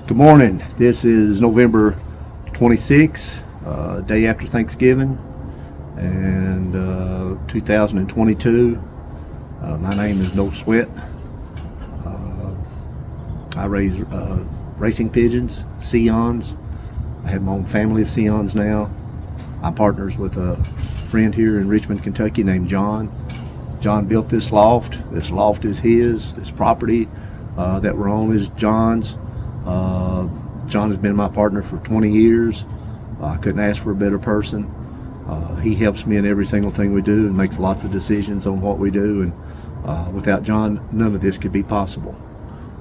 Good morning. This is November 26th, day after Thanksgiving, and 2022. My name is No Sweat. I raise racing pigeons, Sions. I have my own family of Sions now. I'm partners with a friend here in Richmond, Kentucky named John. John built this loft. This loft is his. This property that we're on is John's. John has been my partner for 20 years. I couldn't ask for a better person. He helps me in every single thing we do and makes lots of decisions on what we do, and without John, none of this could be possible.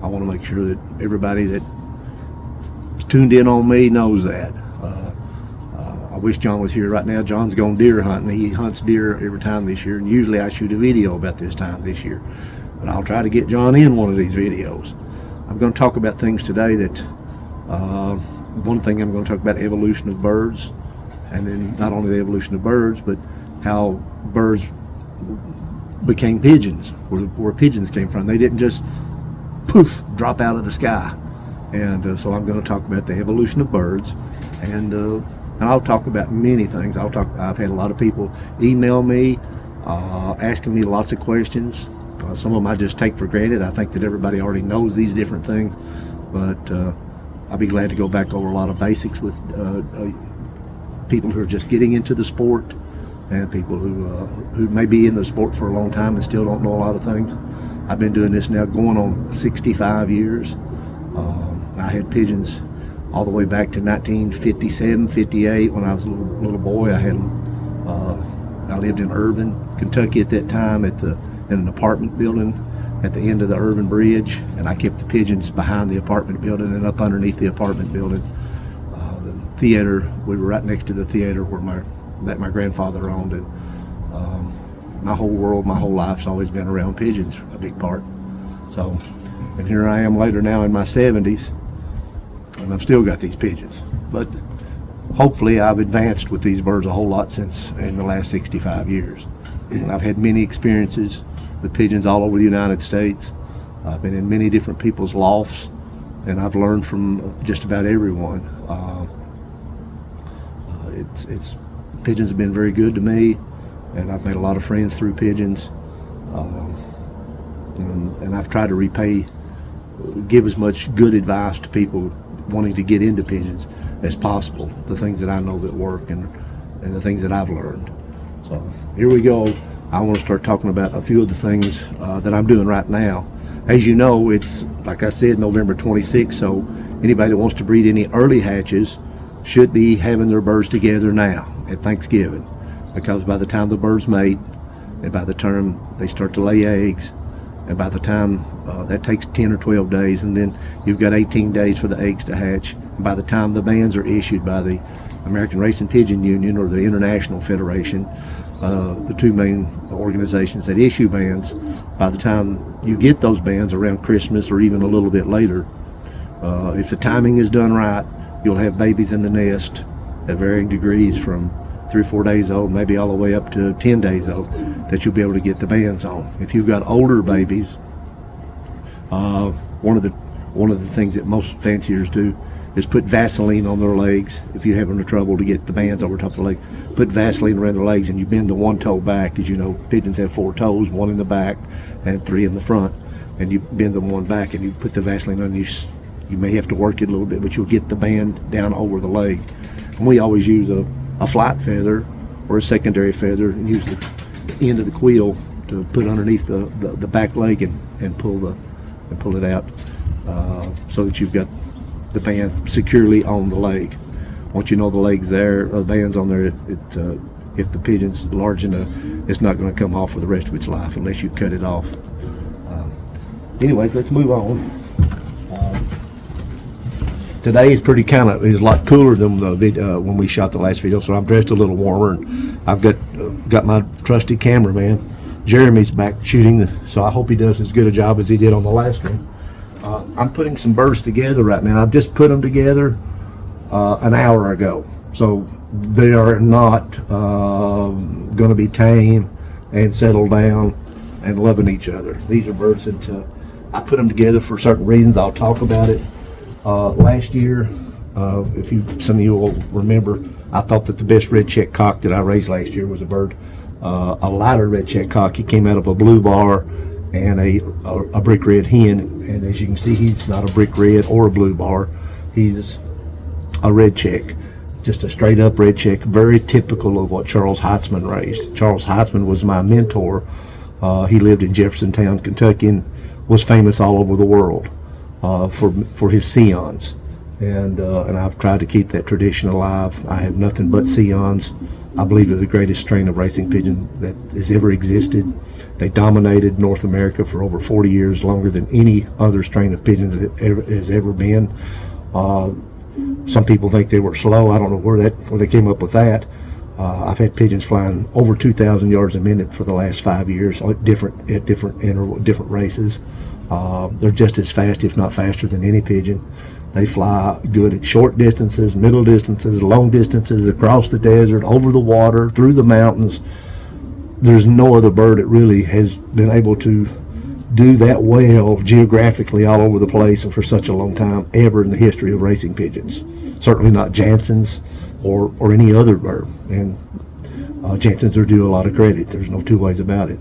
I want to make sure that everybody that's tuned in on me knows that. I wish John was here right now. John's gone deer hunting. He hunts deer every time this year, and usually I shoot a video about this time this year. But I'll try to get John in one of these videos. I'm going to talk about things today that, one thing I'm going to talk about evolution of birds, and then not only the evolution of birds, but how birds became pigeons, where pigeons came from. They didn't just poof, drop out of the sky. And so I'm going to talk about the evolution of birds, and I'll talk about many things. I've had a lot of people email me, asking me lots of questions. Some of them I just take for granted. I think that everybody already knows these different things, but I'll be glad to go back over a lot of basics with people who are just getting into the sport, and people who may be in the sport for a long time and still don't know a lot of things. I've been doing this now going on 65 years. I had pigeons all the way back to 1957, 58 when I was a little boy. I lived in Irvine, Kentucky at that time in an apartment building at the end of the Irvine Bridge, and I kept the pigeons behind the apartment building and up underneath the apartment building. The theater, we were right next to the theater that my grandfather owned, and my whole world, my whole life's always been around pigeons, a big part. So, and here I am later now in my 70s, and I've still got these pigeons. But hopefully I've advanced with these birds a whole lot since in the last 65 years. I've had many experiences with pigeons all over the United States. I've been in many different people's lofts, and I've learned from just about everyone. Pigeons have been very good to me, and I've made a lot of friends through pigeons. And I've tried to give as much good advice to people wanting to get into pigeons as possible, the things that I know that work and the things that I've learned. So here we go. I want to start talking about a few of the things that I'm doing right now. As you know, it's, like I said, November 26th, so anybody that wants to breed any early hatches should be having their birds together now at Thanksgiving, because by the time the birds mate, and by the time they start to lay eggs, and by the time that takes 10 or 12 days, and then you've got 18 days for the eggs to hatch, and by the time the bands are issued by the American Racing Pigeon Union or the International Federation, the two main organizations that issue bands, by the time you get those bands around Christmas or even a little bit later, if the timing is done right, you'll have babies in the nest at varying degrees from 3 or 4 days old, maybe all the way up to 10 days old, that you'll be able to get the bands on. If you've got older babies, one of the things that most fanciers do is put Vaseline on their legs. If you're having trouble to get the bands over top of the leg, put Vaseline around their legs, and you bend the one toe back. As you know, pigeons have 4 toes, 1 in the back and 3 in the front, and you bend them one back and you put the Vaseline on. You may have to work it a little bit, but you'll get the band down over the leg. And we always use a flight feather or a secondary feather, and use the end of the quill to put underneath the back leg and pull it out, so that you've got the band securely on the leg. Once you know the leg's there, the band's on there, if the pigeon's large enough, it's not going to come off for the rest of its life unless you cut it off. Anyways, let's move on. Today is is a lot cooler than when we shot the last video, so I'm dressed a little warmer, and I've got my trusty cameraman Jeremy's back shooting, so I hope he does as good a job as he did on the last one. I'm putting some birds together right now. I've just put them together an hour ago, so they are not going to be tame and settle down and loving each other. These are birds that I put them together for certain reasons. I'll talk about it. Last year, if some of you will remember, I thought that the best red-cheeked cock that I raised last year was a bird, a lighter red-cheeked cock. He came out of a blue bar and a brick red hen, and as you can see, he's not a brick red or a blue bar. He's a red check, just a straight up red check, very typical of what Charles Heitzman raised. Charles Heitzman was my mentor. He lived in Jeffersontown, Kentucky, and was famous all over the world for his Sions. And I've tried to keep that tradition alive. I have nothing but Sions. I believe they're the greatest strain of racing pigeon that has ever existed. They dominated North America for over 40 years, longer than any other strain of pigeon that has ever been. Some people think they were slow. I don't know where they came up with that. I've had pigeons flying over 2,000 yards a minute for the last 5 years at different races. They're just as fast, if not faster, than any pigeon. They fly good at short distances, middle distances, long distances, across the desert, over the water, through the mountains. There's no other bird that really has been able to do that well geographically all over the place and for such a long time ever in the history of racing pigeons. Certainly not Jansen's or any other bird. And Jansen's are due a lot of credit. There's no two ways about it.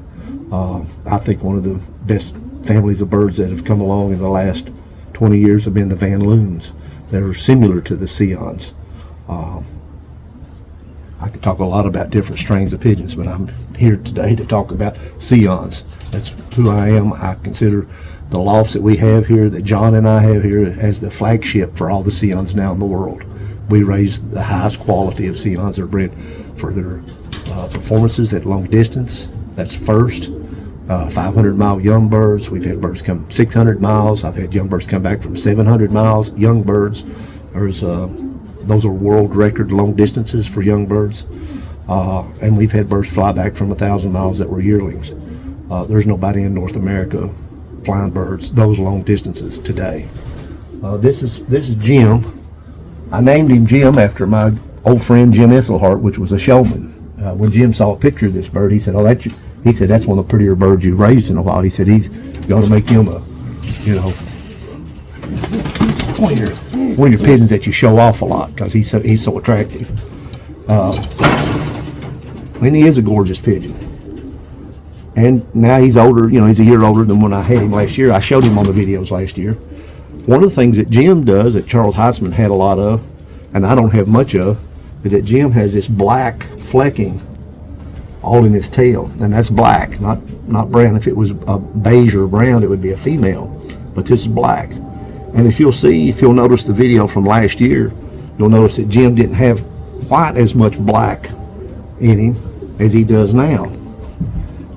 I think one of the best families of birds that have come along in the last 20 years have been the Van Loons. They're similar to the Sions. I could talk a lot about different strains of pigeons, but I'm here today to talk about Sions. That's who I am. I consider the Lofts that we have here, that John and I have here, as the flagship for all the Sions now in the world. We raise the highest quality of Sions that are bred for their performances at long distance. That's first. 500-mile young birds. We've had birds come 600 miles. I've had young birds come back from 700 miles. Young birds, those are world record long distances for young birds. And we've had birds fly back from 1,000 miles that were yearlings. There's nobody in North America flying birds those long distances today. This is Jim. I named him Jim after my old friend Jim Esselhart, which was a showman. When Jim saw a picture of this bird, he said, that's one of the prettier birds you've raised in a while. He said, he's going to make him one of your pigeons that you show off a lot, because he's so attractive. And he is a gorgeous pigeon. And now he's older, he's a year older than when I had him last year. I showed him on the videos last year. One of the things that Jim does that Charles Heitzman had a lot of, and I don't have much of, is that Jim has this black flecking all in his tail, and that's black, not brown. If it was a beige or brown, it would be a female, but this is black. And if you'll notice the video from last year, you'll notice that Jim didn't have quite as much black in him as he does now.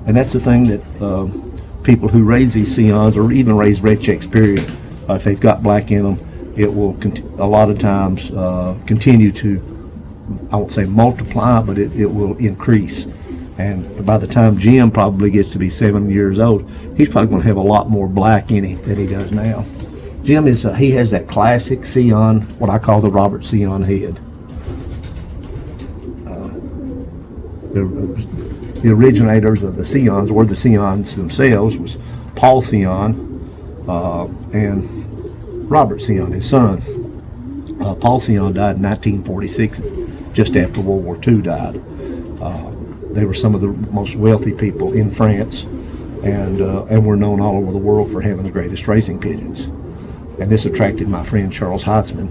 And that's the thing that people who raise these Sions, or even raise red checks, period, if they've got black in them, it will a lot of times continue to, I won't say multiply, but it will increase. And by the time Jim probably gets to be 7 years old, he's probably going to have a lot more black in him than he does now. Jim he has that classic Sion, what I call the Robert Sion head. The originators of the Sions, or the Sions themselves, was Paul Sion and Robert Sion, his son. Paul Sion died in 1946, just after World War II died. They were some of the most wealthy people in France, and were known all over the world for having the greatest racing pigeons. And this attracted my friend Charles Heitzman.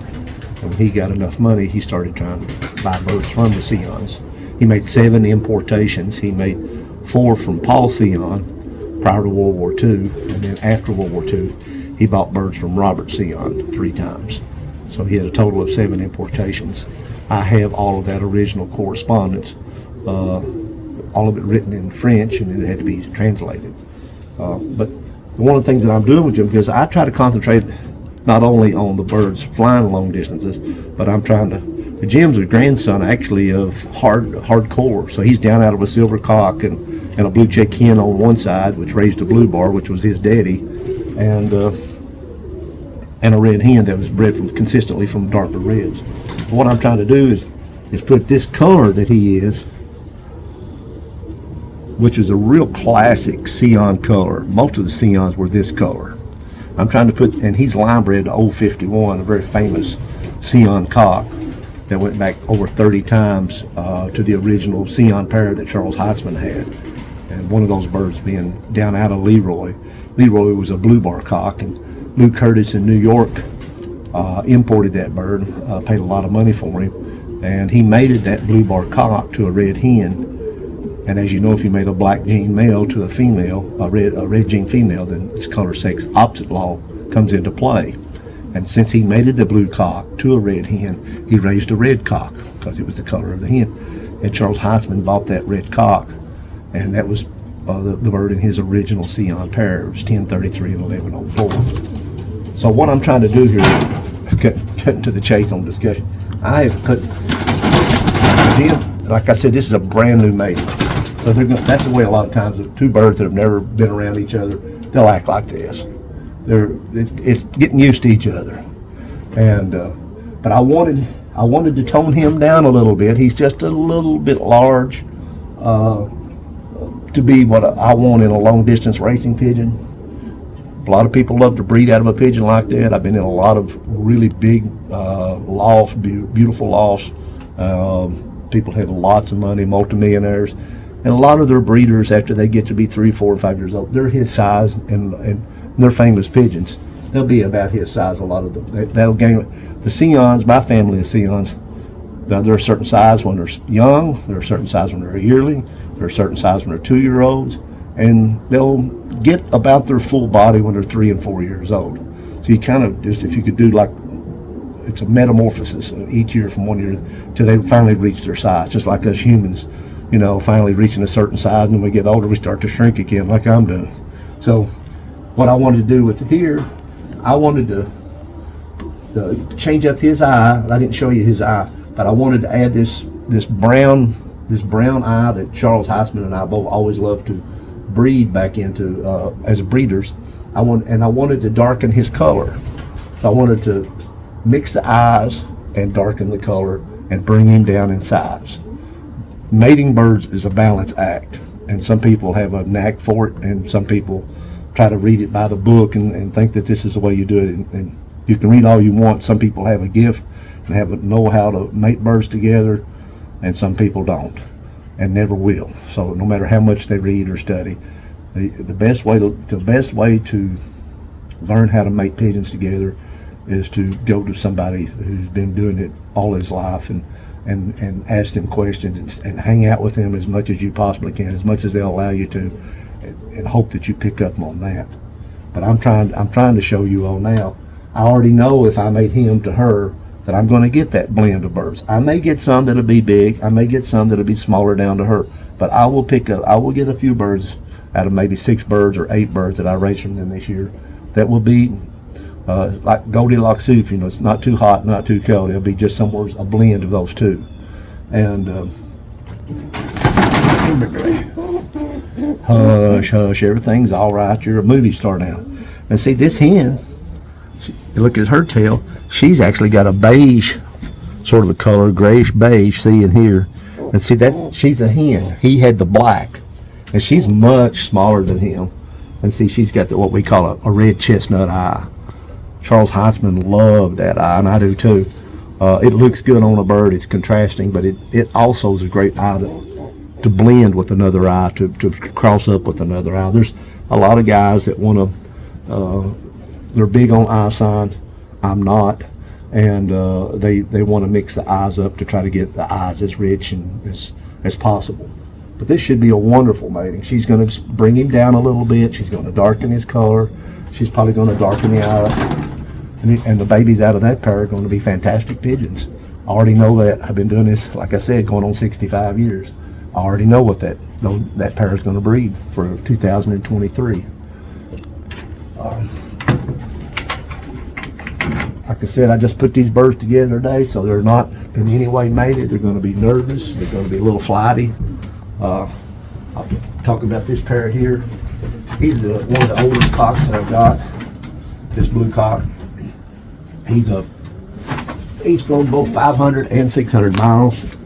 And when he got enough money, he started trying to buy birds from the Sions. He made 7 importations. He made 4 from Paul Sion prior to World War II, and then after World War II, he bought birds from Robert Sion 3 times. So he had a total of 7 importations. I have all of that original correspondence, all of it written in French, and then it had to be translated. But one of the things that I'm doing with Jim, because I try to concentrate not only on the birds flying long distances, but I'm trying to. Jim's a grandson actually of hardcore, so he's down out of a silver cock and a blue check hen on one side, which raised a blue bar, which was his daddy, and a red hen that was bred consistently from darker reds. But what I'm trying to do is put this color that he is, which is a real classic Sion color. Most of the Sions were this color. I'm trying to put, and he's line bred to Old 51, a very famous Sion cock that went back over 30 times to the original Sion pair that Charles Heitzman had. And one of those birds being down out of Leroy. Leroy was a blue bar cock, and Lou Curtis in New York imported that bird, paid a lot of money for him, and he mated that blue bar cock to a red hen. And as you know, if you made a black gene male to a female, a red gene female, then it's color sex opposite law comes into play. And since he mated the blue cock to a red hen, he raised a red cock because it was the color of the hen. And Charles Heitzman bought that red cock, and that was the bird in his original Sion pair. It was 1033 and 1104. So what I'm trying to do here is cut to the chase on discussion. I have put them, like I said, this is a brand new mating. So that's the way a lot of times two birds that have never been around each other, they'll act like this. It's getting used to each other. And but I wanted to tone him down a little bit. He's just a little bit large to be what I want in a long distance racing pigeon. A lot of people love to breed out of a pigeon like that. I've been in a lot of really big lofts, beautiful lofts. People have lots of money, multimillionaires. And a lot of their breeders, after they get to be 3, 4, or 5 years old, they're his size, and they're famous pigeons. They'll be about his size, a lot of them. They'll gain. The Sions, my family of Sions, they're a certain size when they're young, they're a certain size when they're a yearling, they're a certain size when they're 2-year-olds, and they'll get about their full body when they're 3 and 4 years old. So you kind of just, if you could do like, it's a metamorphosis each year from 1 year till they finally reach their size, just like us humans, you know, finally reaching a certain size, and when we get older we start to shrink again like I'm doing. So what I wanted to do with here, I wanted to change up his eye. I didn't show you his eye, but I wanted to add this brown eye that Charles Heitzman and I both always loved to breed back into as breeders. I wanted to darken his color. So I wanted to mix the eyes and darken the color and bring him down in size. Mating birds is a balance act, and some people have a knack for it, and some people try to read it by the book and think that this is the way you do it. And you can read all you want. Some people have a gift and know how to mate birds together, and some people don't and never will. So no matter how much they read or study, the best way to learn how to mate pigeons together is to go to somebody who's been doing it all his life and ask them questions and hang out with them as much as you possibly can, as much as they'll allow you to, and hope that you pick up on that. But I'm trying to show you all now. I already know if I mate him to her that I'm going to get that blend of birds. I may get some that'll be big. I may get some that'll be smaller down to her. But I will get a few birds out of maybe 6 birds or 8 birds that I raised from them this year that will be like Goldilocks soup. You know, it's not too hot, not too cold. It'll be just somewhere a blend of those two. And hush, hush, everything's all right. You're a movie star now. And see, this hen, you look at her tail, she's actually got a beige sort of a color, grayish beige, see in here. And see that she's a hen. He had the black, and she's much smaller than him. And see, she's got what we call a red chestnut eye. Charles Heitzman loved that eye, and I do too. It looks good on a bird. It's contrasting, but it also is a great eye to blend with another eye, to cross up with another eye. There's a lot of guys that want to, they're big on eye signs. I'm not. And they want to mix the eyes up to try to get the eyes as rich and as possible. But this should be a wonderful mating. She's going to bring him down a little bit. She's going to darken his color. She's probably going to darken the eye. And the babies out of that pair are going to be fantastic pigeons. I already know that. I've been doing this, like I said, going on 65 years. I already know what that pair is going to breed for 2023. Like I said, I just put these birds together today, so they're not in any way mated. They're going to be nervous. They're going to be a little flighty. I'll talk about this pair here. He's one of the oldest cocks that I've got. This blue cock. He's flown both 500 and 600 miles.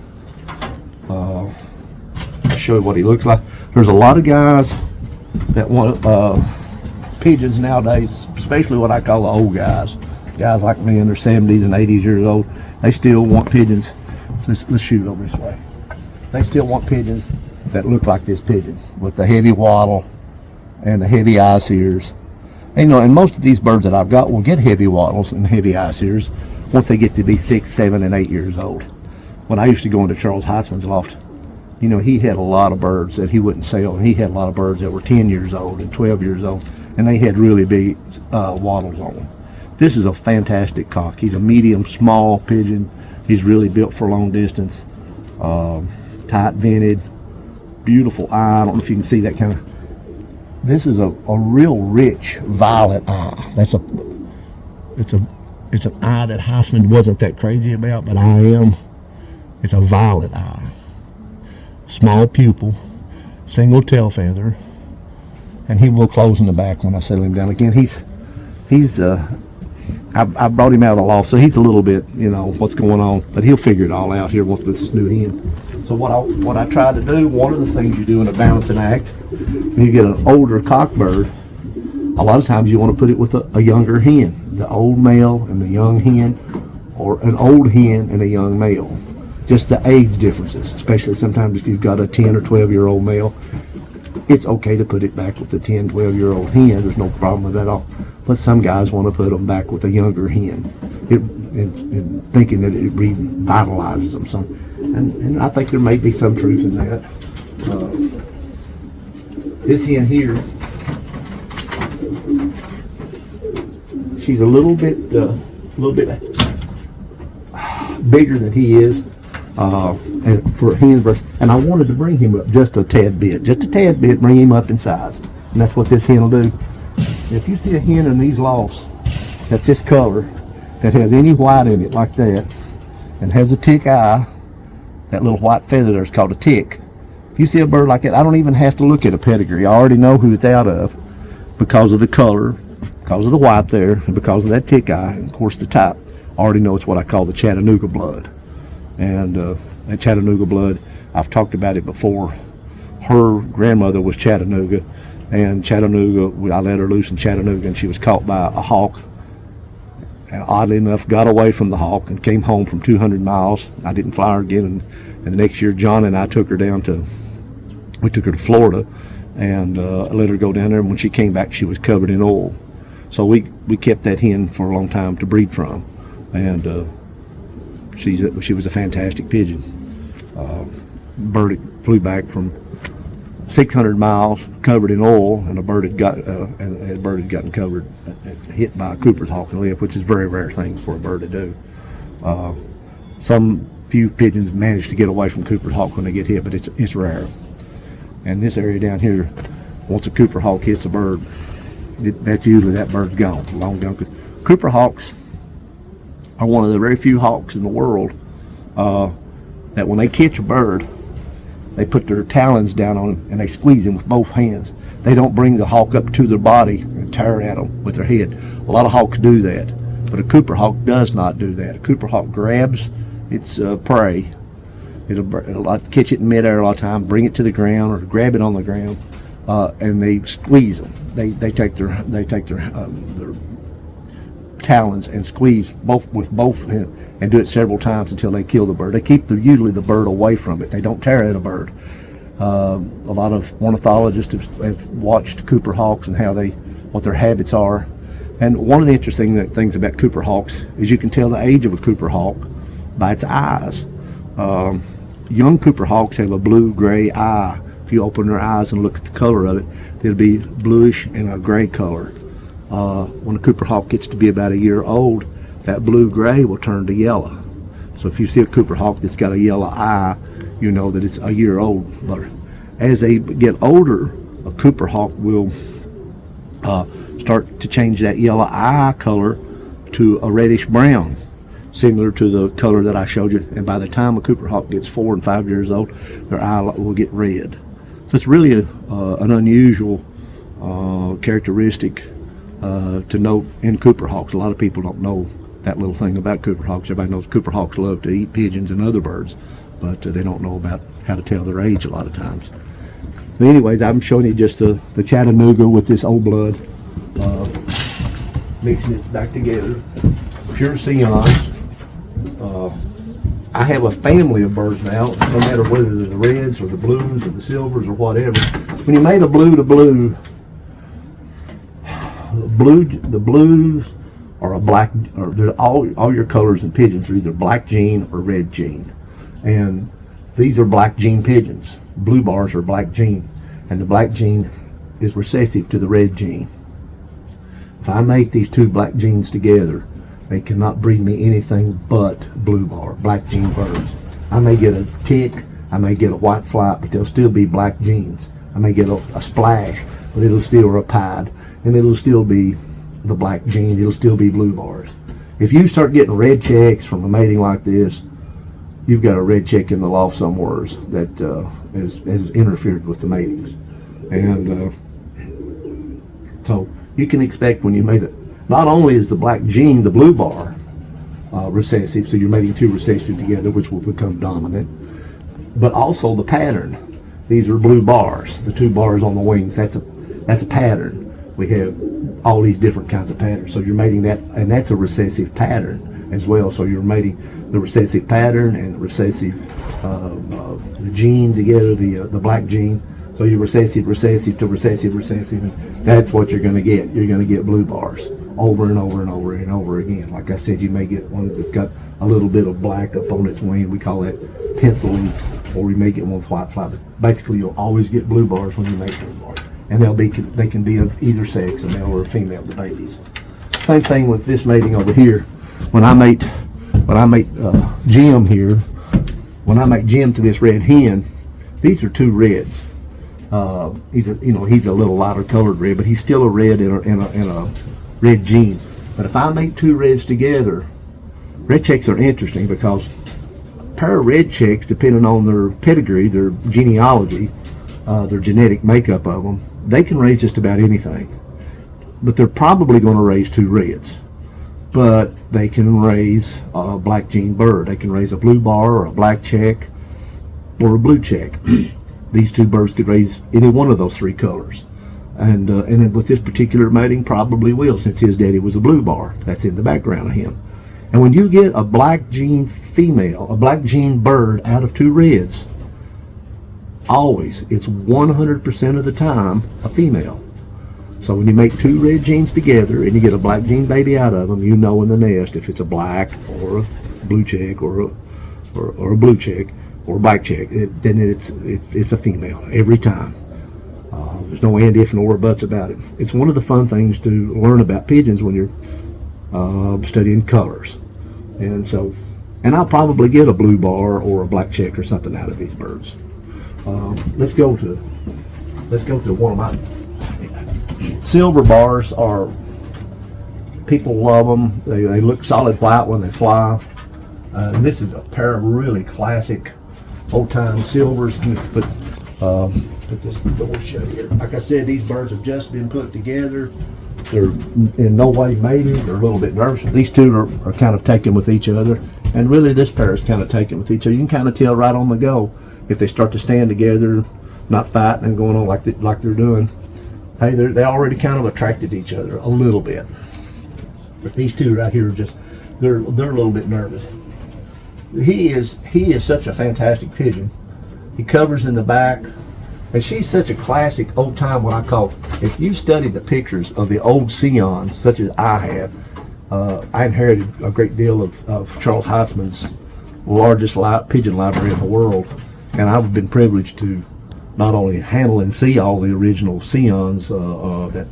I'll show you what he looks like. There's a lot of guys that want pigeons nowadays, especially what I call the old guys. Guys like me in their 70s and 80s years old, they still want pigeons. Let's shoot over this way. They still want pigeons that look like this pigeon with the heavy wattle and the heavy ice ears. And, you know, and most of these birds that I've got will get heavy wattles and heavy ice ears once they get to be 6, 7, and 8 years old. When I used to go into Charles Heitzman's loft, you know, he had a lot of birds that he wouldn't sell, and he had a lot of birds that were 10 years old and 12 years old, and they had really big wattles on them. This is a fantastic cock. He's a medium, small pigeon. He's really built for long distance, tight vented, beautiful eye. I don't know if you can see that kind of. This is a real rich violet eye. It's an eye that Heitzman wasn't that crazy about, but I am. It's a violet eye. Small pupil, single tail feather, and he will close in the back when I settle him down. Again, I brought him out of the loft, so he's a little bit, you know, what's going on, but he'll figure it all out here with this new hen. So what I tried to do, one of the things you do in a balancing act, when you get an older cock bird, a lot of times you want to put it with a younger hen, the old male and the young hen, or an old hen and a young male. Just the age differences, especially sometimes if you've got a 10 or 12-year-old male, it's okay to put it back with the 10, 12-year-old hen. There's no problem with that at all. But some guys want to put them back with a younger hen, thinking that it revitalizes them. And I think there may be some truth in that. This hen here, she's a little bit bigger than he is. And for hen breast, and I wanted to bring him up just a tad bit, bring him up in size, and that's what this hen will do. If you see a hen in these lofts that's this color, that has any white in it like that, and has a tick eye, that little white feather there is called a tick. If you see a bird like that, I don't even have to look at a pedigree. I already know who it's out of because of the color, because of the white there, and because of that tick eye, and of course the type. I already know it's what I call the Chattanooga blood. And that Chattanooga blood, I've talked about it before. Her grandmother was Chattanooga, and Chattanooga, I let her loose in Chattanooga, and she was caught by a hawk, and oddly enough got away from the hawk and came home from 200 miles. I didn't fly her again, and the next year John and I took her to Florida, and let her go down there, and when she came back she was covered in oil. So we kept that hen for a long time to breed from, and she was a fantastic pigeon. Bird flew back from 600 miles covered in oil, and a bird had gotten covered, hit by a Cooper's hawk and lived, which is a very rare thing for a bird to do. Some few pigeons manage to get away from Cooper's hawk when they get hit, but it's rare. And this area down here, once a Cooper hawk hits a bird, that's usually that bird's gone, long gone. Cooper hawks are one of the very few hawks in the world that when they catch a bird, they put their talons down on him and they squeeze him with both hands. They don't bring the hawk up to their body and tear at them with their head. A lot of hawks do that, but a Cooper hawk does not do that. A Cooper hawk grabs its prey. It'll catch it in midair a lot of time, bring it to the ground or grab it on the ground, and they squeeze them. They take their talons and squeeze with both hands and do it several times until they kill the bird. They keep usually the bird away from it. They don't tear at a bird. A lot of ornithologists have watched Cooper hawks and what their habits are. And one of the interesting things about Cooper hawks is you can tell the age of a Cooper hawk by its eyes. Young Cooper hawks have a blue-gray eye. If you open their eyes and look at the color of it, it'll be bluish and a gray color. When a Cooper hawk gets to be about a year old, that blue-gray will turn to yellow. So if you see a Cooper hawk that's got a yellow eye, you know that it's a year old. But as they get older, a Cooper hawk will start to change that yellow eye color to a reddish brown, similar to the color that I showed you. And by the time a Cooper hawk gets 4 and 5 years old, their eye will get red. So it's really an unusual characteristic to note in Cooper hawks. A lot of people don't know that little thing about Cooper hawks. Everybody knows Cooper hawks love to eat pigeons and other birds, but they don't know about how to tell their age a lot of times. But anyways, I'm showing you just the Chattanooga with this old blood. mixing it back together. Pure Sions. I have a family of birds now, no matter whether they're the reds or the blues or the silvers or whatever. When you made a blue to blue, the blues are a black, or they're all your colors in pigeons are either black gene or red gene. And these are black gene pigeons. Blue bars are black gene. And the black gene is recessive to the red gene. If I make these two black genes together, they cannot breed me anything but blue bar, black gene birds. I may get a tick, I may get a white flight, but they'll still be black genes. I may get a splash, but it'll still, or a pied, and it'll still be the black gene, it'll still be blue bars. If you start getting red checks from a mating like this, you've got a red check in the loft somewhere that has interfered with the matings. And so you can expect when you mate it, not only is the black gene, the blue bar, recessive, so you're mating two recessive together, which will become dominant, but also the pattern. These are blue bars, the two bars on the wings. That's a pattern. We have all these different kinds of patterns. So you're mating that, and that's a recessive pattern as well. So you're mating the recessive pattern and the recessive the gene together, the black gene. So you're recessive to recessive, and that's what you're going to get. You're going to get blue bars over and over and over and over again. Like I said, you may get one that's got a little bit of black up on its wing. We call that penciling, or we may get one with white fly. But basically, you'll always get blue bars when you make blue bars, and they can be of either sex, a male or a female, the babies. Same thing with this mating over here. When I mate Jim here, when I make Jim to this red hen, these are two reds. He's a little lighter colored red, but he's still a red in a red gene. But if I make two reds together, red checks are interesting because a pair of red checks, depending on their pedigree, their genealogy, their genetic makeup of them, they can raise just about anything. But they're probably going to raise two reds. But they can raise a black gene bird. They can raise a blue bar or a black check or a blue check. These two birds could raise any one of those three colors. And with this particular mating, probably will, since his daddy was a blue bar. That's in the background of him. And when you get a black gene female, a black gene bird out of two reds, always, it's 100% of the time a female. So when you make two red genes together and you get a black gene baby out of them, you know in the nest if it's a black or a blue check or a blue check or a black check, then it's a female every time. There's no and, if, nor, or buts about it. It's one of the fun things to learn about pigeons when you're studying colors. And I'll probably get a blue bar or a black check or something out of these birds. Let's go to one of my silver bars. People love them. They look solid white when they fly. And this is a pair of really classic old-time silvers. Put this door shut here. Like I said, these birds have just been put together. They're in no way mating. They're a little bit nervous. These two are kind of taken with each other, and really this pair is kind of taken with each other. You can kind of tell right on the go if they start to stand together, not fighting and going on like they're doing. Hey, they already kind of attracted to each other a little bit. But these two right here are just they're a little bit nervous. He is such a fantastic pigeon. He covers in the back. And she's such a classic old time, what I call, if you study the pictures of the old Sions, such as I have, I inherited a great deal of Charles Heitzman's largest pigeon library in the world. And I've been privileged to not only handle and see all the original Sions that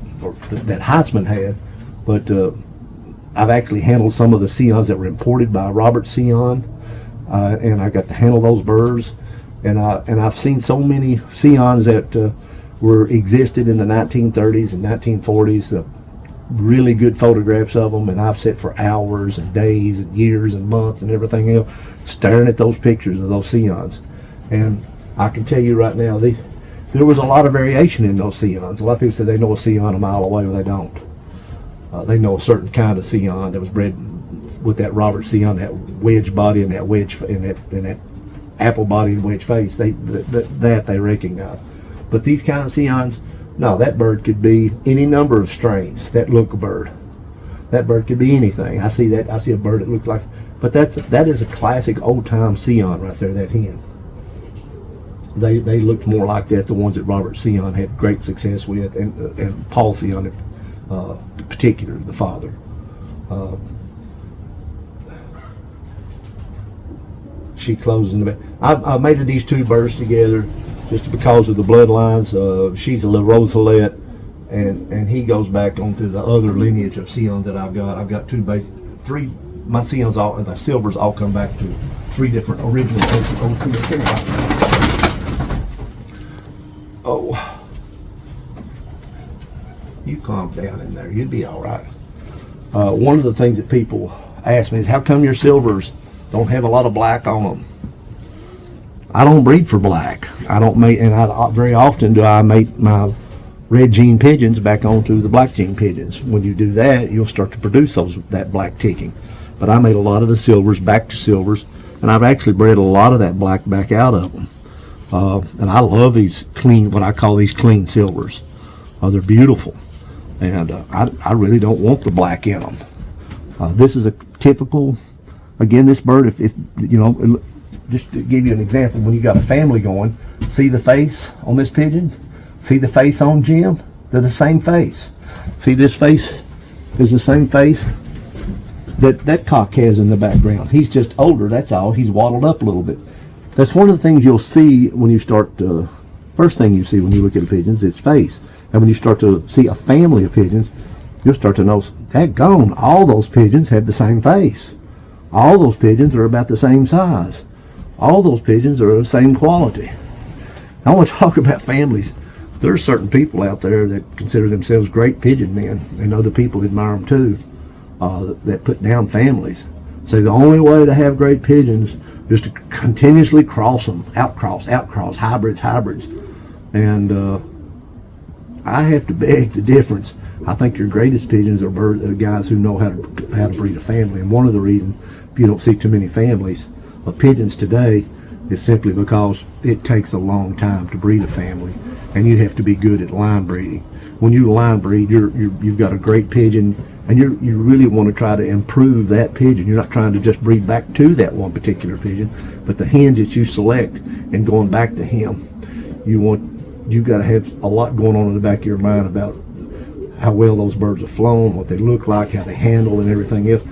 Heitzman had, but I've actually handled some of the Sions that were imported by Robert Sion, and I got to handle those birds. And I've seen so many Sions that existed in the 1930s and 1940s, really good photographs of them, and I've sat for hours and days and years and months and everything else staring at those pictures of those Sions. And I can tell you right now, there was a lot of variation in those Sions. A lot of people say they know a Sion a mile away, but they don't. They know a certain kind of Sion that was bred with that Robert Sion, that wedge body and that wedge and that apple body and wedge face. They recognize. But these kind of Sions, no, that bird could be any number of strains. That look bird. That bird could be anything. I see a bird that looks like, but that is a classic old time Sion right there, that hen. They looked more like that, the ones that Robert Sion had great success with, and Paul Sion in particular, the father. She closes in the back. I mated these two birds together just because of the bloodlines. She's a little Roselet, and he goes back onto the other lineage of Sions that I've got. I've got three. My Sions and the silvers all come back to three different original OCs. Oh, you calm down in there. You'd be all right. One of the things that people ask me is, how come your silvers don't have a lot of black on them? I don't breed for black. I don't mate, and very often do I mate my red gene pigeons back onto the black gene pigeons. When you do that, you'll start to produce that black ticking. But I made a lot of the silvers back to silvers, and I've actually bred a lot of that black back out of them. And I love these clean, what I call these clean silvers. They're beautiful, and I really don't want the black in them. This is a typical, again, this bird, if you know, just to give you an example, when you got a family going, see the face on this pigeon? See the face on Jim? They're the same face. See, this face is the same face that cock has in the background. He's just older, that's all. He's waddled up a little bit. That's one of the things you'll see when you start first thing you see when you look at a pigeon is its face. And when you start to see a family of pigeons, you'll start to know, daggone, all those pigeons have the same face. All those pigeons are about the same size. All those pigeons are the same quality. I want to talk about families. There are certain people out there that consider themselves great pigeon men, and other people admire them too, that put down families. So the only way to have great pigeons is to continuously cross them, outcross, hybrids. And I have to beg the difference. I think your greatest pigeons are guys who know how to breed a family. And one of the reasons if you don't see too many families of pigeons today is simply because it takes a long time to breed a family, and you have to be good at line breeding. When you line breed, you've got a great pigeon, and you really want to try to improve that pigeon. You're not trying to just breed back to that one particular pigeon, but the hens that you select and going back to him, you've got to have a lot going on in the back of your mind about how well those birds have flown, what they look like, how they handle, and everything else.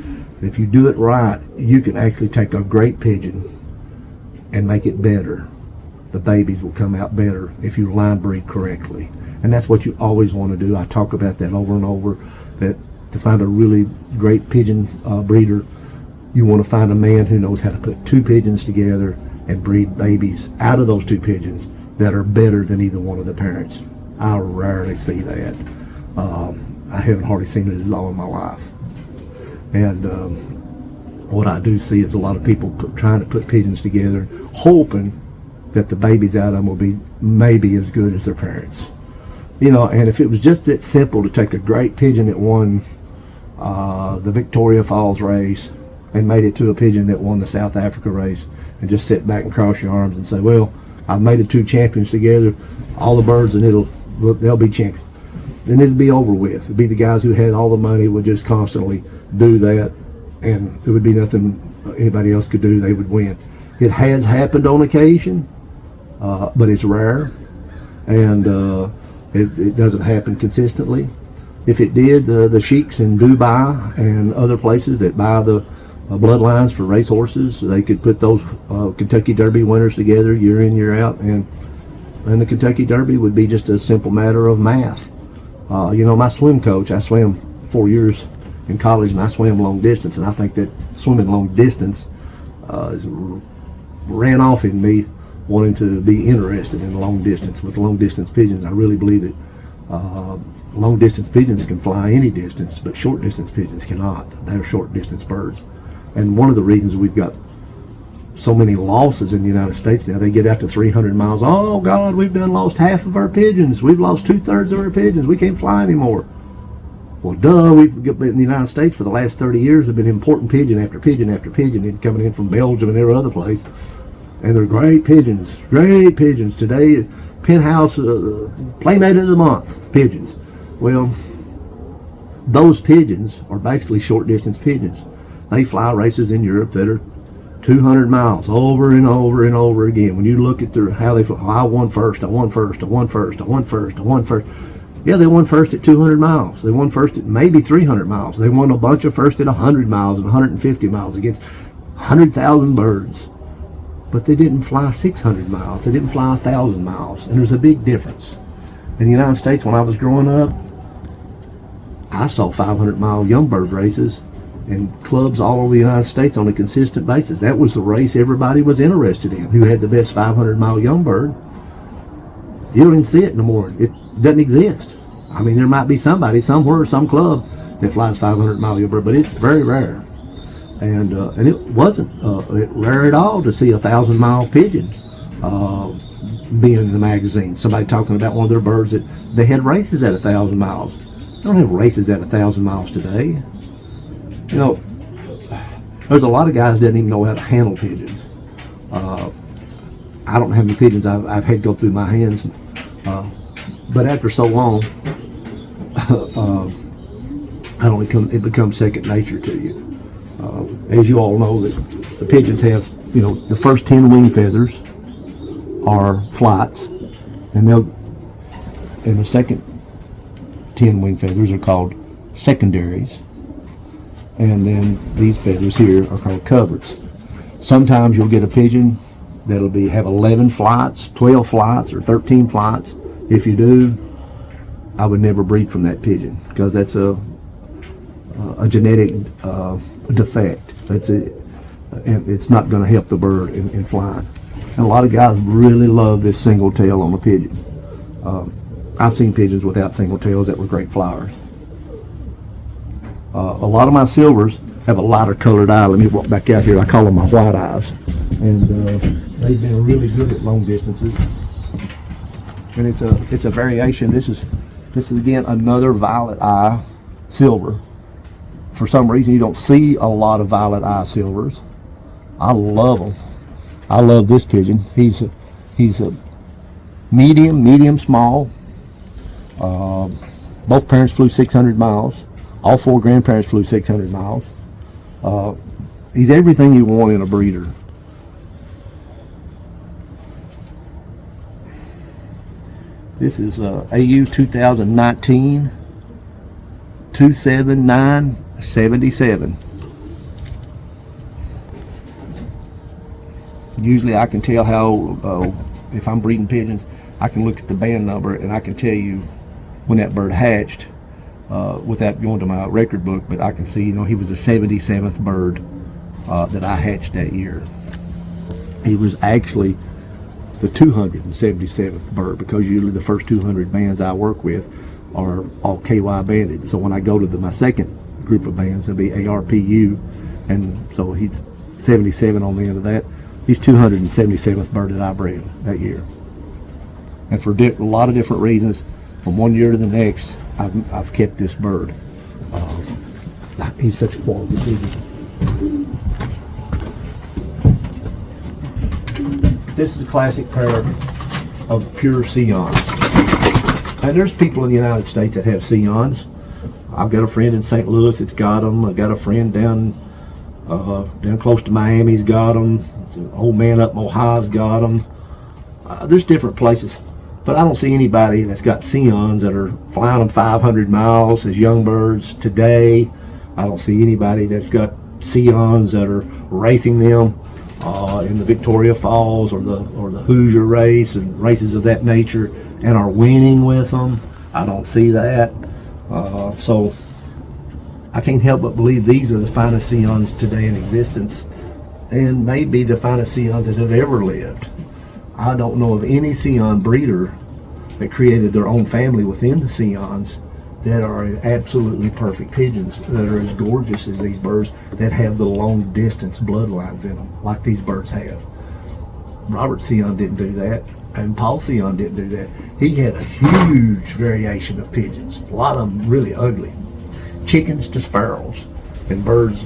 If you do it right, you can actually take a great pigeon and make it better. The babies will come out better if you line breed correctly. And that's what you always want to do. I talk about that over and over, that to find a really great pigeon breeder, you want to find a man who knows how to put two pigeons together and breed babies out of those two pigeons that are better than either one of the parents. I rarely see that. I haven't hardly seen it at all in my life. And what I do see is a lot of people trying to put pigeons together, hoping that the babies out of them will be maybe as good as their parents. You know, and if it was just that simple to take a great pigeon that won the Victoria Falls race and made it to a pigeon that won the South Africa race, and just sit back and cross your arms and say, well, I've made the two champions together, all the birds, and they'll be champions. Then it'd be over with. It'd be the guys who had all the money would just constantly do that, and there would be nothing anybody else could do. They would win. It has happened on occasion, but it's rare, and it doesn't happen consistently. If it did, the sheiks in Dubai and other places that buy the bloodlines for racehorses, they could put those Kentucky Derby winners together year in, year out, and the Kentucky Derby would be just a simple matter of math. You know, my swim coach, I swam 4 years in college, and I swam long distance, and I think that swimming long distance ran off in me wanting to be interested in long distance with long distance pigeons. I really believe that long distance pigeons can fly any distance, but short distance pigeons cannot. They're short distance birds. And one of the reasons we've got so many losses in the United States now, they get out to 300 miles. Oh God, we've lost half of our pigeons. We've lost 2/3 of our pigeons. We can't fly anymore. Well, duh, we've been in the United States for the last 30 years, have been importing pigeon after pigeon after pigeon coming in from Belgium and every other place. And they're great pigeons today. Penthouse Playmate of the Month pigeons. Well, those pigeons are basically short distance pigeons. They fly races in Europe that are 200 miles over and over and over again. When you look at how they fly, I won first, I won first, I won first, I won first, I won first. Yeah, they won first at 200 miles. They won first at maybe 300 miles. They won a bunch of first at 100 miles and 150 miles against 100,000 birds. But they didn't fly 600 miles. They didn't fly 1,000 miles. And there's a big difference. In the United States, when I was growing up, I saw 500-mile young bird races in clubs all over the United States on a consistent basis. That was the race everybody was interested in, who had the best 500-mile young bird. You don't even see it no more. It doesn't exist. I mean, there might be somebody somewhere, some club that flies 500-mile young bird, but it's very rare. And it wasn't rare at all to see a 1,000-mile pigeon being in the magazine. Somebody talking about one of their birds that they had races at 1,000 miles. They don't have races at 1,000 miles today. You know, there's a lot of guys that don't even know how to handle pigeons. I don't have any pigeons I've had go through my hands, but after so long, it becomes second nature to you. As you all know, that the pigeons have, you know, the first 10 wing feathers are flights, and the second 10 wing feathers are called secondaries, and then these feathers here are called coverts. Sometimes you'll get a pigeon that'll have 11 flights, 12 flights, or 13 flights. If you do, I would never breed from that pigeon, because that's a genetic defect. And it's not going to help the bird in flying. And a lot of guys really love this single tail on a pigeon. I've seen pigeons without single tails that were great flyers. A lot of my silvers have a lighter colored eye. Let me walk back out here. I call them my white eyes. And they've been really good at long distances. And it's a variation. This is again another violet eye silver. For some reason, you don't see a lot of violet eye silvers. I love them. I love this pigeon. He's a medium small. Both parents flew 600 miles. All 4 grandparents flew 600 miles. He's everything you want in a breeder. This is AU 2019 27977. Usually I can tell how, if I'm breeding pigeons, I can look at the band number and I can tell you when that bird hatched without going to my record book, but I can see, you know, he was the 77th bird that I hatched that year. He was actually the 277th bird, because usually the first 200 bands I work with are all KY banded. So when I go to my second group of bands, it'll be ARPU, and so he's 77 on the end of that. He's 277th bird that I bred that year. And for a lot of different reasons, from one year to the next, I've kept this bird. He's such a quality pigeon. This is a classic pair of pure Sions. And there's people in the United States that have Sions. I've got a friend in St. Louis that's got them. I've got a friend down close to Miami's got them. An old man up in Ohio's got them. There's different places, but I don't see anybody that's got Sions that are flying them 500 miles as young birds today. I don't see anybody that's got Sions that are racing them in the Victoria Falls or the Hoosier race and races of that nature and are winning with them. I don't see that. So I can't help but believe these are the finest Sions today in existence, and maybe the finest Sions that have ever lived. I don't know of any Sion breeder that created their own family within the Sions that are absolutely perfect pigeons, that are as gorgeous as these birds, that have the long distance bloodlines in them like these birds have. Robert Sion didn't do that, and Paul Sion didn't do that. He had a huge variation of pigeons, a lot of them really ugly. Chickens to sparrows, and birds,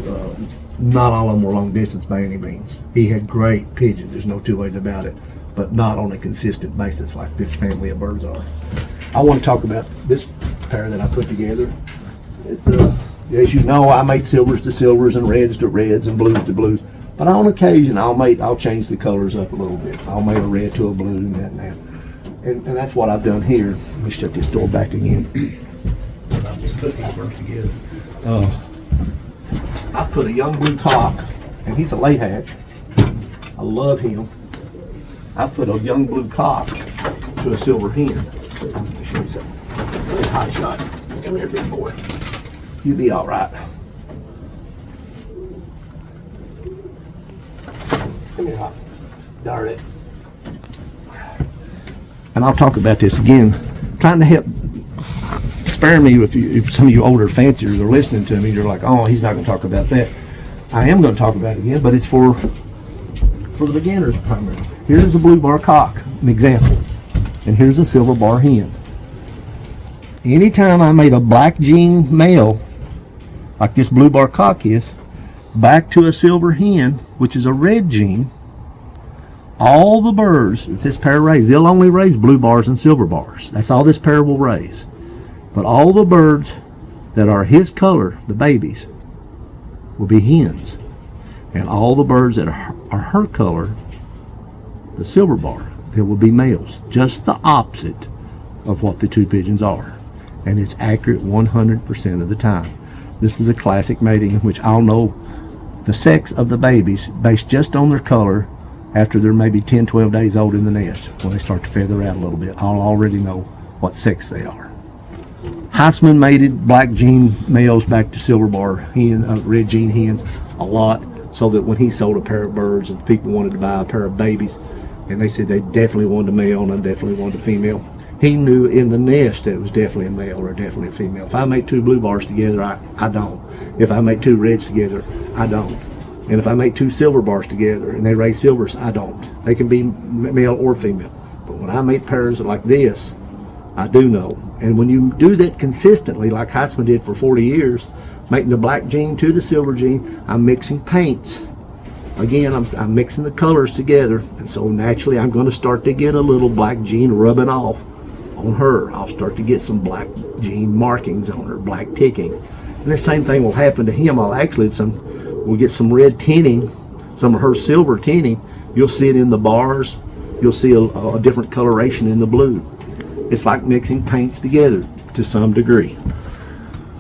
not all of them were long distance by any means. He had great pigeons, there's no two ways about it, but not on a consistent basis like this family of birds are. I want to talk about this pair that I put together. It's, as you know, I make silvers to silvers and reds to reds and blues to blues. But on occasion, I'll change the colors up a little bit. I'll make a red to a blue and that and that. And that's what I've done here. Let me shut this door back again. I'll just put these birds together. I put a young blue cock, and he's a late hatch. I love him. I put a young blue cock to a silver hen. Let me show you something. Really high shot. Come here, big boy. You'll be all right. Come here, Hop. Darn it. And I'll talk about this again. Trying to help. Spare me if some of you older fanciers are listening to me. You're like, oh, he's not going to talk about that. I am going to talk about it again, but it's for the beginners primarily. Here's a blue bar cock, an example, and here's a silver bar hen. Anytime I made a black gene male, like this blue bar cock is, back to a silver hen, which is a red gene, all the birds that this pair raise, they'll only raise blue bars and silver bars. That's all this pair will raise. But all the birds that are his color, the babies, will be hens. And all the birds that are her color, the silver bar, they will be males. Just the opposite of what the two pigeons are. And it's accurate 100% of the time. This is a classic mating in which I'll know the sex of the babies based just on their color after they're maybe 10, 12 days old in the nest. When they start to feather out a little bit, I'll already know what sex they are. Heitzman mated black gene males back to silver bar hen, red gene hens a lot, so that when he sold a pair of birds and people wanted to buy a pair of babies, and they said they definitely wanted a male and they definitely wanted a female, he knew in the nest that it was definitely a male or definitely a female. If I make two blue bars together, I don't. If I make two reds together, I don't. And if I make two silver bars together and they raise silvers, I don't. They can be male or female. But when I make pairs like this, I do know. And when you do that consistently, like Heitzman did for 40 years, making the black gene to the silver gene, I'm mixing paints. Again, I'm mixing the colors together, and so naturally I'm going to start to get a little black gene rubbing off on her. I'll start to get some black gene markings on her, black ticking. And the same thing will happen to him. We'll get some red tinting, some of her silver tinting. You'll see it in the bars. You'll see a different coloration in the blue. It's like mixing paints together to some degree.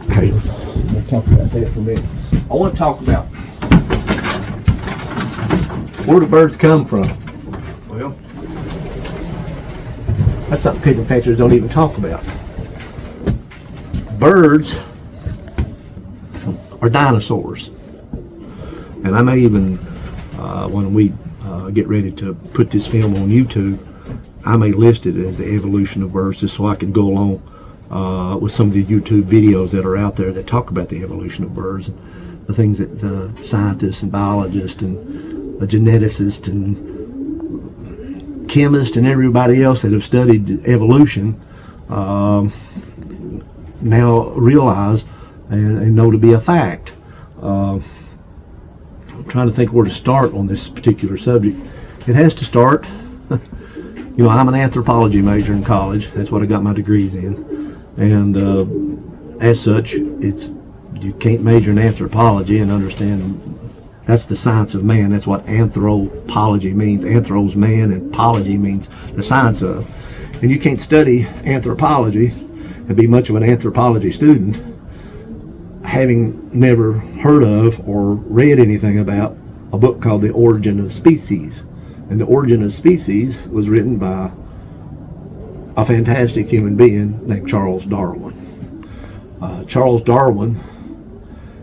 Okay, we'll talk about that for a minute. I want to talk about where do birds come from. Well, that's something pigeon fanciers don't even talk about. Birds are dinosaurs. And I may even, when we get ready to put this film on YouTube, I may list it as the evolution of birds, just so I can go along with some of the YouTube videos that are out there that talk about the evolution of birds, and the things that scientists and biologists and geneticists and chemists and everybody else that have studied evolution now realize and know to be a fact. I'm trying to think where to start on this particular subject. It has to start. You know, I'm an anthropology major in college. That's what I got my degrees in. And as such, you can't major in anthropology and understand that's the science of man. That's what anthropology means. Anthros, man, and pology means the science of. And you can't study anthropology and be much of an anthropology student having never heard of or read anything about a book called The Origin of Species. And The Origin of Species was written by a fantastic human being named Charles Darwin. Charles Darwin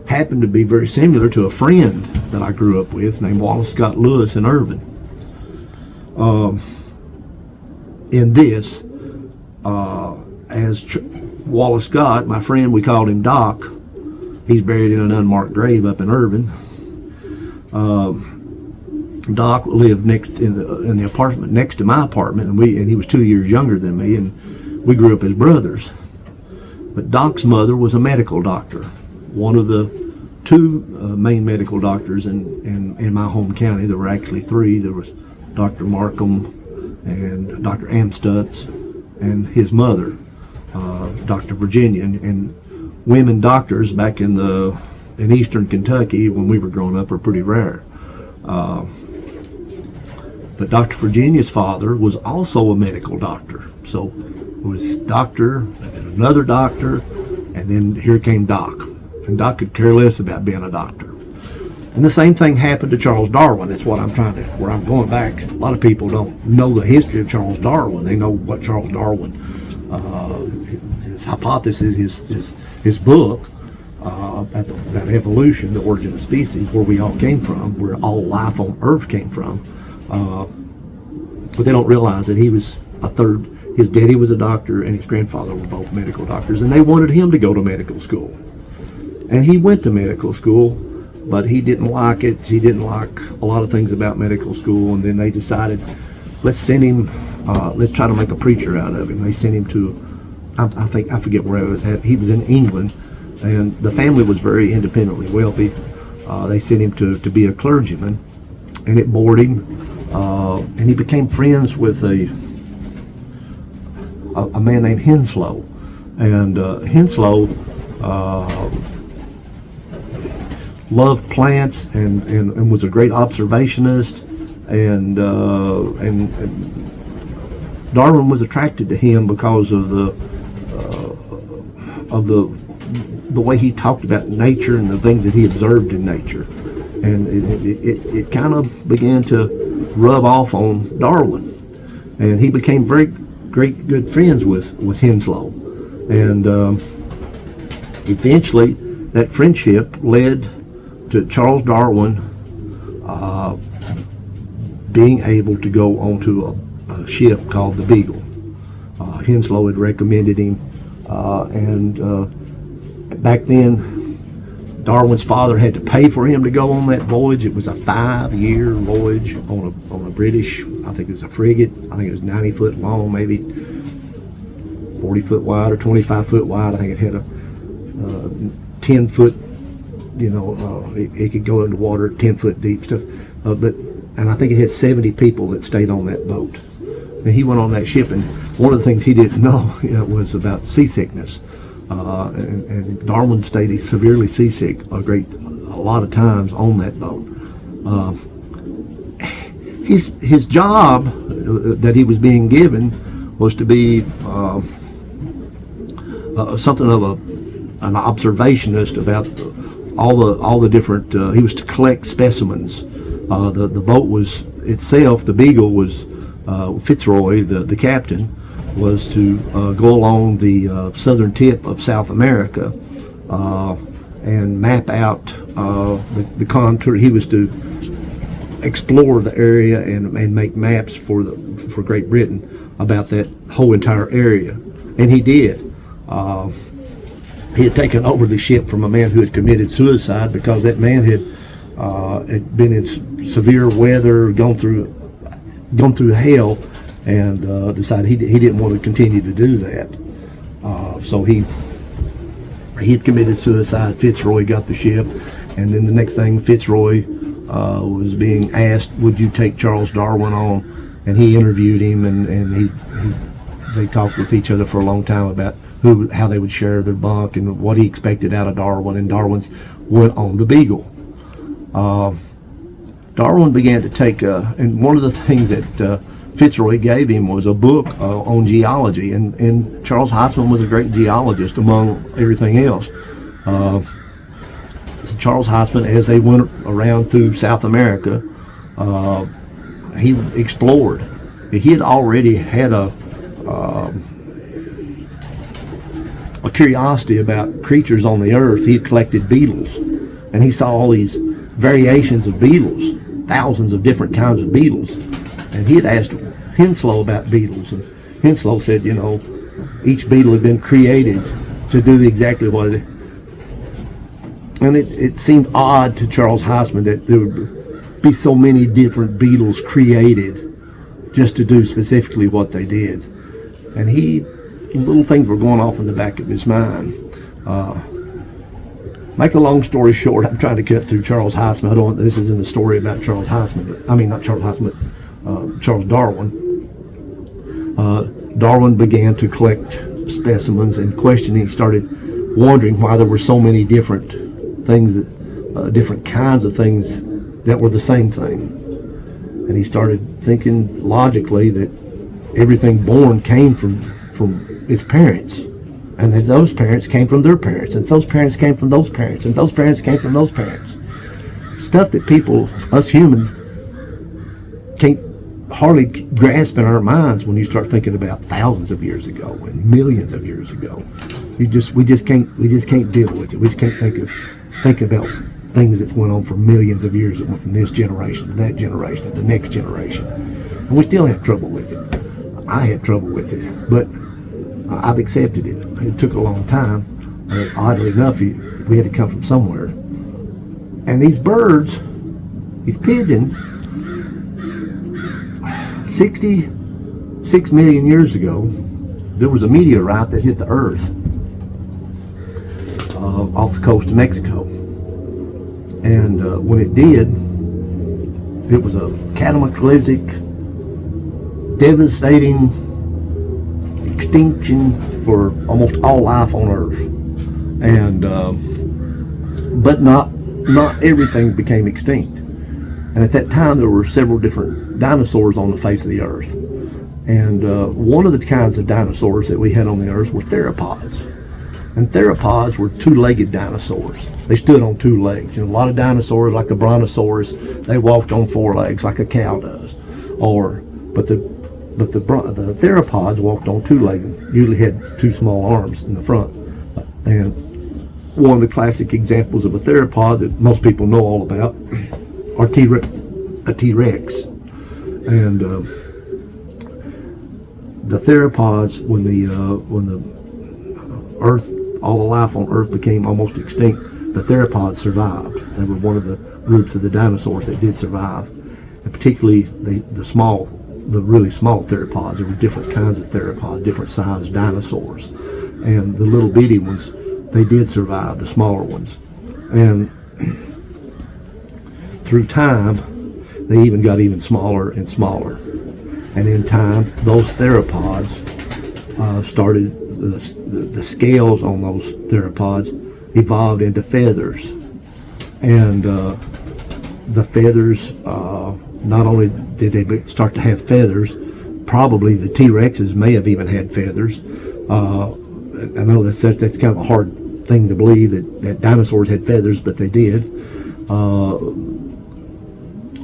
happened to be very similar to a friend that I grew up with named Wallace Scott Lewis in Irving. In this, Wallace Scott, my friend, we called him Doc. He's buried in an unmarked grave up in Irving. Doc lived in the apartment next to my apartment, and he was 2 years younger than me, and we grew up as brothers. But Doc's mother was a medical doctor, one of the two main medical doctors in my home county. There were actually three. There was Dr. Markham and Dr. Amstutz and his mother, Dr. Virginia. And women doctors back in eastern Kentucky when we were growing up are pretty rare. But Dr. Virginia's father was also a medical doctor. So it was doctor, and another doctor, and then here came Doc. And Doc could care less about being a doctor. And the same thing happened to Charles Darwin. That's what where I'm going back. A lot of people don't know the history of Charles Darwin. They know what Charles Darwin, his hypothesis, his book about evolution, the origin of species, where we all came from, where all life on Earth came from. But they don't realize that he was a third. His daddy was a doctor and his grandfather were both medical doctors, and they wanted him to go to medical school. And he went to medical school, but he didn't like it. He didn't like a lot of things about medical school, and then they decided, let's send him, let's try to make a preacher out of him. They sent him to, I forget where it was at. He was in England, and the family was very independently wealthy. They sent him to be a clergyman, and it bored him, and he became friends with a man named Henslow, and Henslow loved plants and was a great observationist, and Darwin was attracted to him because of the way he talked about nature and the things that he observed in nature, and it kind of began to rub off on Darwin, and he became very great good friends with Henslow, and eventually that friendship led to Charles Darwin being able to go onto a ship called the Beagle. Henslow had recommended him, and back then Darwin's father had to pay for him to go on that voyage. It was a 5-year voyage on a British, I think it was a frigate. I think it was 90 foot long, maybe 40 foot wide or 25 foot wide. I think it had a 10 foot, it could go into water 10 foot deep stuff. And I think it had 70 people that stayed on that boat. And he went on that ship, and one of the things he didn't know was about seasickness. And Darwin stayed severely seasick a lot of times on that boat. His job that he was being given was to be something of an observationist about all the different. He was to collect specimens. The boat was itself. The Beagle was Fitzroy, the captain, was to go along the southern tip of South America and map out the contour. He was to explore the area and make maps for Great Britain about that whole entire area, and he did. He had taken over the ship from a man who had committed suicide because that man had been in severe weather, gone through hell, and decided he didn't want to continue to do that. So he had committed suicide. Fitzroy got the ship, and then the next thing, Fitzroy was being asked, would you take Charles Darwin on? And he interviewed him, and they talked with each other for a long time about how they would share their bunk and what he expected out of Darwin. And Darwin went on the Beagle. Darwin began to take, and one of the things that Fitzroy gave him was a book on geology, and Charles Heitzman was a great geologist among everything else. So Charles Heitzman, as they went around through South America, he explored. He had already had a curiosity about creatures on the earth. He had collected beetles, and he saw all these variations of beetles, thousands of different kinds of beetles, and he had asked Henslow about beetles, and Henslow said, each beetle had been created to do exactly what it. And it seemed odd to Charles Heitzman that there would be so many different beetles created just to do specifically what they did, and little things were going off in the back of his mind. Make a long story short, I'm trying to cut through Charles Heitzman. This isn't a story about Charles Heitzman. Not Charles Heitzman, Charles Darwin. Darwin began to collect specimens and questioning. He started wondering why there were so many different things, different kinds of things that were the same thing. And he started thinking logically that everything born came from its parents, and that those parents came from their parents, and those parents came from those parents, and those parents came from those parents. Stuff that people, us humans, can't hardly grasp in our minds when you start thinking about thousands of years ago and millions of years ago. We just can't deal with it. We just can't think about things that went on for millions of years, that went from this generation to that generation to the next generation. And we still have trouble with it. I had trouble with it, but I've accepted it. It took a long time. Oddly enough, we had to come from somewhere. And these birds, these pigeons, 66 million years ago, there was a meteorite that hit the Earth off the coast of Mexico. And when it did, it was a cataclysmic, devastating extinction for almost all life on Earth. And but not everything became extinct. And at that time, there were several different dinosaurs on the face of the Earth. And one of the kinds of dinosaurs that we had on the Earth were theropods. And theropods were two-legged dinosaurs. They stood on two legs. You know, a lot of dinosaurs, like the brontosaurus, they walked on four legs like a cow does. But the theropods walked on two legs, and usually had two small arms in the front. And one of the classic examples of a theropod that most people know all about are a T-Rex. And the theropods, when the Earth, all the life on Earth became almost extinct, the theropods survived. They were one of the groups of the dinosaurs that did survive, and particularly the really small theropods. There were different kinds of theropods, different sized dinosaurs, and the little bitty ones, they did survive, the smaller ones. And through time, they even got even smaller and smaller. And in time, those theropods started, the scales on those theropods evolved into feathers. And the feathers, not only did they start to have feathers, probably the T-Rexes may have even had feathers. I know that's kind of a hard thing to believe that dinosaurs had feathers, but they did.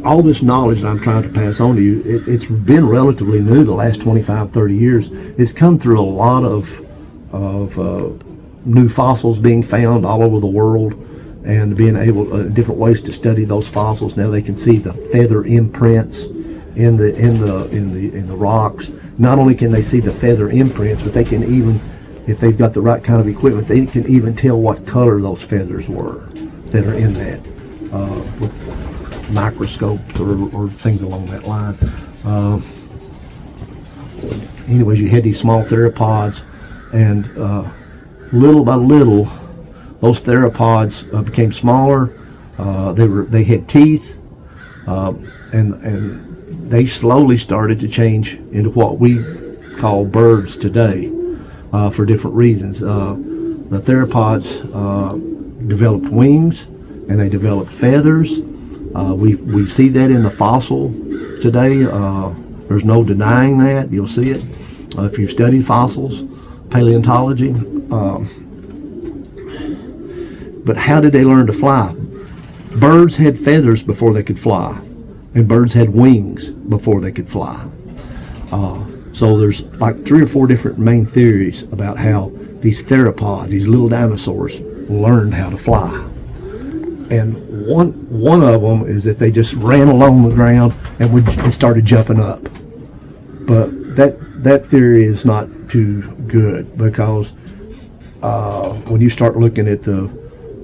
All this knowledge that I'm trying to pass on to you, it's been relatively new the last 25, 30 years. It's come through a lot of new fossils being found all over the world, and being able different ways to study those fossils. Now they can see the feather imprints in the rocks. Not only can they see the feather imprints, but they can even, if they've got the right kind of equipment, they can even tell what color those feathers were that are in that with microscopes or things along that line. Anyways, you had these small theropods, and little by little, those theropods became smaller. They had teeth, and they slowly started to change into what we call birds today, for different reasons. The theropods developed wings, and they developed feathers. We see that in the fossil today. There's no denying that. You'll see it if you study fossils, paleontology. But how did they learn to fly? Birds had feathers before they could fly, and birds had wings before they could fly. So there's like 3 or 4 different main theories about how these theropods, these little dinosaurs, learned how to fly. And one of them is that they just ran along the ground and started jumping up. But that theory is not too good, because when you start looking at the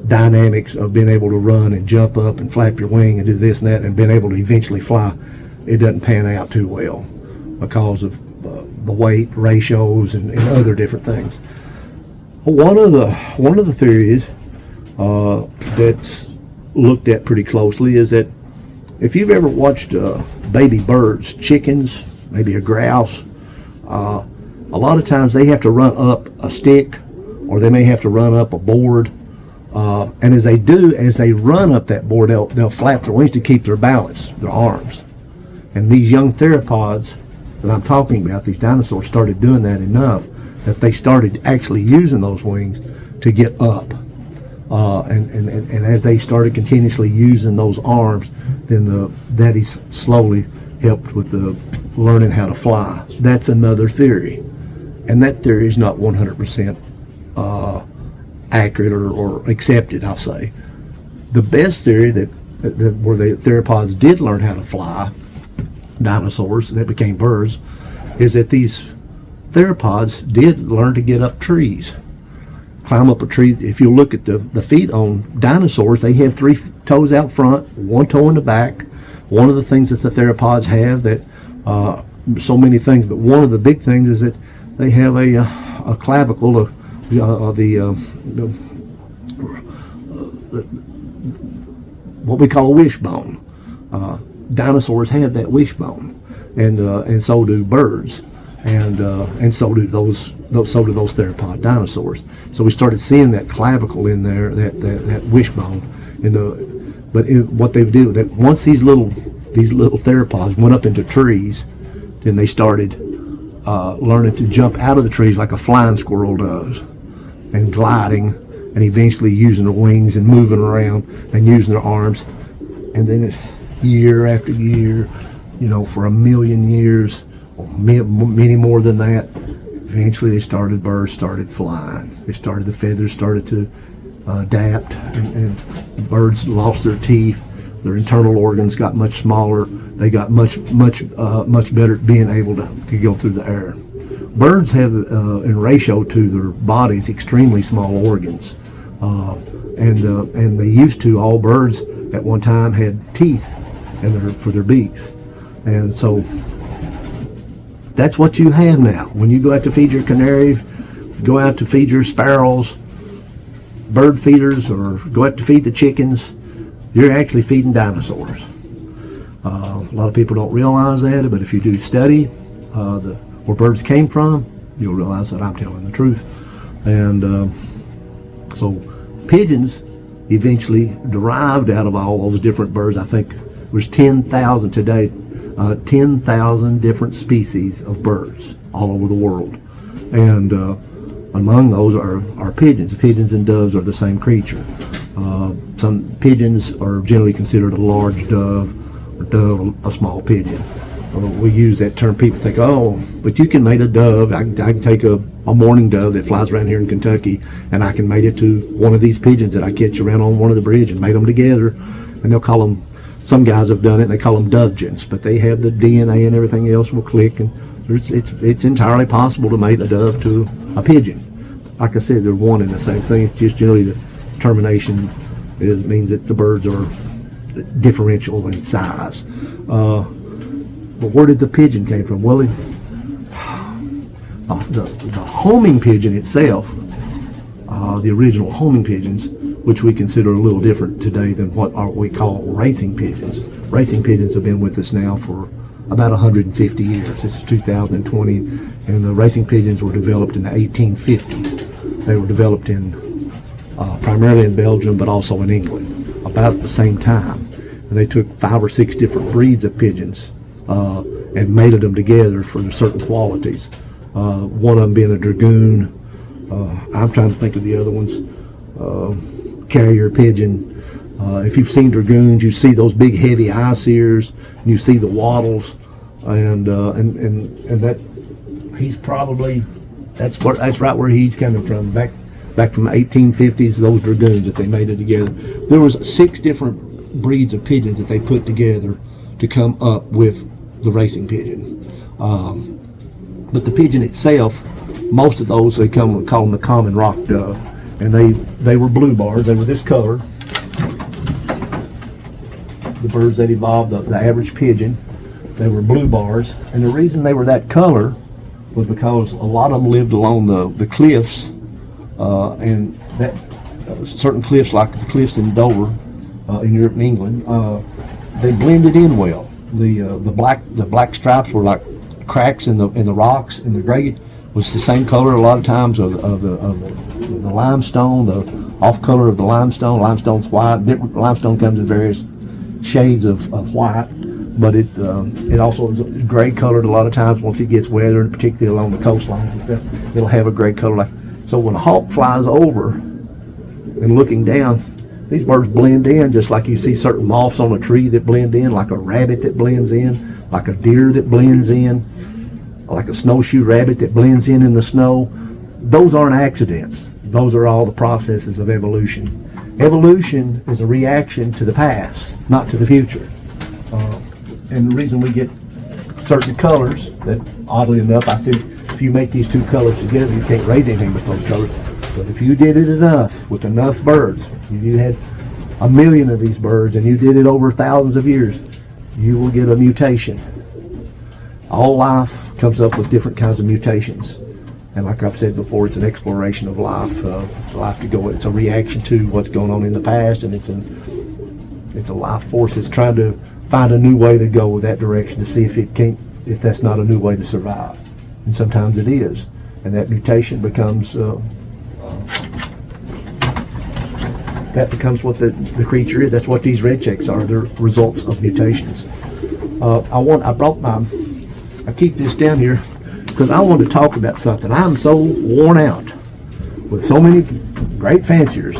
dynamics of being able to run and jump up and flap your wing and do this and that and being able to eventually fly, it doesn't pan out too well because of the weight ratios and other different things. One of the theories that's looked at pretty closely is that if you've ever watched baby birds, chickens, maybe a grouse, a lot of times they have to run up a stick or they may have to run up a board. And as they run up that board, they'll flap their wings to keep their balance, their arms. And these young theropods that I'm talking about, these dinosaurs, started doing that enough that they started actually using those wings to get up. And as they started continuously using those arms, then that is slowly helped with the learning how to fly. That's another theory, and that theory is not 100% accurate or accepted. I'll say the best theory that where the theropods did learn how to fly, dinosaurs that became birds, is that these theropods did learn to get up trees, climb up a tree. If you look at the feet on dinosaurs, they have 3 toes out front, 1 toe in the back. One of the things that the theropods have that so many things, but one of the big things is that they have a clavicle, what we call a wishbone. Dinosaurs have that wishbone, and so do birds, and so do those theropod dinosaurs. So we started seeing that clavicle in there, that wishbone in the. But what they do, that once these little theropods went up into trees, then they started learning to jump out of the trees like a flying squirrel does, and gliding, and eventually using their wings and moving around and using their arms. And then year after year, for 1 million years, or many more than that, eventually birds started flying. The feathers started to adapt, and birds lost their teeth. Their internal organs got much smaller. They got much better at being able to go through the air. Birds have, in ratio to their bodies, extremely small organs, and they used to. All birds at one time had teeth for their beaks, and so that's what you have now. When you go out to feed your canaries, go out to feed your sparrows, bird feeders, or go out to feed the chickens, you're actually feeding dinosaurs. A lot of people don't realize that, but if you do study where birds came from, you'll realize that I'm telling the truth. And so pigeons eventually derived out of all those different birds. I think there's 10,000 today, 10,000 different species of birds all over the world. And among those are pigeons. Pigeons and doves are the same creature. Some pigeons are generally considered a large dove, or dove a small pigeon. We use that term. People think, oh, but you can mate a dove. I can take a mourning dove that flies around here in Kentucky, and I can mate it to one of these pigeons that I catch around on one of the bridge and mate them together. And they'll call them, some guys have done it, and they call them dovegens, but they have the DNA and everything else will click, and it's entirely possible to mate a dove to a pigeon. Like I said, they're one and the same thing. It's just generally the termination means that the birds are differential in size. But where did the pigeon came from? Well, the homing pigeon itself, the original homing pigeons, which we consider a little different today than what we call racing pigeons. Racing pigeons have been with us now for about 150 years. This is 2020, and the racing pigeons were developed in the 1850s. They were developed primarily in Belgium, but also in England, about the same time. And they took 5 or 6 different breeds of pigeons and mated them together for certain qualities. One of them being a dragoon. I'm trying to think of the other ones. Carrier pigeon. If you've seen dragoons, you see those big heavy eye sears, and you see the wattles, and that he's probably that's right where he's coming from. Back from the 1850s, those dragoons that they mated together. There was 6 different breeds of pigeons that they put together to come up with the racing pigeon. But the pigeon itself, most of those they call them the common rock dove, and they were blue bars. They were this color. The birds that evolved, the average pigeon, they were blue bars, and the reason they were that color was because a lot of them lived along the cliffs, and that certain cliffs, like the cliffs in Dover, in Europe and England, they blended in well. The black stripes were like cracks in the rocks, and the gray was the same color a lot of times of the limestone, the off color of the limestone. Limestone's white. Limestone comes in various shades of white, but it also is gray colored a lot of times once it gets wetter, and particularly along the coastline and stuff. It'll have a gray color. So when a hawk flies over and looking down, these birds blend in just like you see certain moths on a tree that blend in, like a rabbit that blends in, like a deer that blends in, like a snowshoe rabbit that blends in the snow. Those aren't accidents. Those are all the processes of evolution. Evolution is a reaction to the past, not to the future. And the reason we get certain colors that, oddly enough, I said, if you make these two colors together, you can't raise anything but those colors. But if you did it enough, with enough birds, you had 1 million of these birds, and you did it over thousands of years, you will get a mutation. All life comes up with different kinds of mutations. And like I've said before, it's an exploration of life. It's a reaction to what's going on in the past, and it's a life force that's trying to find a new way to go with that direction to see if that's not a new way to survive. And sometimes it is. And that mutation becomes what the creature is. That's what these red checks are. They're results of mutations. I keep this down here because I want to talk about something. I'm so worn out with so many great fanciers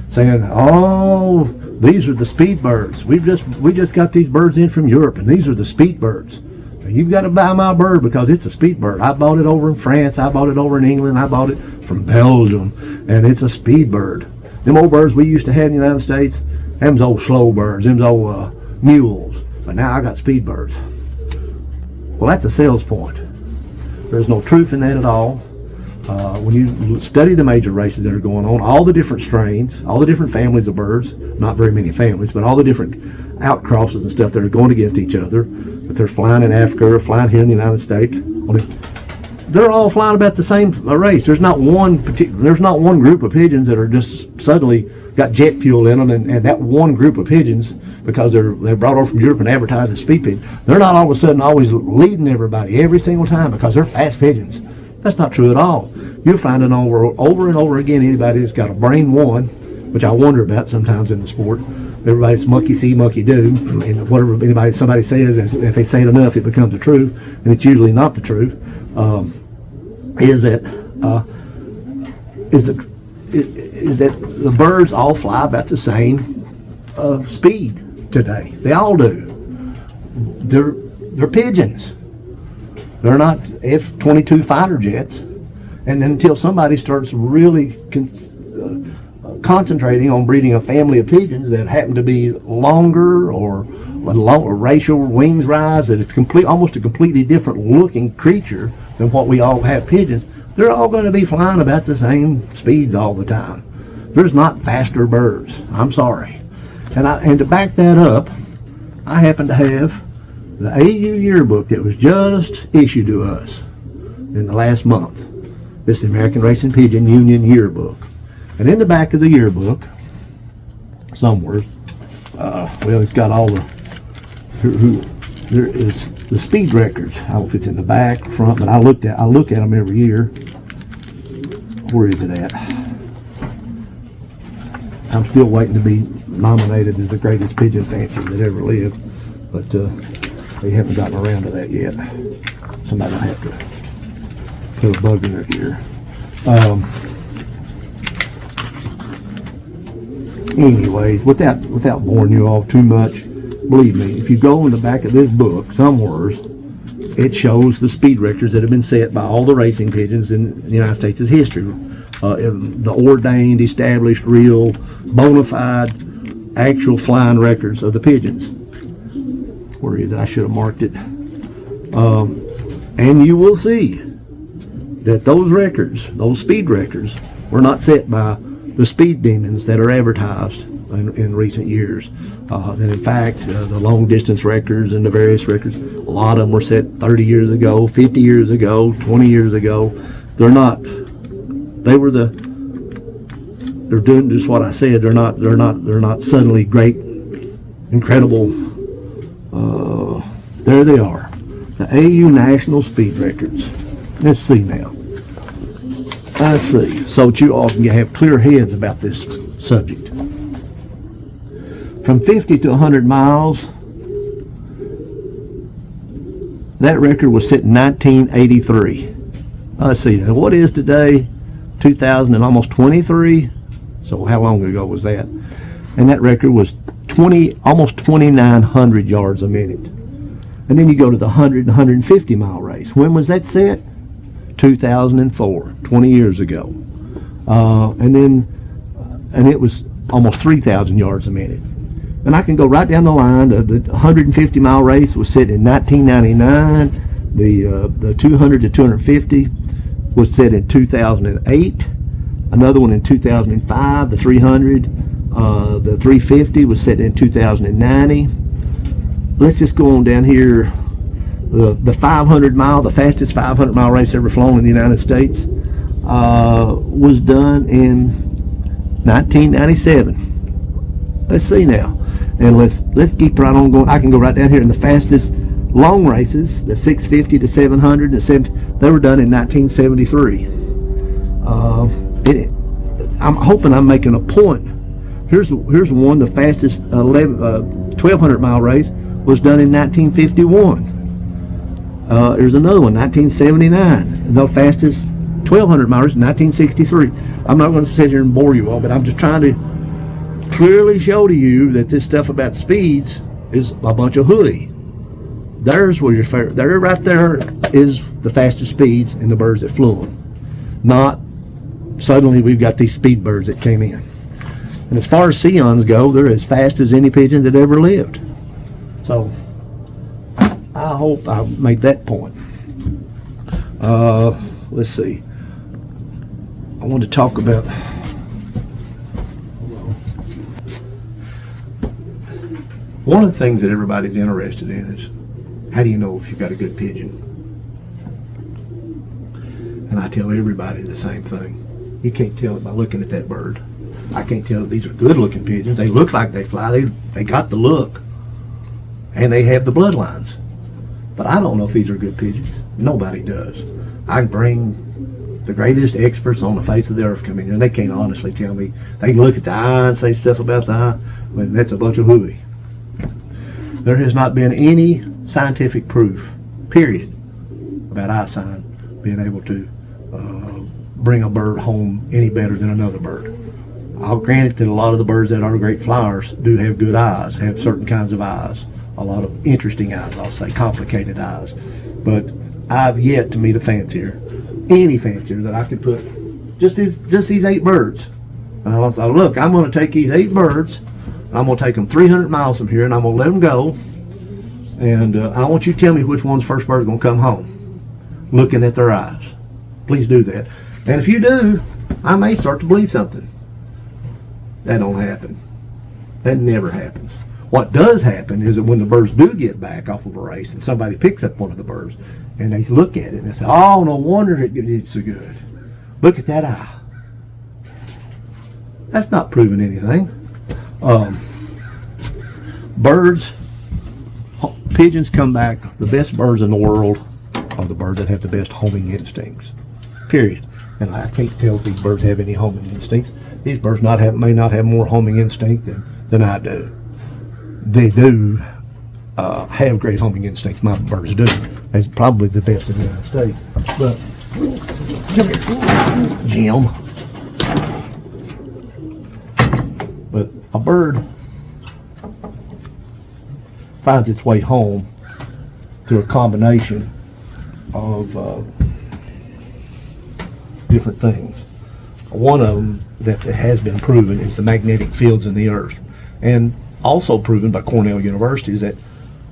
saying, "Oh, these are the speed birds. We just got these birds in from Europe, and these are the speed birds. You've got to buy my bird because it's a speed bird. I bought it over in France. I bought it over in England. I bought it from Belgium, and it's a speed bird. Them old birds we used to have in the United States, them's old slow birds, them's old mules. But now I got speed birds." Well, that's a sales point. There's no truth in that at all. When you study the major races that are going on, all the different strains, all the different families of birds, not very many families, but all the different outcrosses and stuff that are going against each other, but they're flying in Africa or flying here in the United States, they're all flying about the same race. There's not one group of pigeons that are just suddenly got jet fuel in them, and that one group of pigeons, because they're brought over from Europe and advertised as speed pigeons, they're not all of a sudden always leading everybody every single time because they're fast pigeons. That's not true at all. You'll find it over and over again. Anybody that's got a brain one, which I wonder about sometimes in the sport, everybody's monkey see, monkey do, and whatever somebody says, if they say it enough, it becomes the truth, and it's usually not the truth. Is that the birds all fly about the same speed today? They all do. They're pigeons. They're not F-22 fighter jets. And then until somebody starts really concentrating on breeding a family of pigeons that happen to be longer or racial wings rise, that it's almost a completely different looking creature than what we all have pigeons, they're all going to be flying about the same speeds all the time. There's not faster birds. I'm sorry. And to back that up, I happen to have the AU yearbook that was just issued to us in the last month. This is the American Racing Pigeon Union yearbook. And in the back of the yearbook, somewhere, it's got all there is the speed records. I don't know if it's in the back, front, but I look at them every year. Where is it at? I'm still waiting to be nominated as the greatest pigeon fancier that ever lived, but they haven't gotten around to that yet. Somebody will have to put a bug in their ear. Anyways, without boring you all too much, believe me, if you go in the back of this book somewhere, it shows the speed records that have been set by all the racing pigeons in the United States' history. The ordained, established, real, bona fide, actual flying records of the pigeons. Where is it? I should have marked it. And you will see that those records, those speed records, were not set by the speed demons that are advertised in recent years. That in fact, the long distance records and the various records, a lot of them were set 30 years ago, 50 years ago, 20 years ago. They're doing just what I said. They're not suddenly great, incredible. There they are, the AU National Speed Records. Let's see now. Let's see, so that you all can have clear heads about this subject. From 50 to 100 miles, that record was set in 1983. Let's see, now what is today? 2000 and almost 23. So how long ago was that? And that record was almost 2,900 yards a minute. And then you go to the 100 and 150 mile race. When was that set? 2004, 20 years ago. And it was almost 3,000 yards a minute. And I can go right down the line. The 150 mile race was set in 1999. The 200 to 250 was set in 2008. Another one in 2005. The 300, the 350 was set in 2090. Let's just go on down here. The 500 mile, the fastest 500 mile race ever flown in the United States, was done in 1997. Let's see now. And let's keep right on going. I can go right down here. And the fastest long races, the 650 to 700, they were done in 1973. I'm hoping I'm making a point. Here's one. The fastest 1,200 mile race was done in 1951. There's another one, 1979. The fastest 1,200 mile race, 1963. I'm not going to sit here and bore you all, but I'm just trying to clearly show to you that this stuff about speeds is a bunch of hooey. There's where there right there is the fastest speeds in the birds that flew them. Not suddenly we've got these speed birds that came in. And as far as Sions go, they're as fast as any pigeon that ever lived. So I hope I made that point. Let's see. I want to talk about one of the things that everybody's interested in is, how do you know if you've got a good pigeon? And I tell everybody the same thing. You can't tell it by looking at that bird. I can't tell that these are good looking pigeons. They look like they fly. They got the look. And they have the bloodlines. But I don't know if these are good pigeons. Nobody does. I bring the greatest experts on the face of the earth come in here, and they can't honestly tell me. They can look at the eye and say stuff about the eye, but that's a bunch of hooey. There has not been any scientific proof, period, about eye sign being able to bring a bird home any better than another bird. I'll grant it that a lot of the birds that are great flyers do have good eyes, have certain kinds of eyes, a lot of interesting eyes, I'll say, complicated eyes. But I've yet to meet a fancier, any fancier that I could put just these 8 birds. And I'll say, look, I'm going to take these 8 birds, I'm going to take them 300 miles from here, and I'm going to let them go. And I want you to tell me which one's first bird's going to come home, looking at their eyes. Please do that. And if you do, I may start to believe something. That don't happen. That never happens. What does happen is that when the birds do get back off of a race and somebody picks up one of the birds and they look at it and they say, oh, no wonder it did so good. Look at that eye. That's not proving anything. Pigeons come back, the best birds in the world are the birds that have the best homing instincts, period. And I can't tell if these birds have any homing instincts. These birds may not have more homing instinct than I do. They do have great homing instincts. My birds do. It's probably the best in the United States. But come here, Jim. But a bird finds its way home through a combination of different things. One of them that has been proven is the magnetic fields in the earth, and also proven by Cornell University is that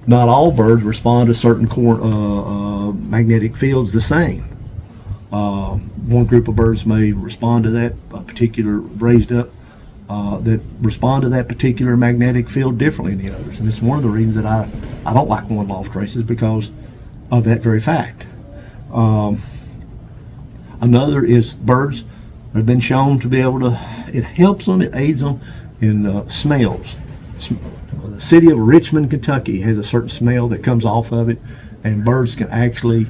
not all birds respond to certain magnetic fields the same. One group of birds may respond to that particular raised up that respond to that particular magnetic field differently than the others, and it's one of the reasons that I don't like going loft races, because of that very fact. Another is birds have been shown to be able to, it helps them, it aids them in smells. The city of Richmond, Kentucky has a certain smell that comes off of it, and birds can actually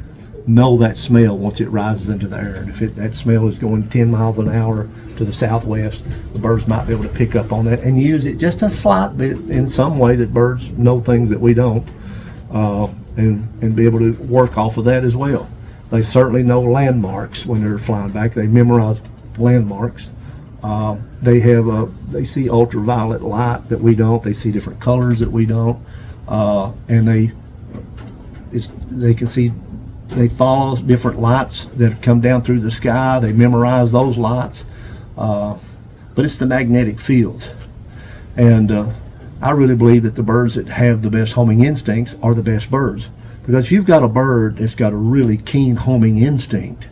know that smell once it rises into the air. And if that smell is going 10 miles an hour to the southwest, the birds might be able to pick up on that and use it just a slight bit in some way that birds know things that we don't, and be able to work off of that as well. They certainly know landmarks when they're flying back. They memorize landmarks. They see ultraviolet light that we don't. They see different colors that we don't, and they can see. They follow different lights that come down through the sky. They memorize those lights, but it's the magnetic fields, and I really believe that the birds that have the best homing instincts are the best birds, because if you've got a bird that's got a really keen homing instinct,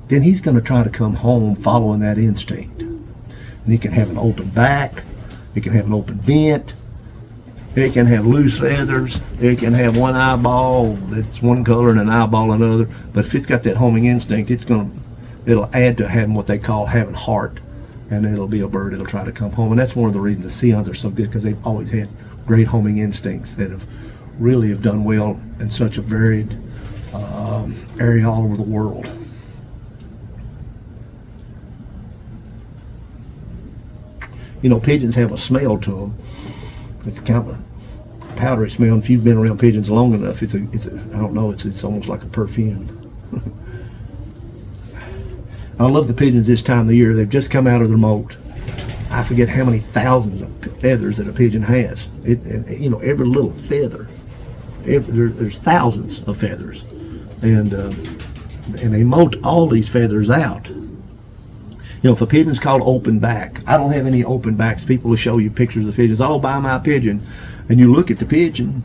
then he's going to try to come home following that instinct. And he can have an open back, he can have an open vent, it can have loose feathers, it can have one eyeball that's one color and an eyeball another. But if it's got that homing instinct, it'll add to having what they call having heart, and it'll be a bird that'll try to come home. And that's one of the reasons the Sions are so good, because they've always had great homing instincts that have really done well in such a varied area all over the world. You know, pigeons have a smell to them. It's kind of a powdery smell. And if you've been around pigeons long enough, it's almost like a perfume. I love the pigeons this time of the year. They've just come out of their molt. I forget how many thousands of feathers that a pigeon has. Every little feather. There's thousands of feathers, and they molt all these feathers out. If a pigeon's called open back, I don't have any open backs. People will show you pictures of pigeons. Oh, buy my pigeon, and you look at the pigeon,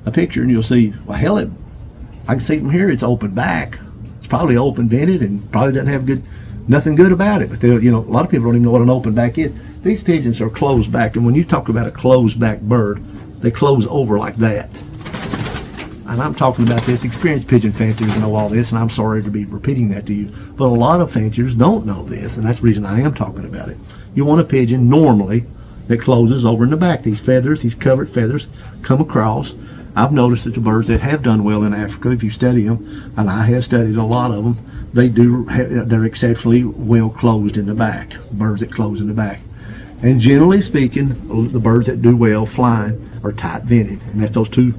a picture, and you'll see, well, hell, I can see from here it's open back. It's probably open vented and probably doesn't have nothing good about it. But a lot of people don't even know what an open back is. These pigeons are closed back, and when you talk about a closed back bird, they close over like that. And I'm talking about this. Experienced pigeon fanciers know all this, and I'm sorry to be repeating that to you. But a lot of fanciers don't know this, and that's the reason I am talking about it. You want a pigeon normally that closes over in the back. These feathers, these covered feathers, come across. I've noticed that the birds that have done well in Africa, if you study them, and I have studied a lot of them, they're exceptionally well closed in the back. Birds that close in the back. And generally speaking, the birds that do well flying are tight vented, and that's those two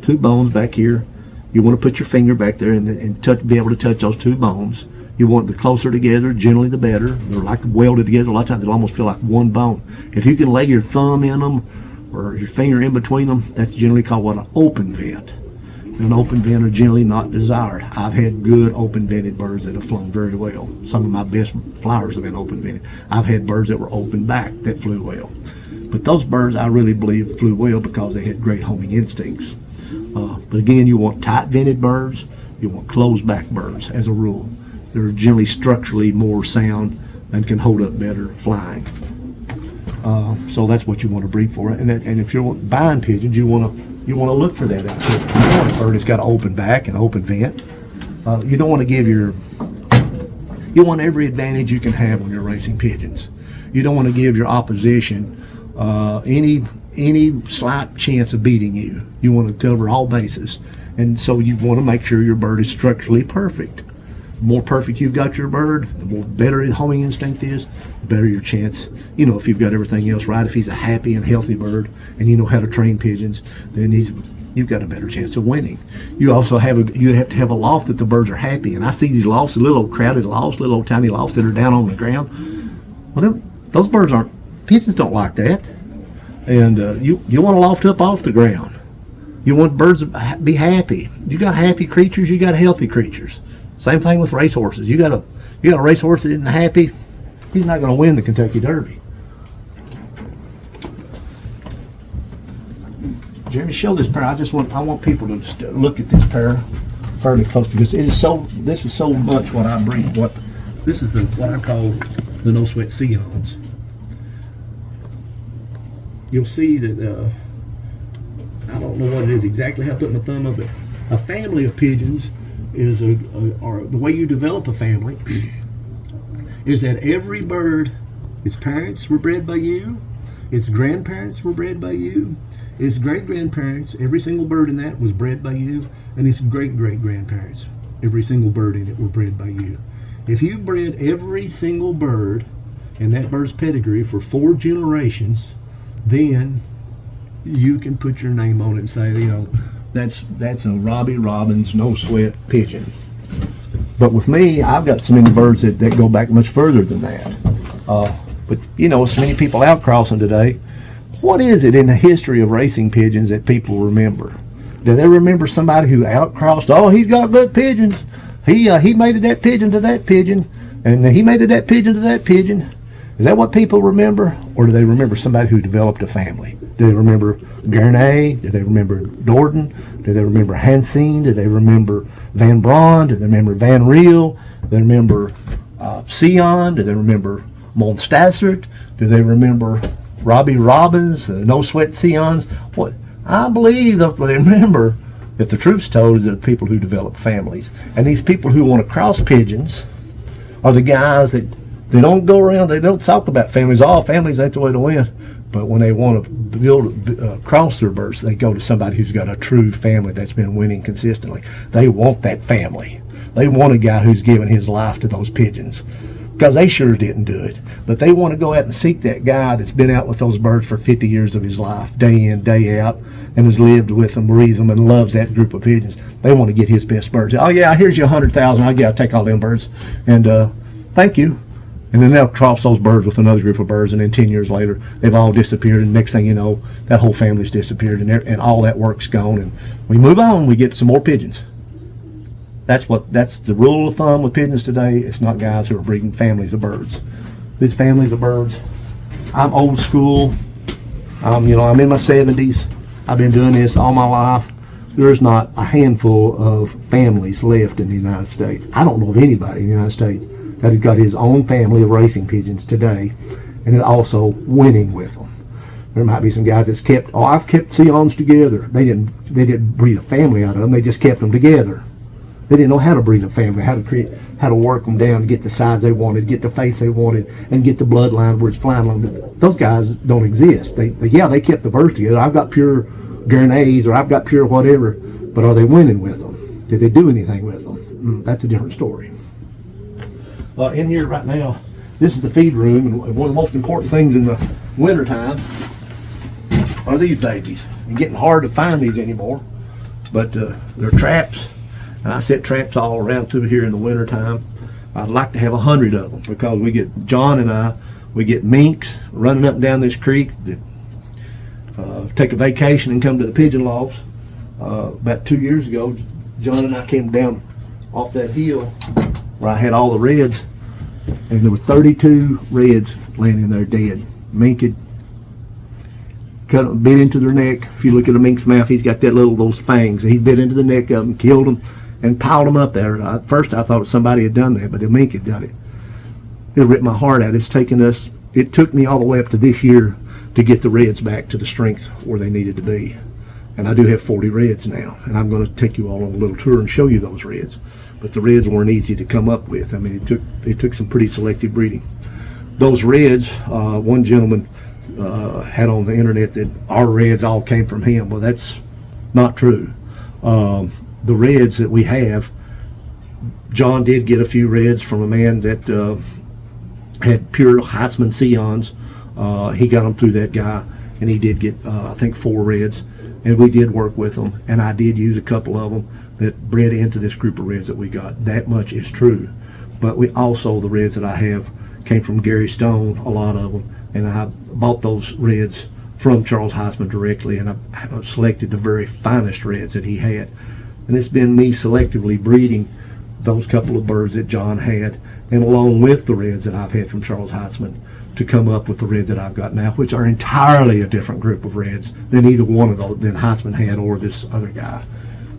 bones back here. You want to put your finger back there and be able to touch those two bones. You want the closer together, generally the better. They're like welded together. A lot of times they'll almost feel like one bone. If you can lay your thumb in them or your finger in between them, that's generally called what, an open vent. And an open vent are generally not desired. I've had good open vented birds that have flown very well. Some of my best flyers have been open vented. I've had birds that were open back that flew well. But those birds I really believe flew well because they had great homing instincts. But again, you want tight vented birds, you want closed back birds as a rule. They're generally structurally more sound and can hold up better flying. So that's what you want to breed for. And if you're buying pigeons, you want to look for that. You want a bird that's got an open back and open vent. You don't want to you want every advantage you can have when you're racing pigeons. You don't want to give your opposition any slight chance of beating you. You want to cover all bases, and so you want to make sure your bird is structurally perfect. The more perfect you've got your bird, the more better his homing instinct is, the better your chance. If you've got everything else right, if he's a happy and healthy bird and you know how to train pigeons, then you've got a better chance of winning. You also have to have a loft that the birds are happy. And I see these lofts, little crowded lofts, little old tiny lofts that are down on the ground. Well, those birds pigeons don't like that. And you want to loft up off the ground. You want birds to be happy. You got happy creatures, you got healthy creatures. Same thing with racehorses. You got a racehorse that isn't happy, he's not going to win the Kentucky Derby. Jeremy, show this pair. I want people to look at this pair fairly close, because this is so much what I breed. This is what I call the No Sweat Sions. You'll see that I don't know what it is exactly. How to put my thumb up it. A family of pigeons is or the way you develop a family is that every bird, its parents were bred by you, its grandparents were bred by you, its great grandparents, every single bird in that was bred by you, and its great great grandparents every single bird in it were bred by you. If you bred every single bird in that bird's pedigree for 4 generations, then you can put your name on it and say, that's a Robbie Robbins No Sweat pigeon. But with me, I've got so many birds that go back much further than that. But so many people outcrossing today. What is it in the history of racing pigeons that people remember? Do they remember somebody who outcrossed? Oh, he's got good pigeons. He mated that pigeon to that pigeon, and he mated that pigeon to that pigeon. Is that what people remember? Or do they remember somebody who developed a family? Do they remember Gurney? Do they remember Dorden? Do they remember Hansine? Do they remember Van Braun? Do they remember Van Riel? Do they remember Sion? Do they remember Monstassert? Do they remember Robbie Robbins? No Sweat Sions? What I believe that they remember, if the truth's told, is the people who develop families. And these people who want to cross pigeons are the guys that they don't go around, they don't talk about families. All families ain't the way to win. But when they want to build cross their birds, they go to somebody who's got a true family that's been winning consistently. They want that family. They want a guy who's given his life to those pigeons, because they sure didn't do it. But they want to go out and seek that guy that's been out with those birds for 50 years of his life, day in, day out, and has lived with them, breathes them, and loves that group of pigeons. They want to get his best birds. Oh yeah, here's you 100,000. I'll take all them birds, and thank you. And then they'll cross those birds with another group of birds, and then 10 years later, they've all disappeared, and next thing you know, that whole family's disappeared, and all that work's gone, and we move on, we get some more pigeons. That's the rule of thumb with pigeons today. It's not guys who are breeding families of birds. These families of birds, I'm old school. I'm in my 70s. I've been doing this all my life. There's not a handful of families left in the United States. I don't know of anybody in the United States that has got his own family of racing pigeons today, and is also winning with them. There might be some guys that's I've kept Sions together. They didn't breed a family out of them. They just kept them together. They didn't know how to breed a family, how to work them down to get the size they wanted, get the face they wanted, and get the bloodline where it's flying along. Those guys don't exist. They kept the birds together. I've got pure Guernays, or I've got pure whatever, but are they winning with them? Did they do anything with them? That's a different story. In here right now, this is the feed room, and one of the most important things in the wintertime are these babies. It's getting hard to find these anymore, but they're traps. And I set traps all around through here in the wintertime. I'd like to have 100 of them, because John and I get minks running up and down this creek that take a vacation and come to the pigeon lofts. About 2 years ago, John and I came down off that hill where I had all the reds, and there were 32 reds laying in there dead, minked, bit into their neck. If you look at a mink's mouth, he's got those fangs. He bit into the neck of them, killed them, and piled them up there. At first I thought somebody had done that, but the mink had done it. It ripped my heart out. It took me all the way up to this year to get the reds back to the strength where they needed to be. And I do have 40 reds now, and I'm going to take you all on a little tour and show you those reds. But the reds weren't easy to come up with. I mean, it took some pretty selective breeding. Those reds, one gentleman had on the internet that our reds all came from him. Well, that's not true. The reds that we have, John did get a few reds from a man that had pure Heitzman Sions. He got them through that guy, and he did get, I think, 4 reds. And we did work with them, and I did use a couple of them that bred into this group of reds that we got. That much is true. But the reds that I have came from Gary Stone, a lot of them, and I bought those reds from Charles Heitzman directly, and I selected the very finest reds that he had. And it's been me selectively breeding those couple of birds that John had, and along with the reds that I've had from Charles Heitzman, to come up with the reds that I've got now, which are entirely a different group of reds than either one of those than Heitzman had or this other guy.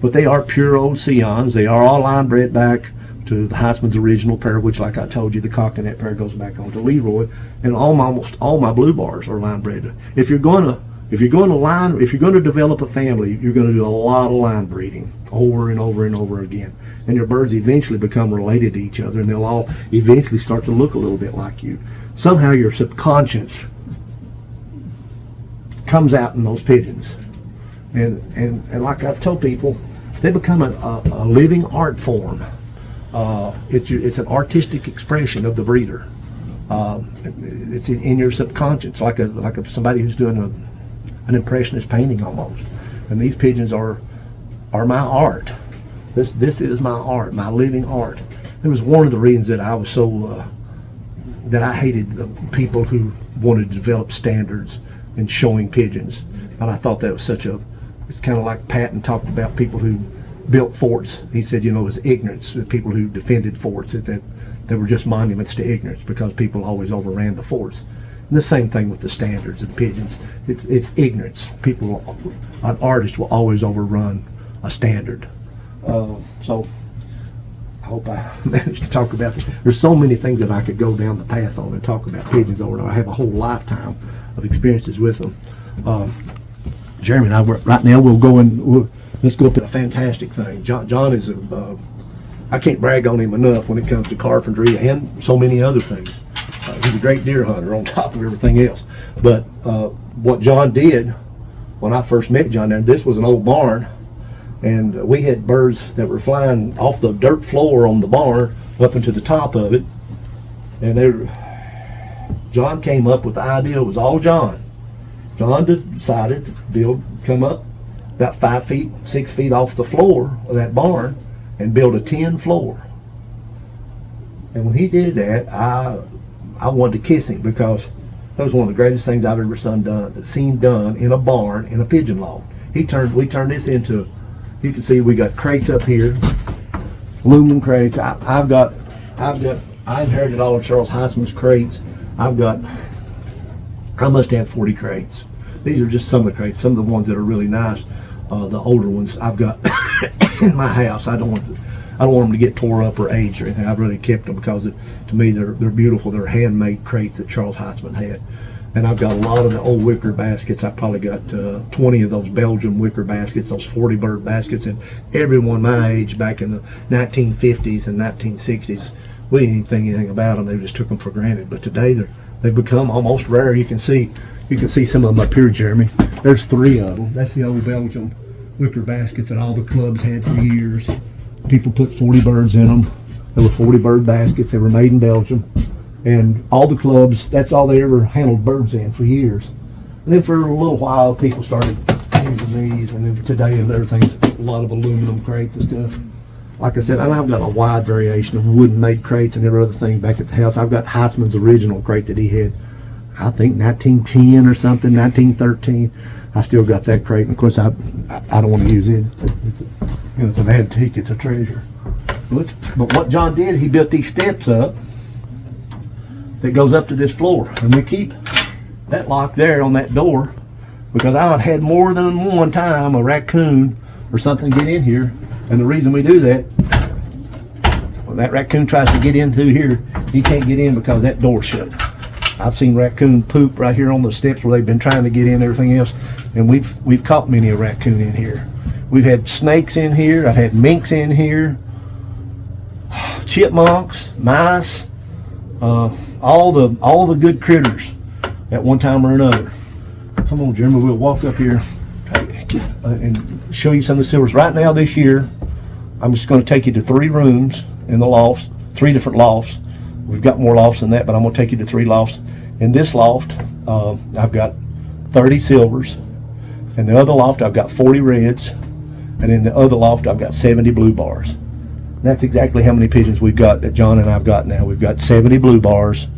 But they are pure old Sions. They are all line bred back to the Heitzman's original pair, which, like I told you, the cock in that pair goes back on to Leroy, and almost all my blue bars are line bred. If you're going to develop a family, you're going to do a lot of line breeding over and over and over again, and your birds eventually become related to each other, and they'll all eventually start to look a little bit like you. Somehow your subconscious comes out in those pigeons, and like I've told people, they become a living art form. It's an artistic expression of the breeder. It's in your subconscious, like somebody who's doing an impressionist painting almost. And these pigeons are my art. This is my art, my living art. It was one of the reasons that I was so that I hated the people who wanted to develop standards in showing pigeons. And I thought that was it's kind of like Patton talked about people who built forts. He said, it was ignorance, the people who defended forts, that they were just monuments to ignorance because people always overran the forts. And the same thing with the standards of pigeons. It's ignorance. An artist will always overrun a standard. So I hope I managed to talk about this. There's so many things that I could go down the path on and talk about pigeons over. I have a whole lifetime of experiences with them. Jeremy and I, right now, let's go up to a fantastic thing. John is I can't brag on him enough when it comes to carpentry and so many other things. He's a great deer hunter on top of everything else. But what John did when I first met John there, this was an old barn, and we had birds that were flying off the dirt floor on the barn up into the top of it. And John came up with the idea. It was all John. John decided to come up about 5 feet, 6 feet off the floor of that barn and build a tin floor. And when he did that, I wanted to kiss him, because that was one of the greatest things I've ever seen done in a barn in a pigeon loft. We turned this into, you can see we got crates up here, aluminum crates. I inherited all of Charles Heitzman's crates. I must have 40 crates. These are just some of the crates, some of the ones that are really nice. The older ones I've got in my house. I don't want them to get tore up or aged or anything. I've really kept them because to me they're beautiful. They're handmade crates that Charles Heitzman had. And I've got a lot of the old wicker baskets. I've probably got 20 of those Belgian wicker baskets, those 40 bird baskets, and everyone my age back in the 1950s and 1960s, we didn't even think anything about them. They just took them for granted. But today they've become almost rare. You can see some of them up here, Jeremy. There's 3 of them. That's the old Belgian wicker baskets that all the clubs had for years. People put 40 birds in them. There were 40 bird baskets. They were made in Belgium. And all the clubs, that's all they ever handled birds in for years. And then for a little while, people started using these. And then today, everything's a lot of aluminum crates and stuff. Like I said, I've got a wide variation of wooden-made crates and every other thing back at the house. I've got Heitzman's original crate that he had, I think 1910 or something, 1913. I still got that crate, and of course I don't want to use it. It's an antique, it's a treasure. But what John did, he built these steps up that goes up to this floor, and we keep that lock there on that door because I've had more than one time a raccoon or something get in here, and the reason we do that, when that raccoon tries to get in through here, he can't get in because that door's shut. I've seen raccoon poop right here on the steps where they've been trying to get in and everything else, and we've caught many a raccoon in here. We've had snakes in here. I've had minks in here, chipmunks, mice, all the good critters at one time or another. Come on, Jeremy, we'll walk up here and show you some of the silvers. Right now, this year, I'm just going to take you to 3 rooms in the lofts, 3 different lofts. We've got more lofts than that, but I'm going to take you to 3 lofts. In this loft, I've got 30 silvers. In the other loft, I've got 40 reds. And in the other loft, I've got 70 blue bars. And that's exactly how many pigeons we've got that John and I've got now. We've got 70 blue bars,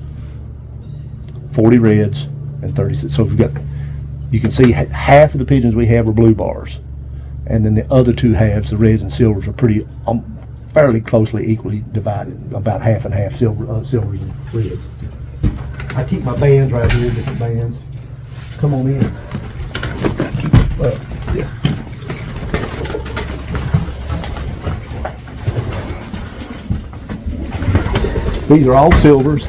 40 reds, and 30. So we've got, you can see half of the pigeons we have are blue bars. And then the other 2 halves, the reds and silvers, are pretty fairly closely equally divided, about half and half silvers and reds. I keep my bands right here, different bands. Come on in. Yeah. These are all silvers.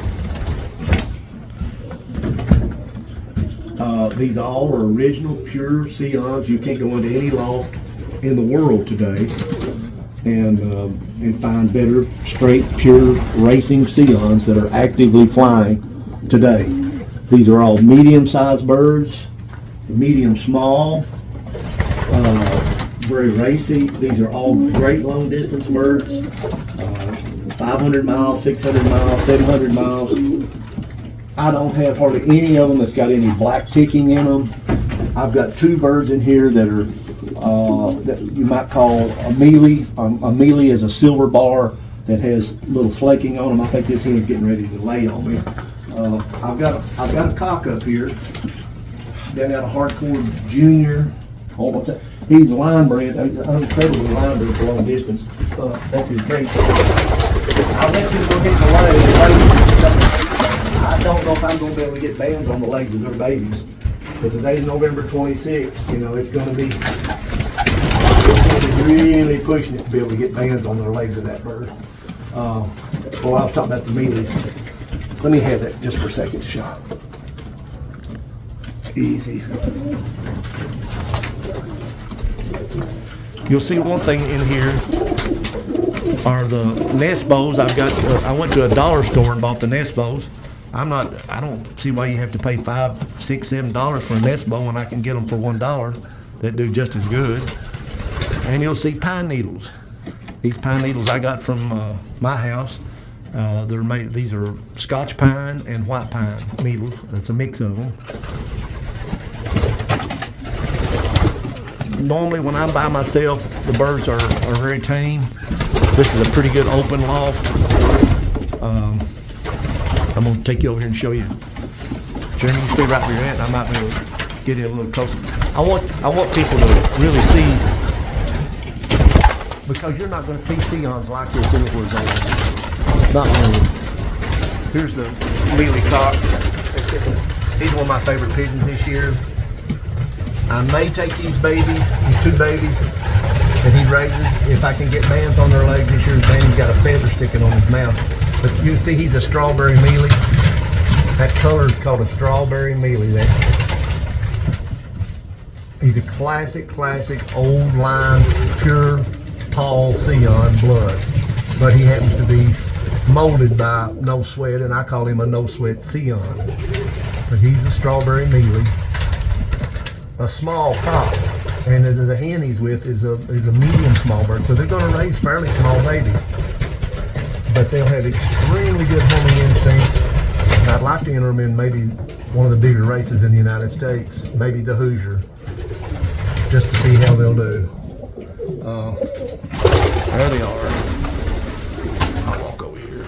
These all are original, pure Sions. You can't go into any loft in the world today and find better, straight, pure racing Sions that are actively flying today. These are all medium-sized birds, medium small. very racy. These are all great long distance birds. 500 miles, 600 miles, 700 miles. I don't have hardly any of them that's got any black ticking in them. I've got 2 birds in here that are that you might call a mealy. A mealy is a silver bar that has little flaking on them. I think this hen's getting ready to lay on me. I've got a cock up here. Got out a hardcore junior. Oh, what's that? He's a line bred, incredibly line bred for long distance. That's his great. I'll let you go hit the legs. I don't know if I'm going to be able to get bands on the legs of their babies. But today's November 26th. You know, it's going to be really pushing it to be able to get bands on their legs of that bird. Well, I was talking about the mealies. Let me have that just for a second, shot. Easy. You'll see one thing in here are the nest bows. I went to a dollar store and bought the nest bows. I don't see why you have to pay $5, $6, $7 for a nest bow when I can get them for $1 that do just as good. And you'll see pine needles. These pine needles I got from my house. These are Scotch pine and white pine needles. That's a mix of them. Normally when I'm by myself, the birds are very tame. This is a pretty good open loft. I'm going to take you over here and show you. Jeremy, you stay right where you're at, and I might be able to get in a little closer. I want people to really see, because you're not going to see Sions like this anywhere else. Not really. Here's the mealy cock. He's one of my favorite pigeons this year. I may take these babies, these 2 babies that he raises, if I can get bands on their legs this year. He's got a feather sticking on his mouth. But you can see he's a strawberry mealy. That color is called a strawberry mealy. He's a classic old line, pure tall Sion blood. But he happens to be molded by No Sweat, and I call him a No Sweat Sion. But he's a strawberry mealy. A small cock, and the hen he's with is a medium small bird, so they're going to raise fairly small babies, but they'll have extremely good homing instincts. And I'd like to enter them in maybe one of the bigger races in the United States, maybe the Hoosier, just to see how they'll do. There they are. I'll walk over here.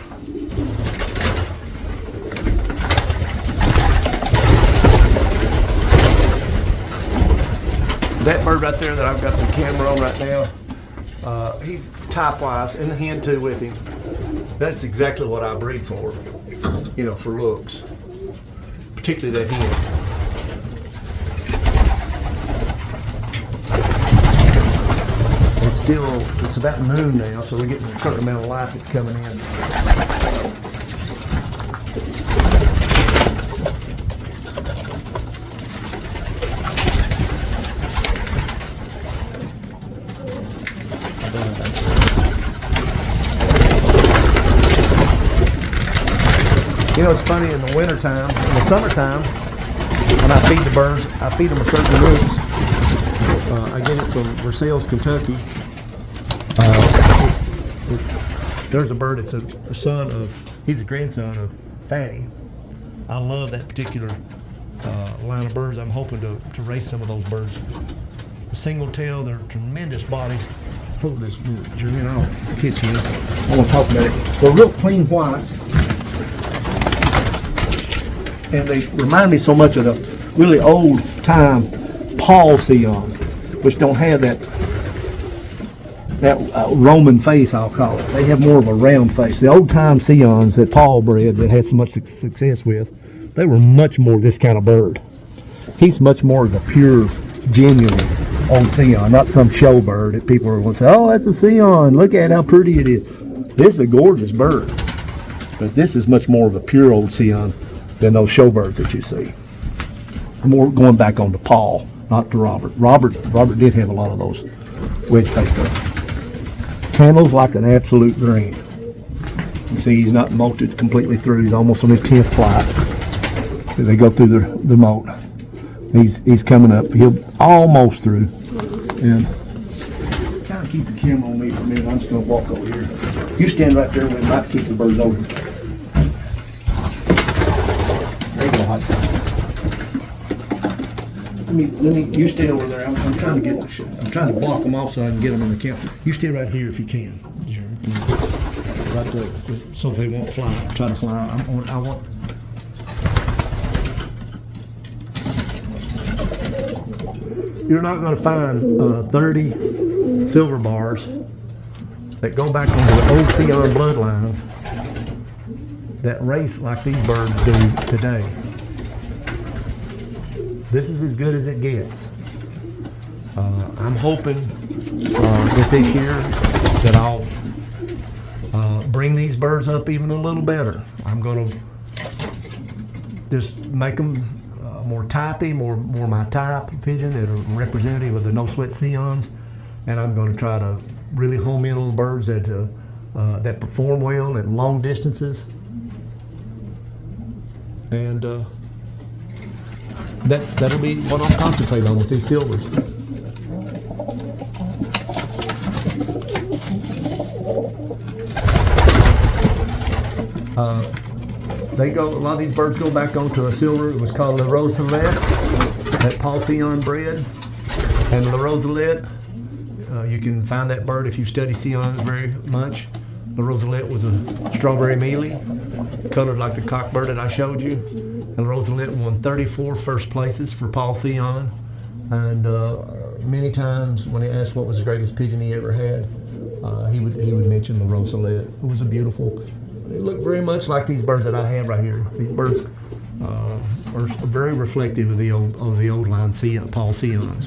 That bird right there that I've got the camera on right now, he's type-wise, and the hen too with him. That's exactly what I breed for, you know, for looks, particularly that hen. It's about noon now, so we're getting a certain amount of light that's coming in. You know, it's funny, in the wintertime, in the summertime, when I feed the birds, I feed them a certain mix. I get it from Versailles, Kentucky. There's a bird that's a son of, he's a grandson of Fanny. I love that particular line of birds. I'm hoping to raise some of those birds. A single tail, they're tremendous bodies. Hold this minute, Jeremy, and I'll catch you. I want to talk about it. They're real clean white. And they remind me so much of the really old time Paul Sions, which don't have that Roman face, I'll call it. They have more of a round face. The old time Sions that Paul bred, that had so much success with, they were much more this kind of bird. He's much more of a pure, genuine old Sion, not some show bird that people are going to say, oh, that's a Sion, look at how pretty it is. This is a gorgeous bird, but this is much more of a pure old Sion than those show birds that you see. More going back on to Paul, not to Robert. Robert did have a lot of those wedge-faced birds. Candle's like an absolute green. You see, he's not molted completely through. He's almost on his 10th flight. They go through the molt. He's coming up. He'll almost through. And keep the camera on me for a minute. I'm just going to walk over here. You stand right there with me. I have to keep the birds over. There you go, Hot. You stay over there. I'm trying to block them off so I can get them in the camera. You stay right here if you can. Right there, so they won't fly. Try to fly. I want. You're not going to find 30 silver bars that go back on the old Sion bloodlines that race like these birds do today. This is as good as it gets. I'm hoping that this year that I'll bring these birds up even a little better. I'm going to just make them more typey, more my type pigeon that are representative of the No Sweat Sions, and I'm going to try to really home in on birds that that perform well at long distances, and that'll be what I'm concentrating on with these silvers. A lot of these birds go back onto a silver. It was called La Rosalette that Paul Sion bred. And La Rosalette, you can find that bird if you study Sions very much. La Rosalette was a strawberry mealy, colored like the cockbird that I showed you. And La Rosalette won 34 first places for Paul Sion. And many times when he asked what was the greatest pigeon he ever had, he would mention La Rosalette. It was a beautiful. They look very much like these birds that I have right here. These birds are very reflective of the old line Paul Sions.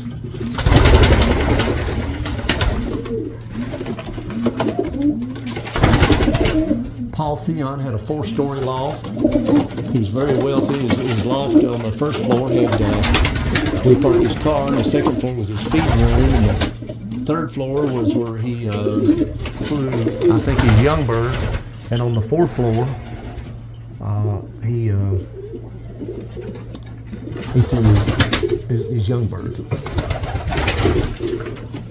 Paul Sion had a 4-story loft. He was very wealthy. His loft on the first floor had we parked his car, and the second floor was his feeding room, and the third floor was where he flew, I think, his young birds. And on the 4th floor, he flew his young birds.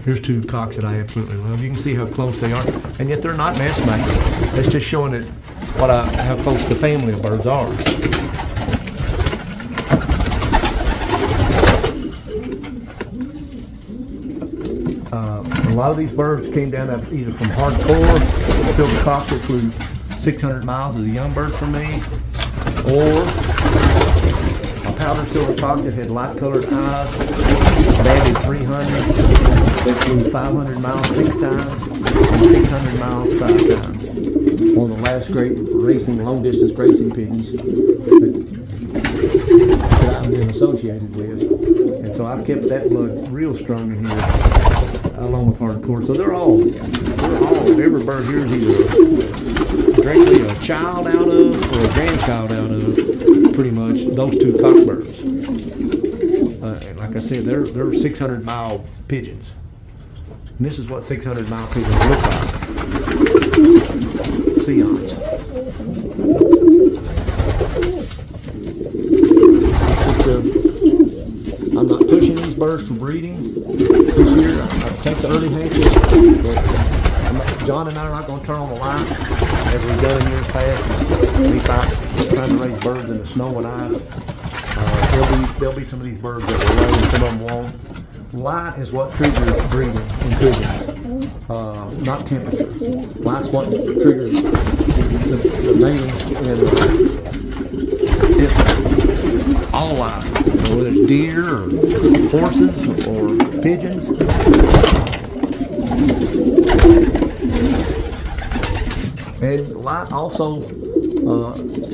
Here's 2 cocks that I absolutely love. You can see how close they are, and yet they're not nest makers. That's just showing it how close the family of birds are. A lot of these birds came down either from hardcore silver cock that flew 600 miles as a young bird for me, or a powder silver cock that had light-colored eyes, banded 300, that flew 500 miles 6 times, and 600 miles 5 times. One of the last great long-distance racing pigeons that I've been associated with. And so I've kept that blood real strong in here, along with hardcore. So every bird here is either directly a child out of or a grandchild out of, pretty much, those 2 cockbirds. And like I said, they're 600-mile pigeons. And this is what 600-mile pigeons look like. Sions. I'm not pushing these birds for breeding this year. I take the early hatches, but John and I are not going to turn on the lights as we've done in years past. We trying to raise birds in the snow and ice. There'll be some of these birds that will raise, some of them won't. Light is what triggers breeding in pigeons, not temperature. Light's what triggers the mating in all life, whether it's deer or horses or pigeons. And light also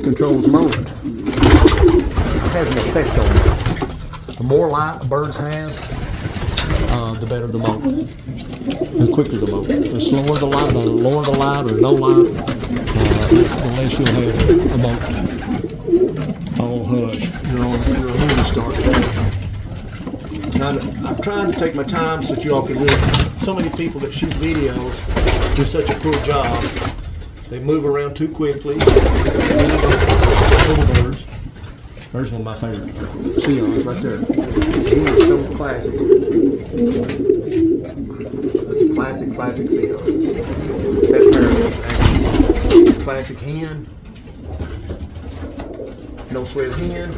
controls motion. It has an effect on them. The more light birds have, the better the motion. The quicker the motion. The slower the light, the lower the light or no light, the less you'll have a motion. Oh, hush. You're a movie star today. I'm trying to take my time so that you all can read. So many people that shoot videos do such a poor job. They move around too quickly. Little birds. There's one of my favorite Sions right there. He is so classic. That's a classic classic seal. That pair, classic hen. No sweat hen.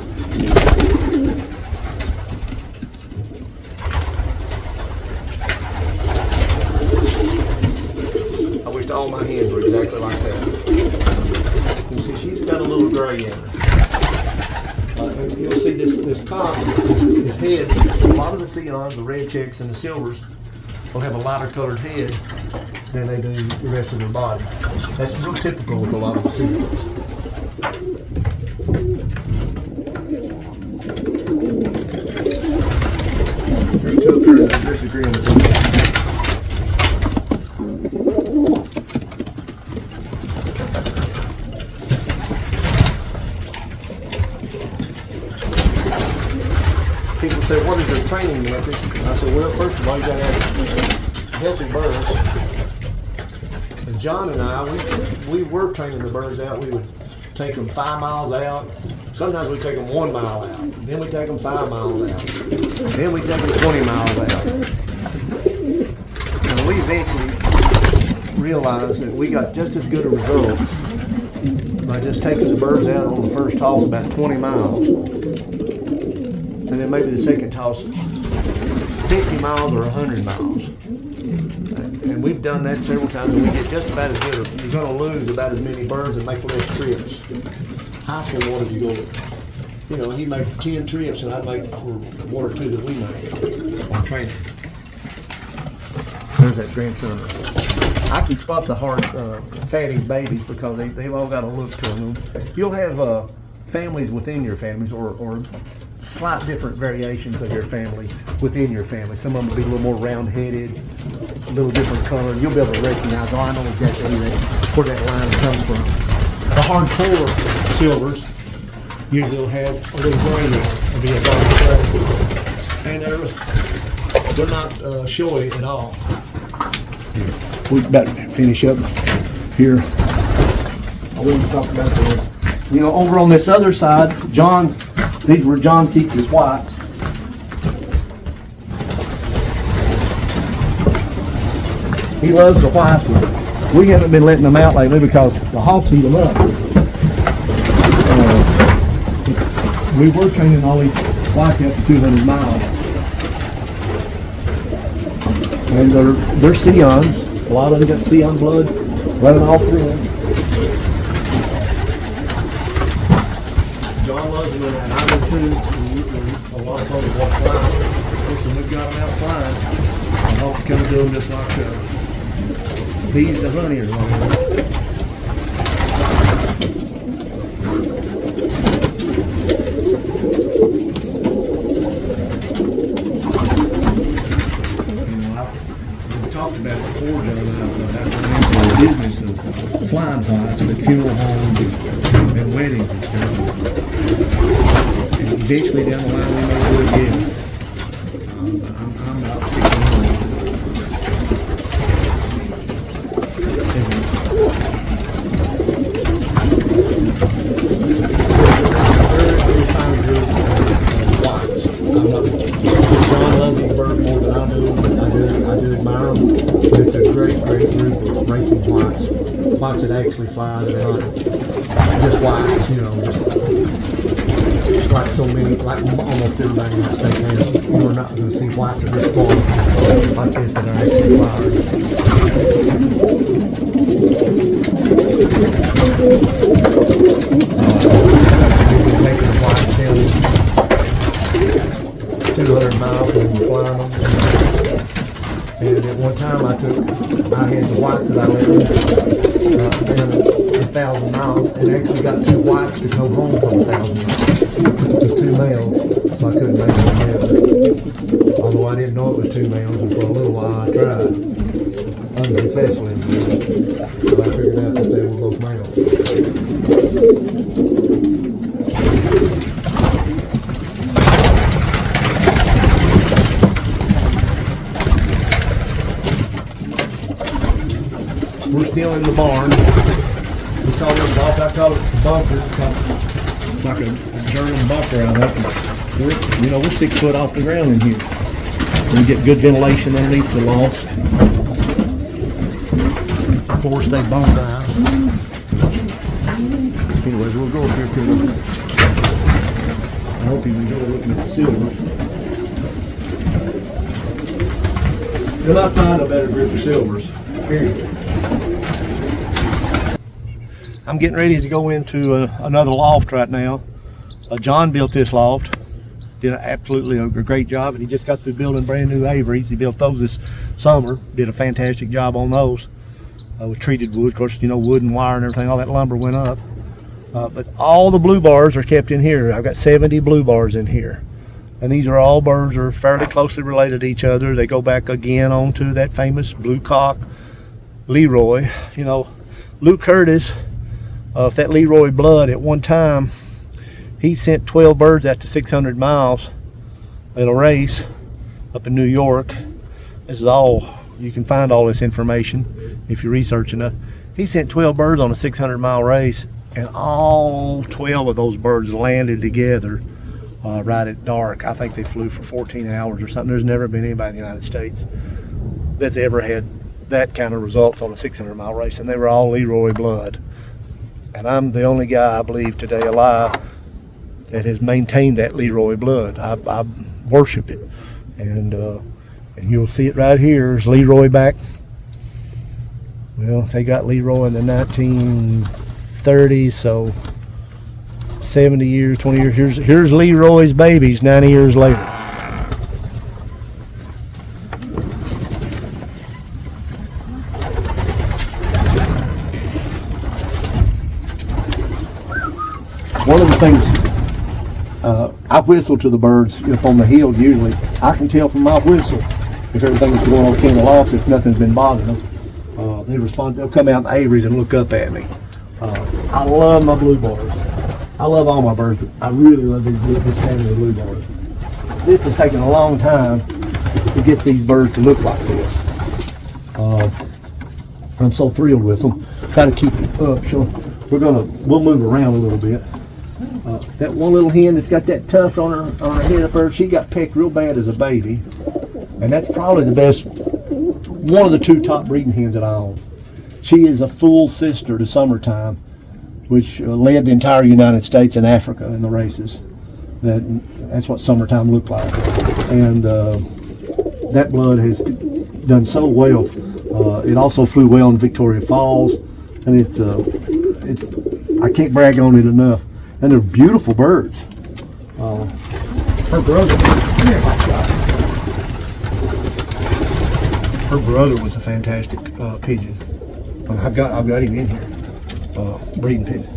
I wish all my hens were exactly like that. You see, she's got a little gray in her. You'll see this cock, his head, a lot of the Sions, the red checks and the silvers, will have a lighter colored head than they do the rest of their body. That's real typical with a lot of the Sions. There's two up here that disagree on the People say, what is their training method? And I said, well, first of all, you got to have healthy birds. And John and I, we were training the birds out. We would take them 5 miles out. Sometimes we take them 1 mile out. Then we take them 5 miles out. Then we take them 20 miles out. And we eventually realized that we got just as good a result by just taking the birds out on the first toss about 20 miles. And then maybe the second toss 50 miles or 100 miles. And we've done that several times, and we get just about as good. You're going to lose about as many birds and make less trips. High school wanted to go, he made 10 trips, and I'd make for 1 or 2 that we made on training. There's that grandson. I can spot the hard, fatty babies because they've all got a look to them. You'll have families within your families or slight different variations of your family within your family. Some of them will be a little more round-headed, a little different color. You'll be able to recognize, I know exactly where that line comes from. The hardcore silvers usually will have a little gray in them. It'll be a dark gray. And they're not showy at all. We're about to finish up here. I want to talk about over on this other side, these were John keeps his whites. He loves the whites. We haven't been letting them out lately because the hawks eat them up. We were training all these whites up to 200 miles. And they're Sions. A lot of them got Sion blood running all through them. John loves them, and I do too. A lot of folks walk flying. Of course, when we've got them out flying, the hawks come to them just like bees to honey or something. We talked about it before, John, the business of flying whites at funeral homes and weddings and stuff. And eventually down the line we may do it again. I'm not particularly. Very fine group of whites. John loves these birds more than I do. I do admire them. But it's a great group of racing whites that actually fly. They're not just whites, just like so many, like almost everybody in the state has. You're not going to see whites of this quality like this that are actually flying. We've taken whites down 200 miles and flying them. And at one time I had the whites that I let down 1,000 miles and actually got 2 whites to come home from 1,000 miles. It was 2 males, so I couldn't make them together. Although I didn't know it was 2 males, and for a little while I tried unsuccessfully. So I figured out that they were both males. We're still in the barn. We call it Loft. I call it the bunker. It's like a German bunker out there. We're 6 foot off the ground in here. We get good ventilation underneath the loft. course, stay bone dry. Anyways, we'll go up here to the... I hope you enjoy looking at the silver. You'll not find a better group of silvers, period. I'm getting ready to go into another loft right now. John built this loft. Did absolutely a great job, and he just got through building brand new aviaries. He built those this summer. Did a fantastic job on those with treated wood. Of course, you know, wood and wire and everything, all that lumber went up. But all the blue bars are kept in here. I've got 70 blue bars in here, and these are all birds that are fairly closely related to each other. They go back again onto that famous blue cock Leroy. You know, Luke Curtis, if that Leroy blood at one time, he sent 12 birds out to 600 miles in a race up in New York. This is all, you can find all this information if you research enough. He sent 12 birds on a 600-mile race, and all 12 of those birds landed together right at dark. I think they flew for 14 hours or something. There's never been anybody in the United States that's ever had that kind of results on a 600-mile race, and they were all Leroy blood. And I'm the only guy, I believe, today alive that has maintained that Leroy blood. I worship it, and you'll see it right here. Is Leroy back? Well, they got Leroy in the 1930s, so 70 years, 20 years. Here's Leroy's babies 90 years later. One of the things, I whistle to the birds up on the hill usually. I can tell from my whistle if everything's going okay in the loft, if nothing's been bothering them. They respond, they'll come out in the aviaries and look up at me. I love my blue bars. I love all my birds, but I really love this family of blue bars. This has taken a long time to get these birds to look like this. I'm so thrilled with them. Try to keep it up, so we'll move around a little bit. That one little hen that's got that tuft on her head up there, she got pecked real bad as a baby, and that's probably the best, one of the two top breeding hens that I own. She is a full sister to Summertime, which led the entire United States and Africa in the races. That's what Summertime looked like, and that blood has done so well. It also flew well in Victoria Falls, and it's I can't brag on it enough. And they're beautiful birds. Her brother was a fantastic pigeon. I've got him in here, breeding pigeon.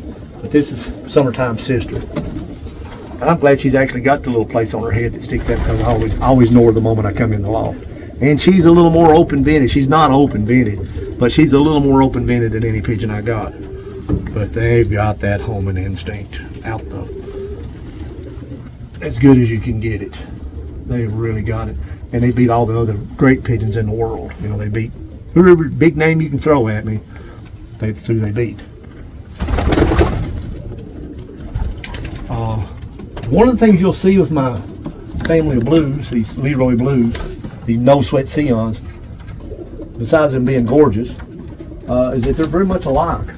But this is Summertime's sister. And I'm glad she's actually got the little place on her head that sticks out, because I always know her the moment I come in the loft. And she's a little more open-vented. She's not open-vented, but she's a little more open-vented than any pigeon I got. But they've got that homing instinct out as good as you can get it. They've really got it. And they beat all the other great pigeons in the world. You know, they beat whoever big name you can throw at me, that's who they beat. One of the things you'll see with my family of blues, these Leroy blues, these No Sweat Sions, besides them being gorgeous, is that they're very much alike.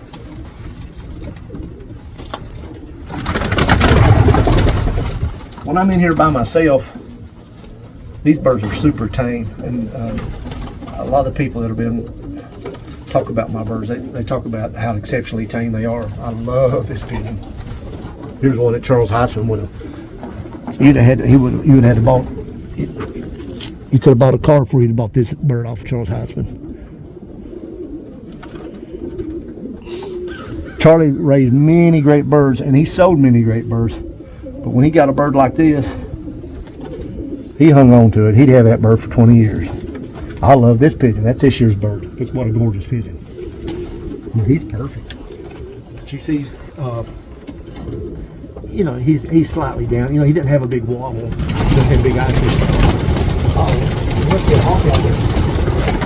When I'm in here by myself, these birds are super tame, and a lot of the people that have been talk about my birds, they talk about how exceptionally tame they are. I love this pigeon. Here's one that Charles Heitzman would have. You could have bought a car before you'd have bought this bird off Charles Heitzman. Charlie raised many great birds, and he sold many great birds. But when he got a bird like this, he hung on to it. He'd have that bird for 20 years. I love this pigeon. That's this year's bird. Look what a gorgeous pigeon. He's perfect. But you see, you know, he's slightly down. You know, he doesn't have a big wobble. He doesn't have big eyes. Oh, let's get a hawk out there.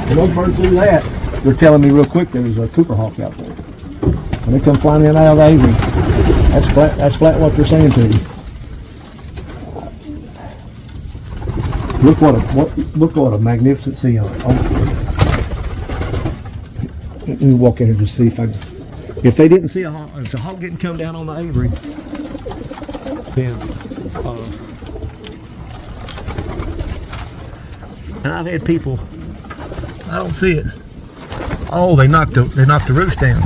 When those birds do that, they're telling me real quick there's a Cooper hawk out there. When they come flying in out of the aviary, that's flat what they're saying to you. Look what a magnificent Sion. Oh. Let me walk in here to see if they didn't see a hawk, if the hawk didn't come down on the aviary, then and I've had people, I don't see it. Oh, they knocked the roost down.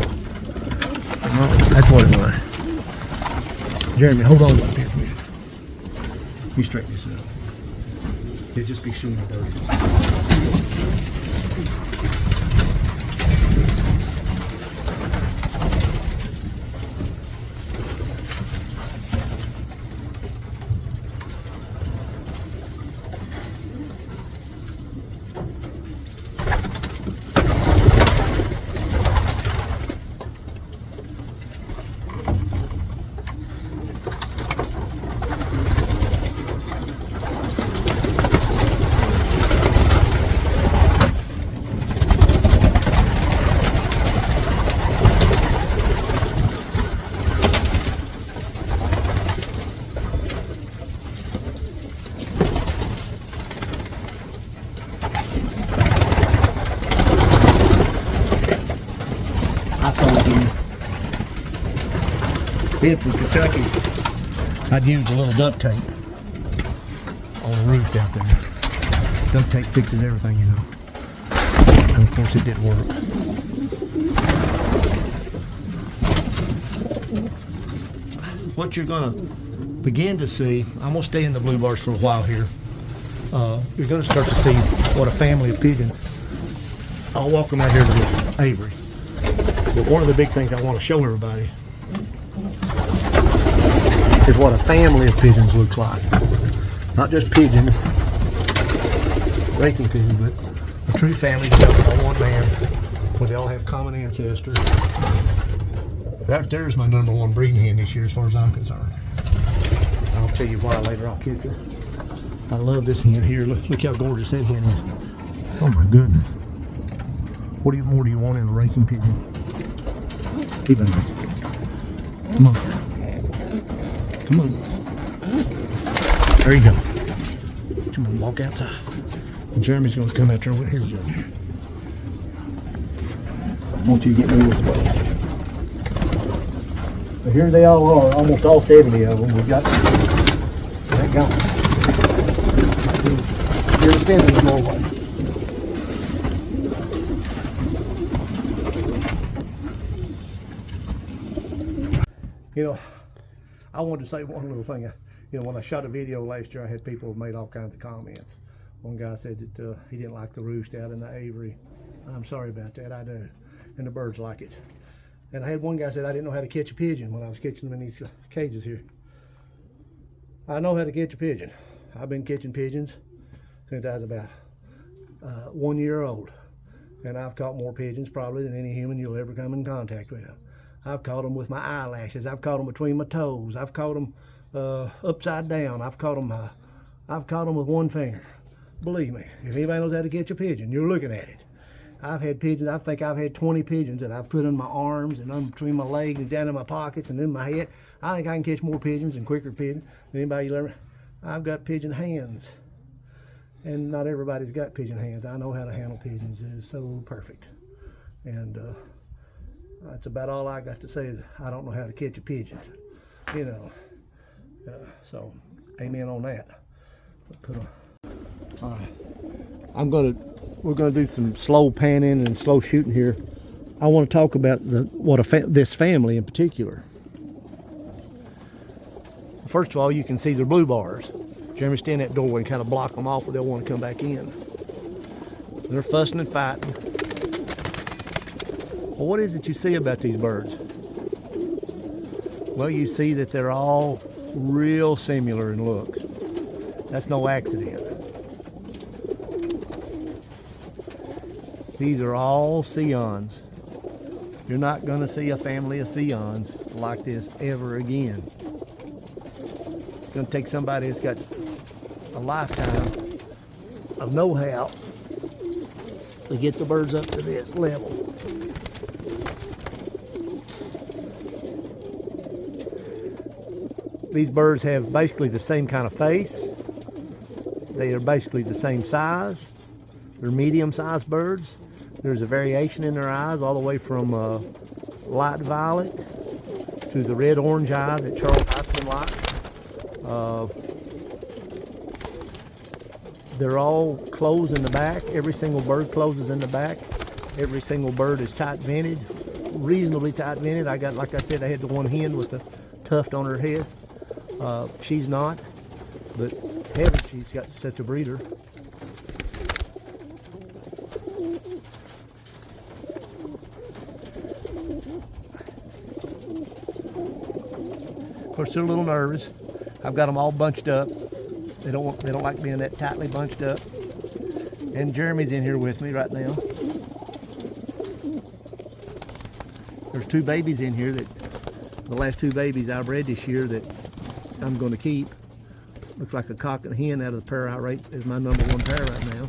Oh, that's what it was. Jeremy, hold on up here for me. You straighten this up. It'll just be shooting dirty. Being from Kentucky, I'd use a little duct tape on the roof out there. Duct tape fixes everything, you know. And of course it didn't work. What you're gonna begin to see, I'm gonna stay in the blue bars for a while here. You're gonna start to see what a family of pigeons. I'll walk them out here to this aviary. But one of the big things I want to show everybody is what a family of pigeons looks like. Not just pigeons, racing pigeons, but a true family developed by one man, where they all have common ancestors. There's my #1 breeding hen this year as far as I'm concerned. I'll tell you why later. I'll catch her. I love this hen here. Look how gorgeous that hen is. Oh my goodness. What more do you want in a racing pigeon? Come on. Come on. There you go. Come on, walk outside. Jeremy's going to come out there with his judge. I want you to get me with the boat. But here they all are, almost all 70 of them. We've got that going. You're spending them all way. You know, I wanted to say one little thing. You know, when I shot a video last year, I had people made all kinds of comments. One guy said that he didn't like the roost out in the aviary. I'm sorry about that, I do. And the birds like it. And I had one guy said I didn't know how to catch a pigeon when I was catching them in these cages here. I know how to catch a pigeon. I've been catching pigeons since I was about 1 year old. And I've caught more pigeons probably than any human you'll ever come in contact with. I've caught them with my eyelashes. I've caught them between my toes. I've caught them upside down. I've caught them with one finger. Believe me, if anybody knows how to catch a pigeon, you're looking at it. I've had pigeons. I think I've had 20 pigeons that I've put in my arms and in between my legs and down in my pockets and in my head. I think I can catch more pigeons and quicker pigeons than anybody you'll ever. I've got pigeon hands, and not everybody's got pigeon hands. I know how to handle pigeons. It's so perfect, and. That's about all I got to say. Is I don't know how to catch a pigeon, you know. So, amen on that. All right, we're gonna do some slow panning and slow shooting here. I want to talk about this family in particular. First of all, you can see the blue bars. Jeremy, stand at that doorway and kind of block them off, or they'll want to come back in. They're fussing and fighting. Well, what is it you see about these birds? Well, you see that they're all real similar in look. That's no accident. These are all Sions. You're not going to see a family of Sions like this ever again. It's going to take somebody that's got a lifetime of know-how to get the birds up to this level. These birds have basically the same kind of face. They are basically the same size. They're medium-sized birds. There's a variation in their eyes all the way from light violet to the red-orange eye that Charles Heitzman likes. They're all closed in the back. Every single bird closes in the back. Every single bird is tight-vented, reasonably tight-vented. I got, like I said, I had the one hen with the tuft on her head. She's not, but heaven, she's got such a breeder. Of course, they're a little nervous. I've got them all bunched up. They don't like being that tightly bunched up. And Jeremy's in here with me right now. There's 2 babies in here, that the last 2 babies I bred this year that I'm going to keep. Looks like a cock and a hen out of the pair I rate is my number 1 pair right now.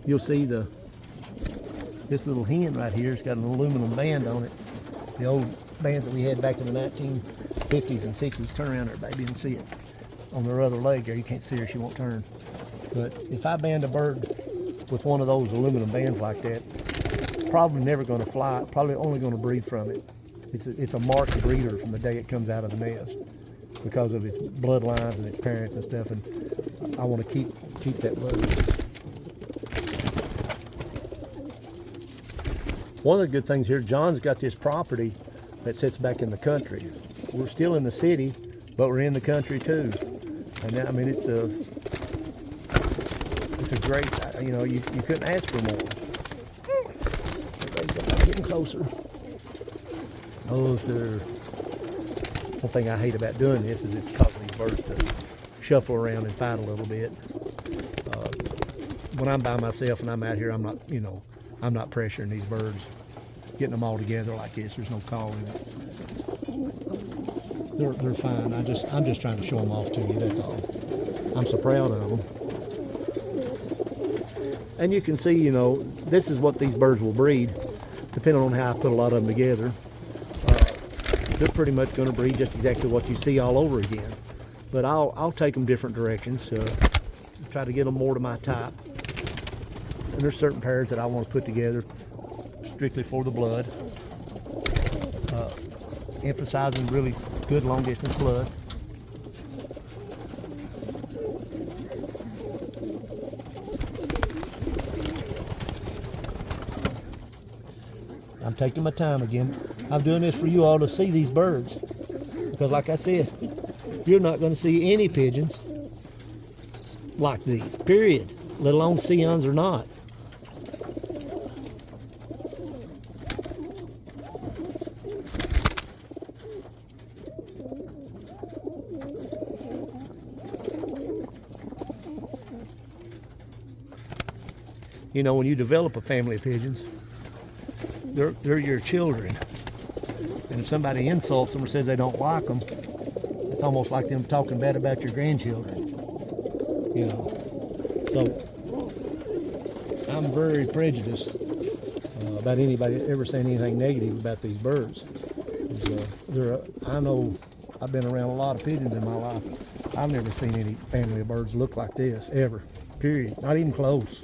You'll see this little hen right here has got an aluminum band on it. The old bands that we had back in the 1950s and 60s. Turn around there, baby, and see it. On her other leg there, you can't see her, she won't turn. But if I band a bird with one of those aluminum bands like that, probably never going to fly, probably only going to breed from it. It's a marked breeder from the day it comes out of the nest because of its bloodlines and its parents and stuff, and I want to keep that bird. One of the good things here, John's got this property that sits back in the country. We're still in the city, but we're in the country too. And I mean, it's a great, you know, you couldn't ask for more. Everybody's getting closer. Oh, one thing I hate about doing this is it's causing these birds to shuffle around and fight a little bit. When I'm by myself and I'm out here, I'm not pressuring these birds, getting them all together like this. There's no call in it. They're fine. I'm just trying to show them off to you. That's all. I'm so proud of them. And you can see, you know, this is what these birds will breed, depending on how I put a lot of them together. They're pretty much going to breed just exactly what you see all over again. But I'll take them different directions. Try to get them more to my type. And there's certain pairs that I want to put together strictly for the blood, emphasizing really good long distance blood. I'm taking my time again. I'm doing this for you all to see these birds, because like I said, you're not going to see any pigeons like these, period, let alone Sions or not. You know, when you develop a family of pigeons, they're your children. And if somebody insults them or says they don't like them, it's almost like them talking bad about your grandchildren. You know, so I'm very prejudiced about anybody ever saying anything negative about these birds. I know I've been around a lot of pigeons in my life. I've never seen any family of birds look like this, ever, period, not even close.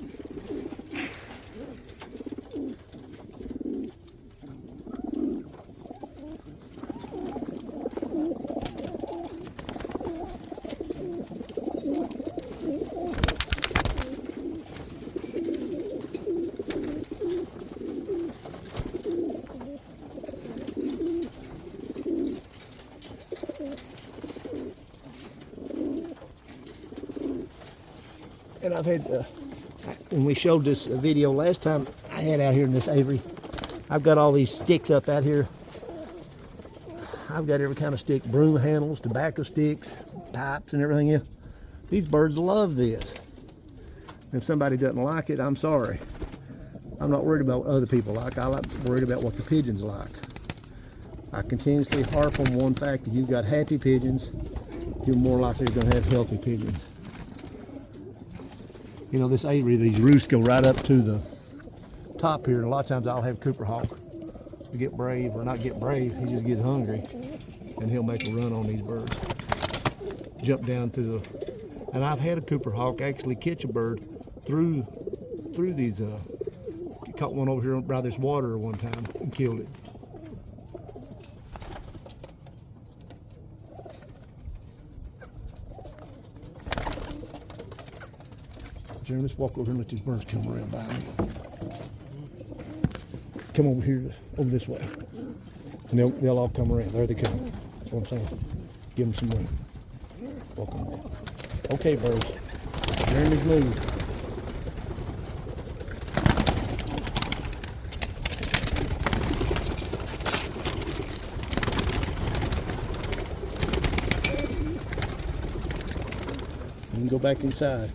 And I've had, when we showed this video last time, I had out here in this aviary, I've got all these sticks up out here. I've got every kind of stick, broom handles, tobacco sticks, pipes and everything else. These birds love this. If somebody doesn't like it, I'm sorry. I'm not worried about what other people like. I'm worried about what the pigeons like. I continuously harp on one fact: if you've got happy pigeons, you're more likely going to have healthy pigeons. You know, this aviary, these roosts go right up to the top here, and a lot of times I'll have Cooper hawk to get brave, or not get brave, he just gets hungry, and he'll make a run on these birds. Jump down through the, and I've had a Cooper hawk actually catch a bird through through these. Caught one over here by this water one time and killed it. Jeremy, let's walk over here and let these birds come around by me. Come over here, over this way. And they'll all come around. There they come. That's what I'm saying. Give them some room. Welcome back. Okay, birds. Jeremy's loose. You can go back inside.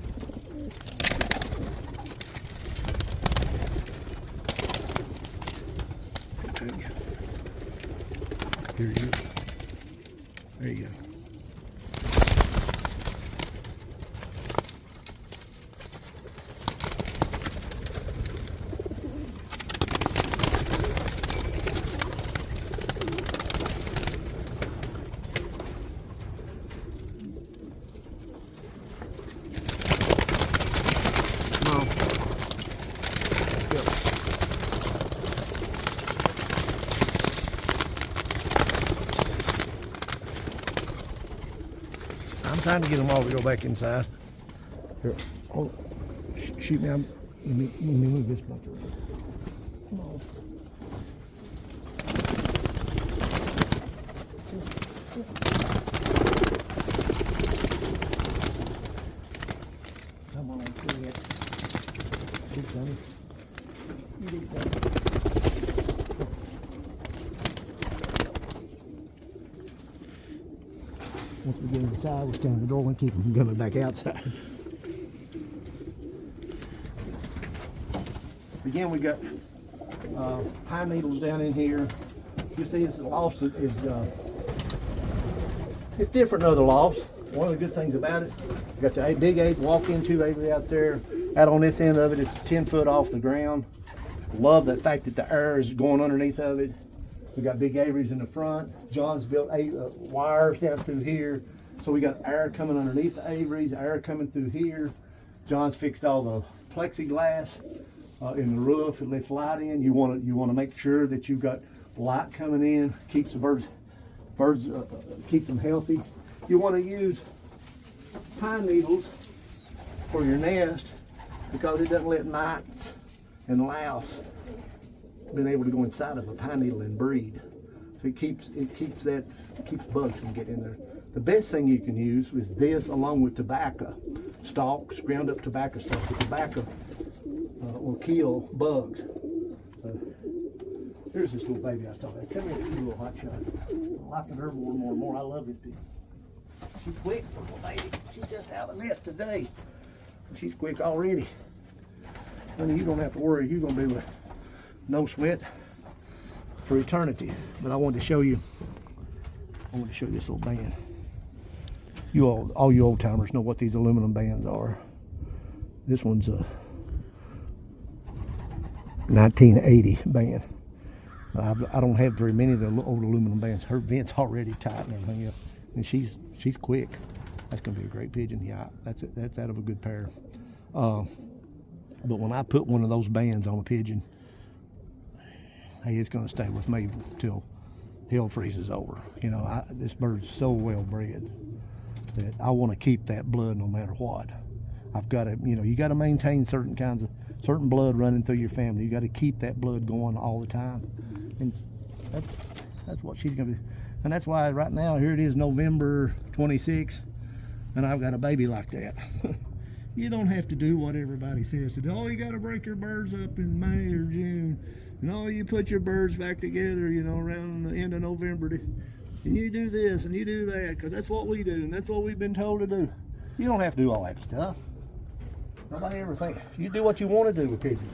Here you go. There you go. Come on. Let's go. I'm trying to get them all to go back inside. Here, hold on. Shoot me. Let me move this bunch around. Come on. Come on, do it. Good, Johnny. You did that. Once we get inside, we'll stand at the door and keep them coming back outside. Again, we got pine needles down in here. You see, this loft is it's different than other lofts. One of the good things about it, you got the big walk-into area out there. Out on this end of it, it's 10 foot off the ground. Love that fact that the air is going underneath of it. We got big aviaries in the front. John's built wires down through here. So we got air coming underneath the aviaries, air coming through here. John's fixed all the plexiglass in the roof. It lets light in. You want to make sure that you've got light coming in, keeps the birds keep them healthy. You want to use pine needles for your nest because it doesn't let mites and louse been able to go inside of a pine needle and breed. So it keeps bugs from getting in there. The best thing you can use is this along with tobacco stalks, ground up tobacco stalks. The tobacco will kill bugs. Here's this little baby I was talking about. Come here, you little hot shot. I'm liking her more and more and more. I love this baby. She's quick, little baby. She's just out of the nest today. She's quick already. Honey, you don't have to worry. You're going to be with no sweat for eternity. But I wanted to show you this little band. You all you old timers know what these aluminum bands are. This one's a 1980 band. I don't have very many of the old aluminum bands. Her vent's already tight and everything else. And she's quick. That's gonna be a great pigeon. Yeah, that's it. That's out of a good pair. But when I put one of those bands on a pigeon, hey, it's gonna stay with me till hell freezes over. You know, this bird's so well bred that I want to keep that blood no matter what. I've got to, you got to maintain certain blood running through your family. You got to keep that blood going all the time, and that's what she's gonna do. And that's why right now, here it is, November 26th, and I've got a baby like that. You don't have to do what everybody says to do. Oh, you got to break your birds up in May or June. And oh, you put your birds back together, around the end of November. And you do this and you do that, because that's what we do, and that's what we've been told to do. You don't have to do all that stuff. Nobody ever thinks. You do what you want to do with pigeons.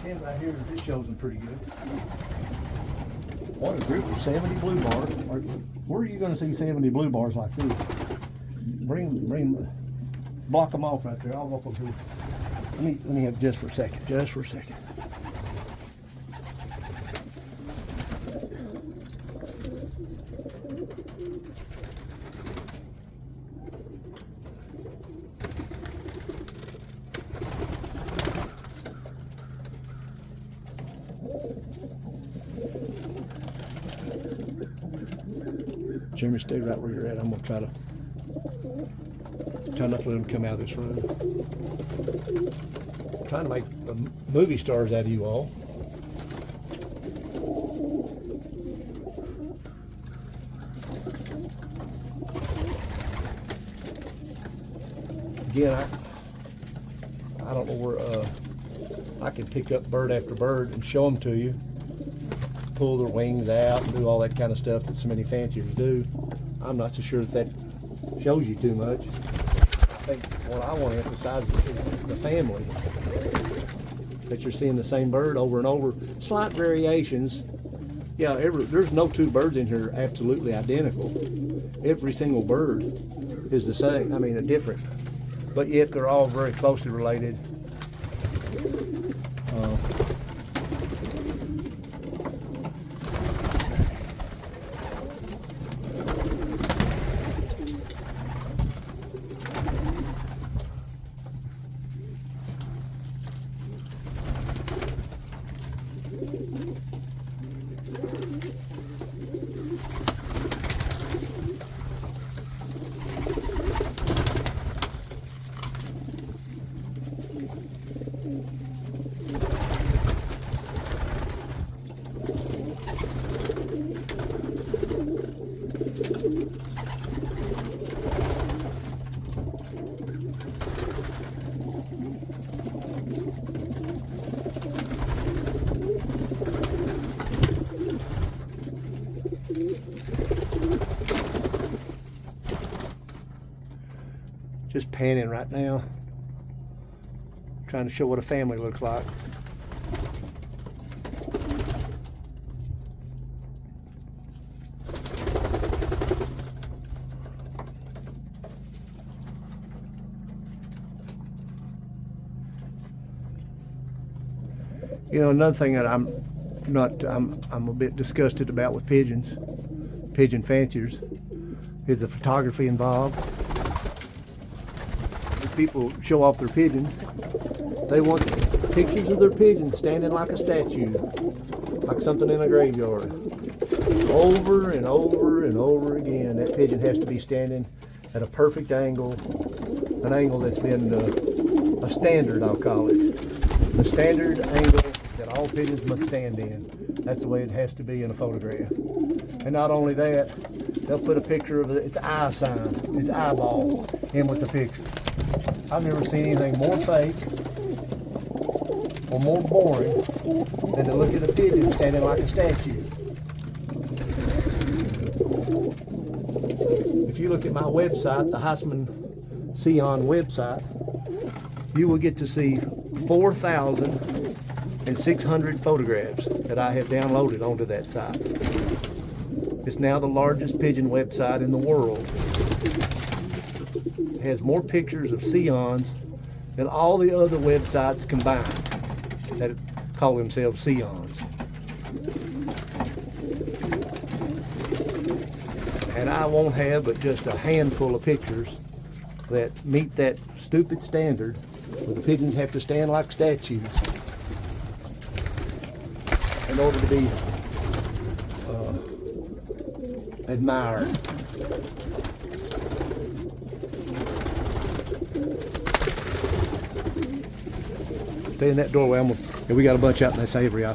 And right here, this shows them pretty good. What a group of 70 blue bars. Where are you going to see 70 blue bars like this? Block them off right there. I'll walk over here. Let me have just for a second. Jeremy, stay right where you're at. I'm gonna try not to let them come out of this room. I'm trying to make movie stars out of you all. Again, I don't know where I can pick up bird after bird and show them to you, pull their wings out and do all that kind of stuff that so many fanciers do. I'm not so sure that shows you too much. I think what I want to emphasize is the family, that you're seeing the same bird over and over. Slight variations. Yeah, there's no two birds in here absolutely identical. Every single bird is the same, I mean, different. But yet they're all very closely related. Just panning right now, trying to show what a family looks like. You know, another thing that I'm a bit disgusted about with pigeons, pigeon fanciers, is the photography involved. People show off their pigeons. They want pictures of their pigeons standing like a statue, like something in a graveyard. Over and over and over again, that pigeon has to be standing at a perfect angle, an angle that's been a standard, I'll call it. The standard angle that all pigeons must stand in. That's the way it has to be in a photograph. And not only that, they'll put a picture of its eye sign, its eyeball, in with the picture. I've never seen anything more fake or more boring than to look at a pigeon standing like a statue. If you look at my website, the Heitzman Sion website, you will get to see 4,600 photographs that I have downloaded onto that site. It's now the largest pigeon website in the world. Has more pictures of Sions than all the other websites combined that call themselves Sions. And I won't have but just a handful of pictures that meet that stupid standard where the pigeons have to stand like statues in order to be admired. Stay in that doorway. We got a bunch out in this aviary.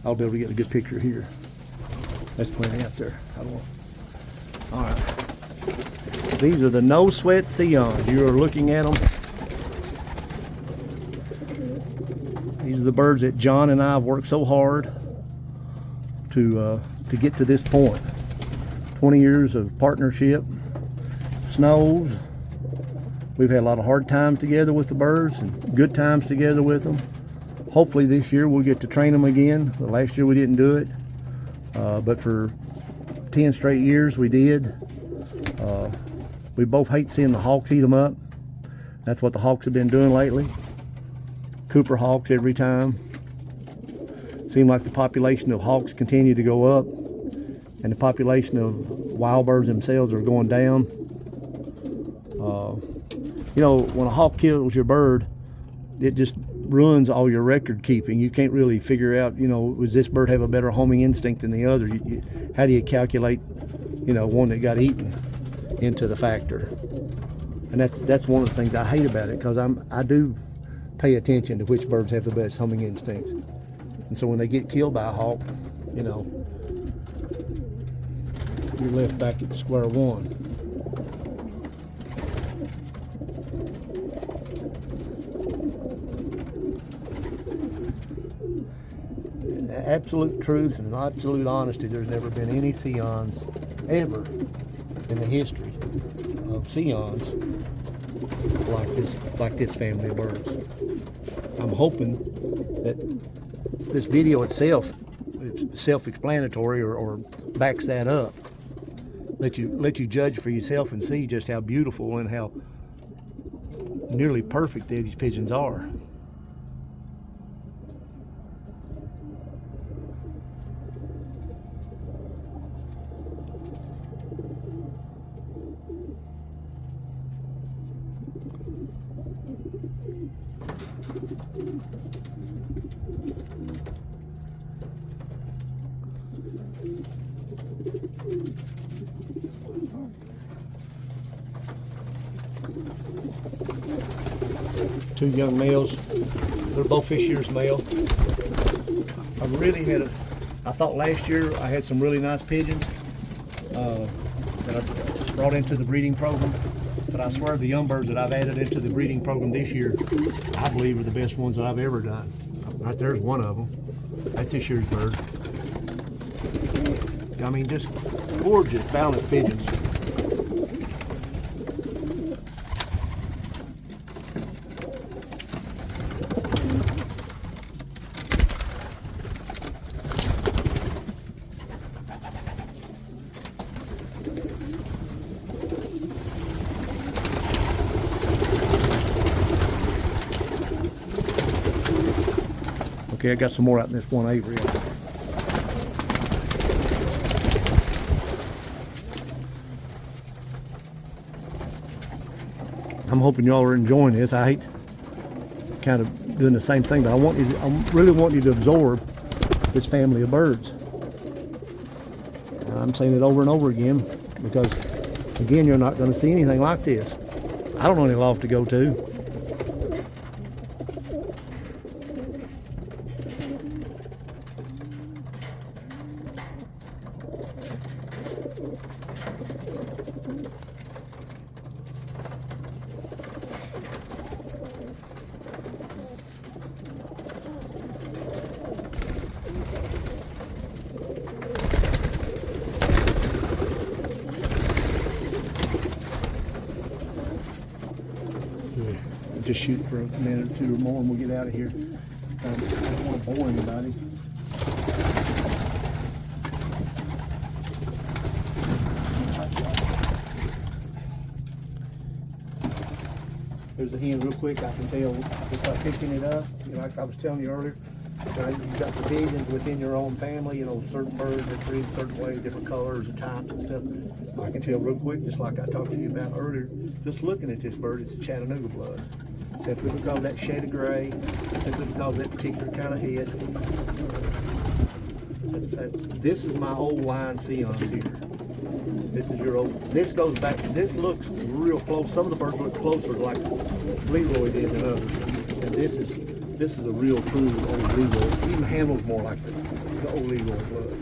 I'll be able to get a good picture here. That's plenty out there. I don't want. All right. These are the No Sweat Sions. You are looking at them. These are the birds that John and I have worked so hard to get to this point. 20 years of partnership, snows. We've had a lot of hard times together with the birds and good times together with them. Hopefully this year we'll get to train them again. The last year we didn't do it, but for 10 straight years we did. We both hate seeing the hawks eat them up. That's what the hawks have been doing lately. Cooper hawks every time. Seems like the population of hawks continue to go up, and the population of wild birds themselves are going down. You know, when a hawk kills your bird, it just ruins all your record keeping. You can't really figure out, you know, does this bird have a better homing instinct than the other? How do you calculate you know, one that got eaten into the factor. And that's one of the things I hate about it, because I do pay attention to which birds have the best homing instincts. And so when they get killed by a hawk, you know, you're left back at square one. Absolute truth and absolute honesty, there's never been any Sions ever in the history of Sions like this family of birds. I'm hoping that this video itself is self-explanatory or backs that up. Let you judge for yourself and see just how beautiful and how nearly perfect these pigeons are. Two young males. They're both this year's male. I thought last year I had some really nice pigeons that I brought into the breeding program. But I swear the young birds that I've added into the breeding program this year, I believe are the best ones that I've ever done. Right there's one of them. That's this year's bird. I mean, just gorgeous, balanced pigeons. Okay, I got some more out in this one aviary. I'm hoping y'all are enjoying this. I hate kind of doing the same thing, but I really want you to absorb this family of birds. And I'm saying it over and over again because, again, you're not going to see anything like this. I don't know any loft to go to. Just shoot for a minute or two or more and we'll get out of here. I don't want to bore anybody. There's a hen real quick. I can tell just by picking it up. You know, like I was telling you earlier, you've got the pigeons within your own family. You know, certain birds that breed certain ways, different colors and types and stuff. I can tell real quick, just like I talked to you about earlier, just looking at this bird, it's a Chattanooga blood. Simply because of that shade of gray, simply because of that particular kind of head. This is my old line Sions here. This is your old, this goes back, this looks real close. Some of the birds look closer like Leroy did than others. And this is a real true old Leroy. Even handles more like the old Leroy blood.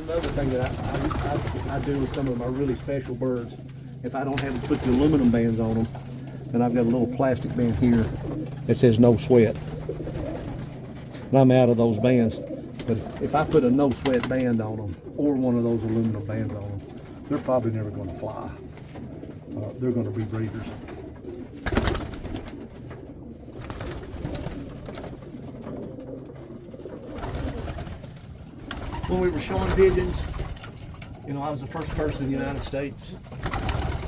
Another thing that I do with some of my really special birds, if I don't have to put the aluminum bands on them, then I've got a little plastic band here that says no sweat. And I'm out of those bands. But if I put a no sweat band on them, or one of those aluminum bands on them, they're probably never going to fly. They're going to be breeders. When we were showing pigeons, you know, I was the first person in the United States.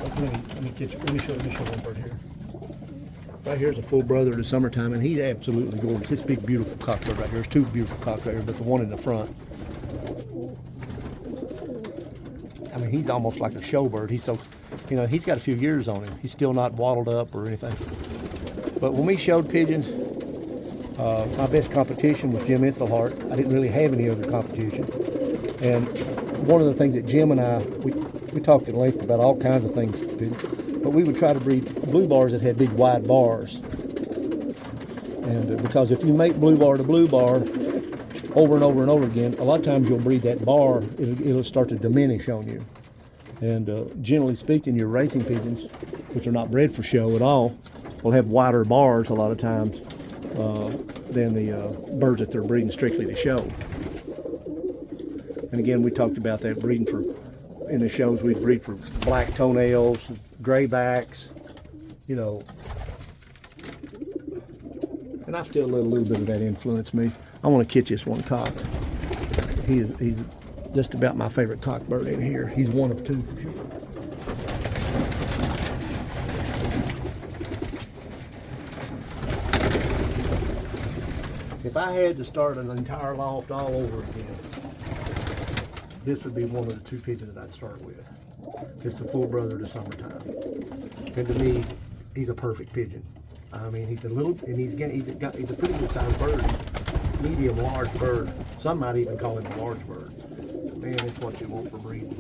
Let me show one bird here. Right here's a full brother in the summertime, and he's absolutely gorgeous. This big, beautiful cockbird right here. There's two beautiful cocks right here, but the one in the front, I mean, he's almost like a showbird. He's so, you know, he's got a few years on him. He's still not waddled up or anything. But when we showed pigeons, My best competition was Jim Inselhart. I didn't really have any other competition. And one of the things that Jim and I, we talked at length about all kinds of things, but we would try to breed blue bars that had big wide bars. And because if you make blue bar to blue bar over and over and over again, a lot of times you'll breed that bar, it'll start to diminish on you. And generally speaking, your racing pigeons, which are not bred for show at all, will have wider bars a lot of times than the birds that they're breeding strictly to show. And again, we talked about that breeding for, in the shows we'd breed for black toenails, graybacks, you know. And I still let a little bit of that influence me. I want to catch this one cock. He's just about my favorite cock bird in here. He's one of two for sure. If I had to start an entire loft all over again, this would be one of the two pigeons that I'd start with. It's the full brother to Summertime. And to me, he's a perfect pigeon. I mean, he's a little, and he's a pretty good sized bird. Medium, large bird. Some might even call him a large bird. Man, it's what you want for breeding.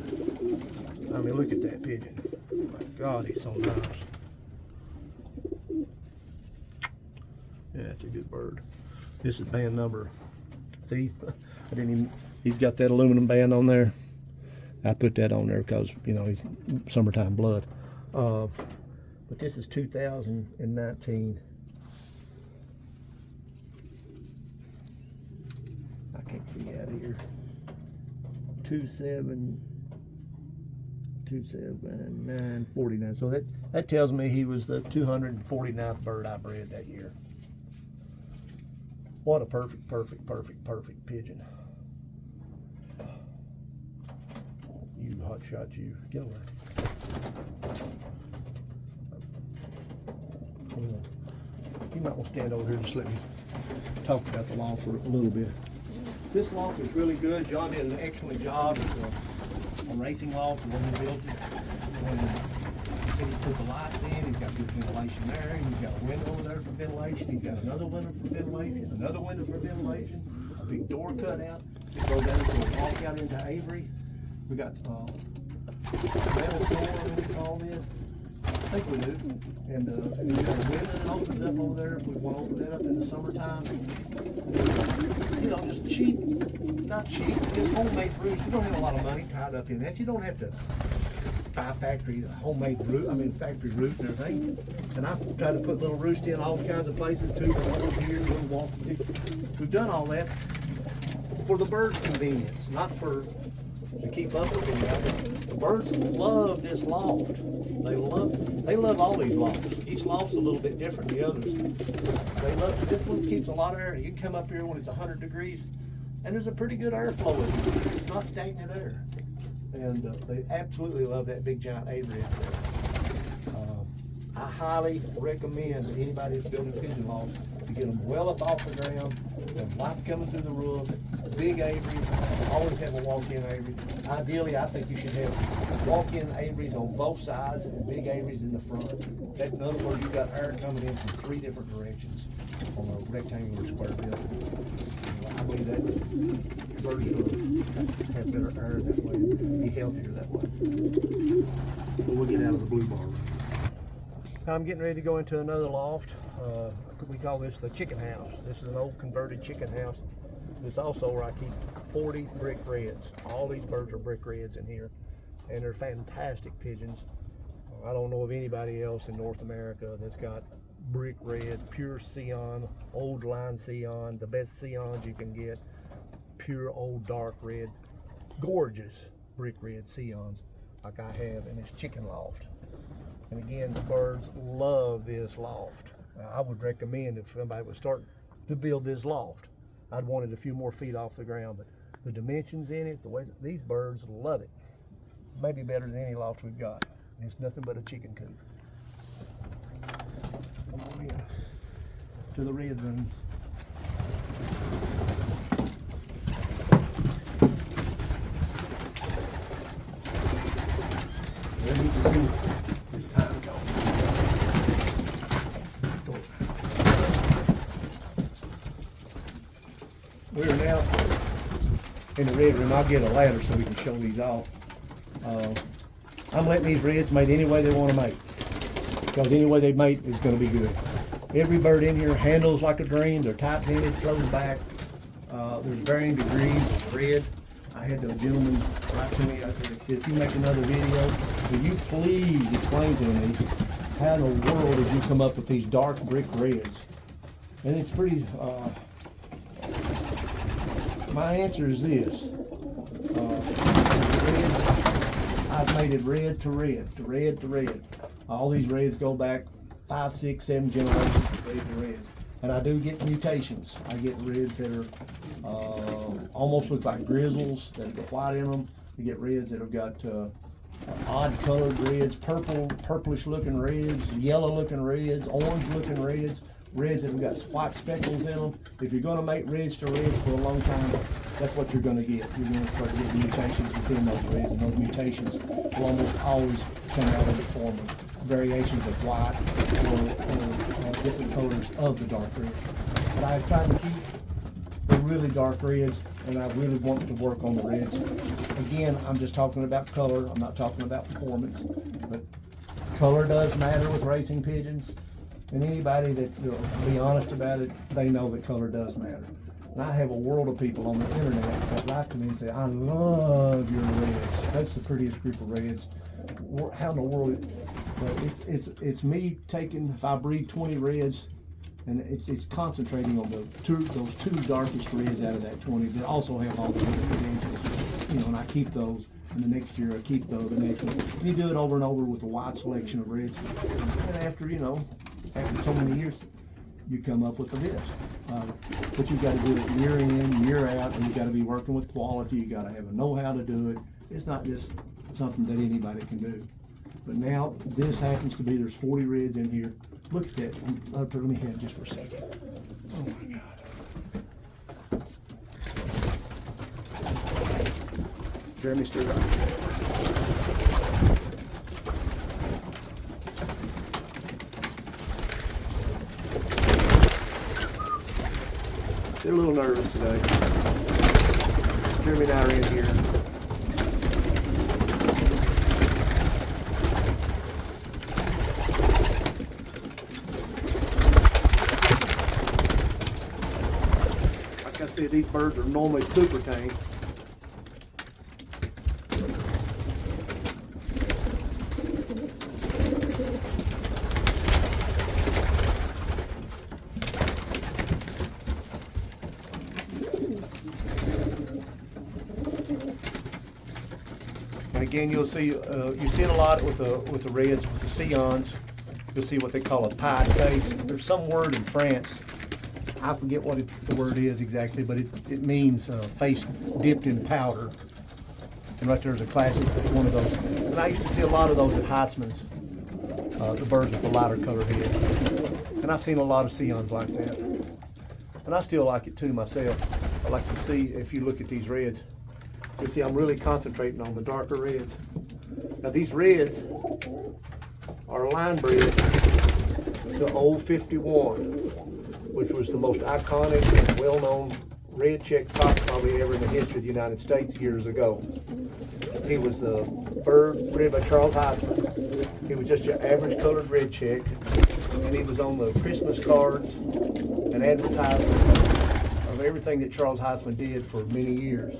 I mean, look at that pigeon. My God, he's so nice. Yeah, it's a good bird. This is band number. See, I didn't even, he's got that aluminum band on there. I put that on there because, you know, he's Summertime blood. But this is 2019. I can't see out here. 27949. So that tells me he was the 249th bird I bred that year. What a perfect pigeon. You hot shot, you. Get over there. You might want to stand over here and just let me talk about the loft for a little bit. This loft is really good. John did an excellent job. It's a racing loft when he built it. When he said he put the lights in, he's got good ventilation there. He's got a window over there for ventilation. He's got another window for ventilation, another window for ventilation, a big door cut out. It goes down to a walk out into Avery. We got metal door, what we call this. I think we do. And we got a window that opens up over there if we want to open that up in the summertime. You know, just cheap, not cheap, just homemade roofs. You don't have a lot of money tied up in that. You don't have to buy factory homemade roof, factory roofs and everything. And I've tried to put little roosts in all kinds of places too, over here, little walk. We've done all that for the birds' convenience, not for to keep up with them. The birds love this loft. They love all these lofts. Each loft's a little bit different than the others. They love, this one keeps a lot of air. You can come up here when it's 100 degrees and there's a pretty good airflow in it. It's not stagnant air. And they absolutely love that big giant Avery out there. I highly recommend that anybody that's building pigeon lofts to get them well up off the ground, have lights coming through the roof, big Averys, always have a walk-in Avery. Ideally, I think you should have walk-in Averys on both sides and big Averys in the front. That, in other words, you've got air coming in from 3 different directions on a rectangular square building. I believe that birds will have better air that way, be healthier that way. But we'll get out of the blue bar. I'm getting ready to go into another loft. We call this the chicken house. This is an old converted chicken house. It's also where I keep 40 brick reds. All these birds are brick reds in here, and they're fantastic pigeons. I don't know of anybody else in North America that's got brick reds, pure Sion, old line Sion, the best Sions you can get, pure old dark red, gorgeous brick red Sions like I have in this chicken loft. And again, the birds love this loft. Now, I would recommend if somebody would start to build this loft, I'd want it a few more feet off the ground, but the dimensions in it, the way these birds love it. Maybe better than any loft we've got. And it's nothing but a chicken coop. Come on in to the red room. There you can see this time cone. We're now in the red room. I'll get a ladder so we can show these off. I'm letting these reds mate any way they want to mate, because any way they mate is going to be good. Every bird in here handles like a dream. They're tight-headed, closed back. There's varying degrees of red. I had the gentleman write to me, I said, if you make another video, will you please explain to me how in the world did you come up with these dark brick reds? And it's pretty, my answer is this. I've made it red to red, to red to red. All these reds go back 5, 6, 7 generations of red to reds. And I do get mutations. I get reds that are almost look like grizzles, that have got white in them. You get reds that have got odd colored reds, purplish looking reds, yellow looking reds, orange looking reds, reds that have got white speckles in them. If you're gonna make reds to reds for a long time, that's what you're gonna get. You're gonna start getting mutations within those reds, and those mutations will almost always come out of the form of variations of white or different colors of the dark red. But I've tried to keep the really dark reds, and I really want to work on the reds. Again, I'm just talking about color. I'm not talking about performance, but color does matter with racing pigeons. And anybody that will be honest about it, they know that color does matter. And I have a world of people on the internet that write to me and say, I love your reds. That's the prettiest group of reds. How in the world? Well, it's me taking, if I breed 20 reds, and it's concentrating on those two darkest reds out of that 20 that also have all the other credentials. You know, and I keep those, and the next year I keep those, the next one. And you do it over and over with a wide selection of reds. And after, you know, after so many years, you come up with this. But you've got to do it year in, year out, and you've got to be working with quality. You've got to have a know-how to do it. It's not just something that anybody can do. But now this happens to be, there's 40 reds in here. Look at that. Let me have just for a second. Oh my God. Jeremy, stir it up. They're a little nervous today. Jeremy and I are in here. Like I said, these birds are normally super tame. And again, you'll see you see it a lot with the reds, with the Sions. You'll see what they call a pied face. There's some word in France. I forget what the word is exactly, but it means face dipped in powder. And right there's a classic one of those. And I used to see a lot of those at Heitzman's, the birds with the lighter colored head. And I've seen a lot of Sions like that. And I still like it too myself. I like to see, if you look at these reds, you see I'm really concentrating on the darker reds. Now these reds are line bred to Old 51, which was the most iconic and well-known red check cock probably ever in the history of the United States years ago. He was the bird bred by Charles Heitzman. He was just your average colored red check, and he was on the Christmas cards and advertisements of everything that Charles Heitzman did for many years.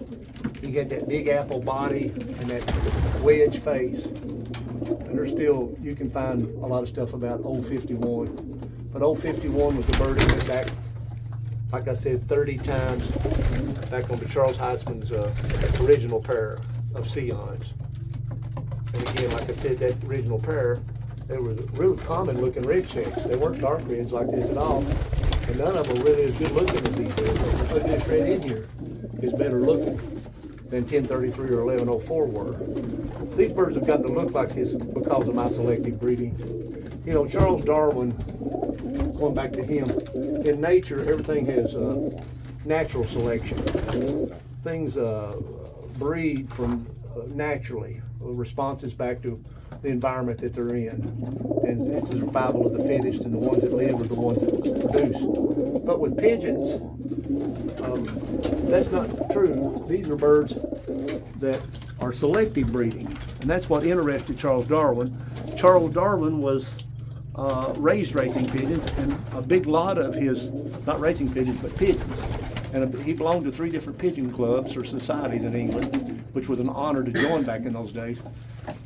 He had that big apple body and that wedge face. And there's still, you can find a lot of stuff about Old 51. But Old 51 was the bird that went back, like I said, 30 times back onto Charles Heitzman's original pair of Sions. And again, like I said, that original pair, they were really common looking red checks. They weren't dark reds like this at all. And none of them were really as good looking as these reds. Look, this red in here is better looking than 1033 or 1104 were. These birds have gotten to look like this because of my selective breeding. You know, Charles Darwin, going back to him, in nature, everything has natural selection. Things breed from naturally. responses back to the environment that they're in. And it's the survival of the fittest, and the ones that live are the ones that produce. But with pigeons, that's not true. These are birds that are selective breeding. And that's what interested Charles Darwin. Charles Darwin was raised racing pigeons, and a big lot of his, not racing pigeons, but pigeons. And he belonged to 3 different pigeon clubs or societies in England, which was an honor to join back in those days.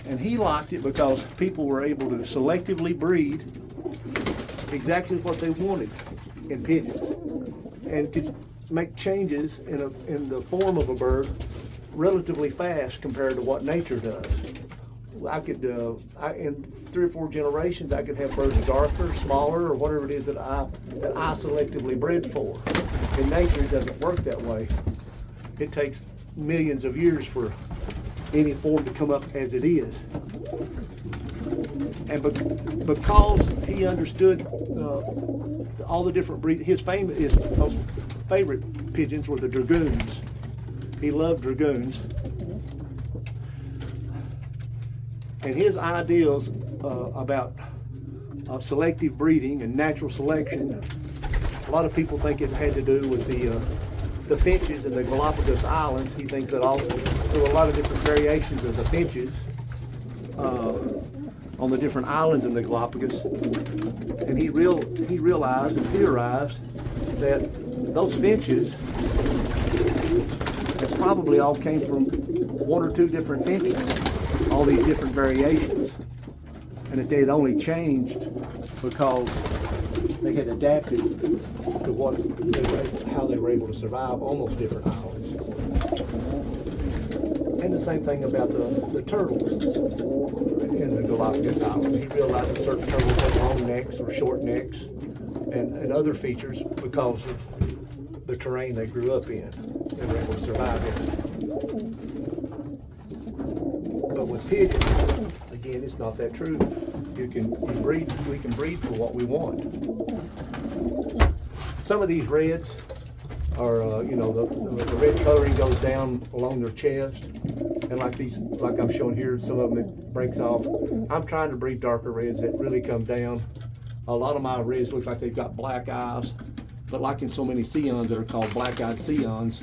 And he liked it because people were able to selectively breed exactly what they wanted in pigeons, and could make changes in the form of a bird relatively fast compared to what nature does. I could, in 3 or 4 generations, I could have birds darker, smaller, or whatever it is that I selectively bred for. In nature, it doesn't work that way. It takes millions of years for any form to come up as it is. And because he understood all the different breeds, his most favorite pigeons were the dragoons. He loved dragoons. And his ideals about selective breeding and natural selection, a lot of people think it had to do with the finches in the Galapagos Islands. He thinks that there were a lot of different variations of the finches on the different islands in the Galapagos. And he realized and theorized that those finches that probably all came from 1 or 2 different finches, all these different variations, and that they had only changed because they had adapted to how they were able to survive on those different islands. And the same thing about the turtles in the Galapagos Islands. He realized that certain turtles had long necks or short necks and other features because of the terrain they grew up in. They were able to survive in. But with pigeons, again, it's not that true. We can breed for what we want. Some of these reds are, the red coloring goes down along their chest, and like I'm showing here, some of them it breaks off. I'm trying to breed darker reds that really come down. A lot of my reds look like they've got black eyes, but like in so many Sions that are called black-eyed Sions,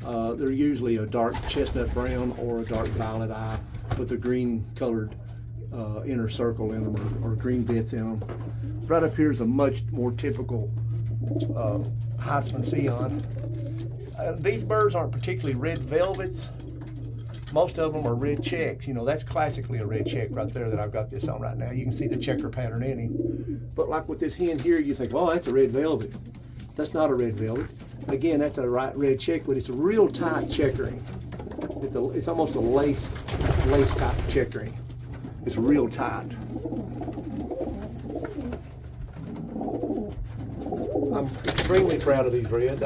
they're usually a dark chestnut brown or a dark violet eye with a green colored inner circle in them, or green bits in them. Right up here is a much more typical Heitzman Sion. These birds aren't particularly red velvets. Most of them are red checks. That's classically a red check right there that I've got this on right now. You can see the checker pattern in him. But like with this hen here, you think, oh, that's a red velvet. That's not a red velvet. Again, that's a red check, but it's a real tight checkering. It's almost a lace type checkering. It's real tight. I'm extremely proud of these reds.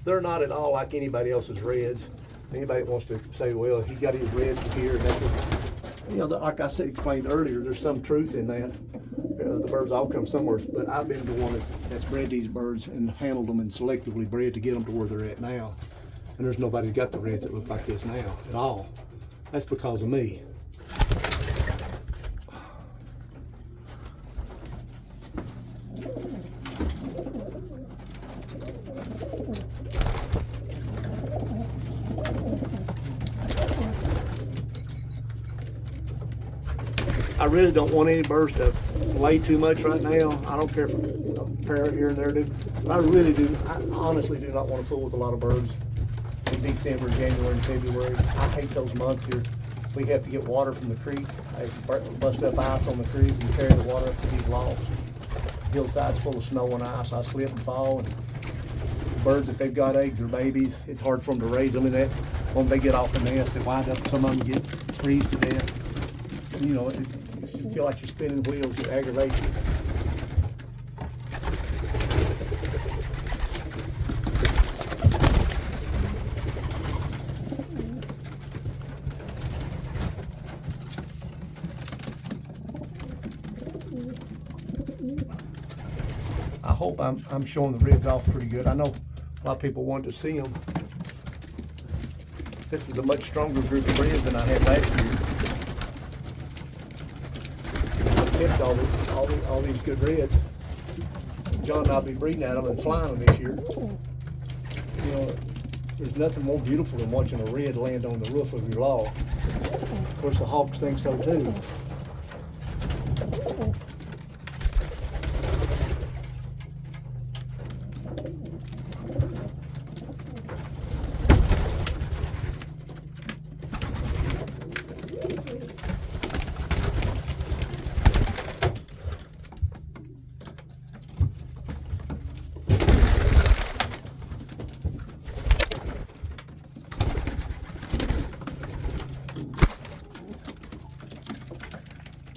They're not at all like anybody else's reds. Anybody wants to say, well, he got his reds from here, and that's what, like I said, explained earlier, there's some truth in that. The birds all come somewhere, but I've been the one that's bred these birds and handled them and selectively bred to get them to where they're at now. And there's nobody got the reds that look like this now at all. That's because of me. I really don't want any birds to lay too much right now. I don't care if a parrot here and there do. But I honestly do not want to fool with a lot of birds in December, January, and February. I hate those months here. We have to get water from the creek. I bust up ice on the creek and carry the water up to these lofts. Hillsides full of snow and ice. I slip and fall. And birds, if they've got eggs or babies, it's hard for them to raise them. And that when they get off the nest, they wind up. Some of them get freeze to death. You feel like you're spinning wheels. It aggravates you. I hope I'm showing the reds off pretty good. I know a lot of people want to see them. This is a much stronger group of Breds than I had last year. I've kept all these good Reds. John and I'll be breeding at them and flying them this year. You know, there's nothing more beautiful than watching a Red land on the roof of your loft. Of course, the hawks think so too.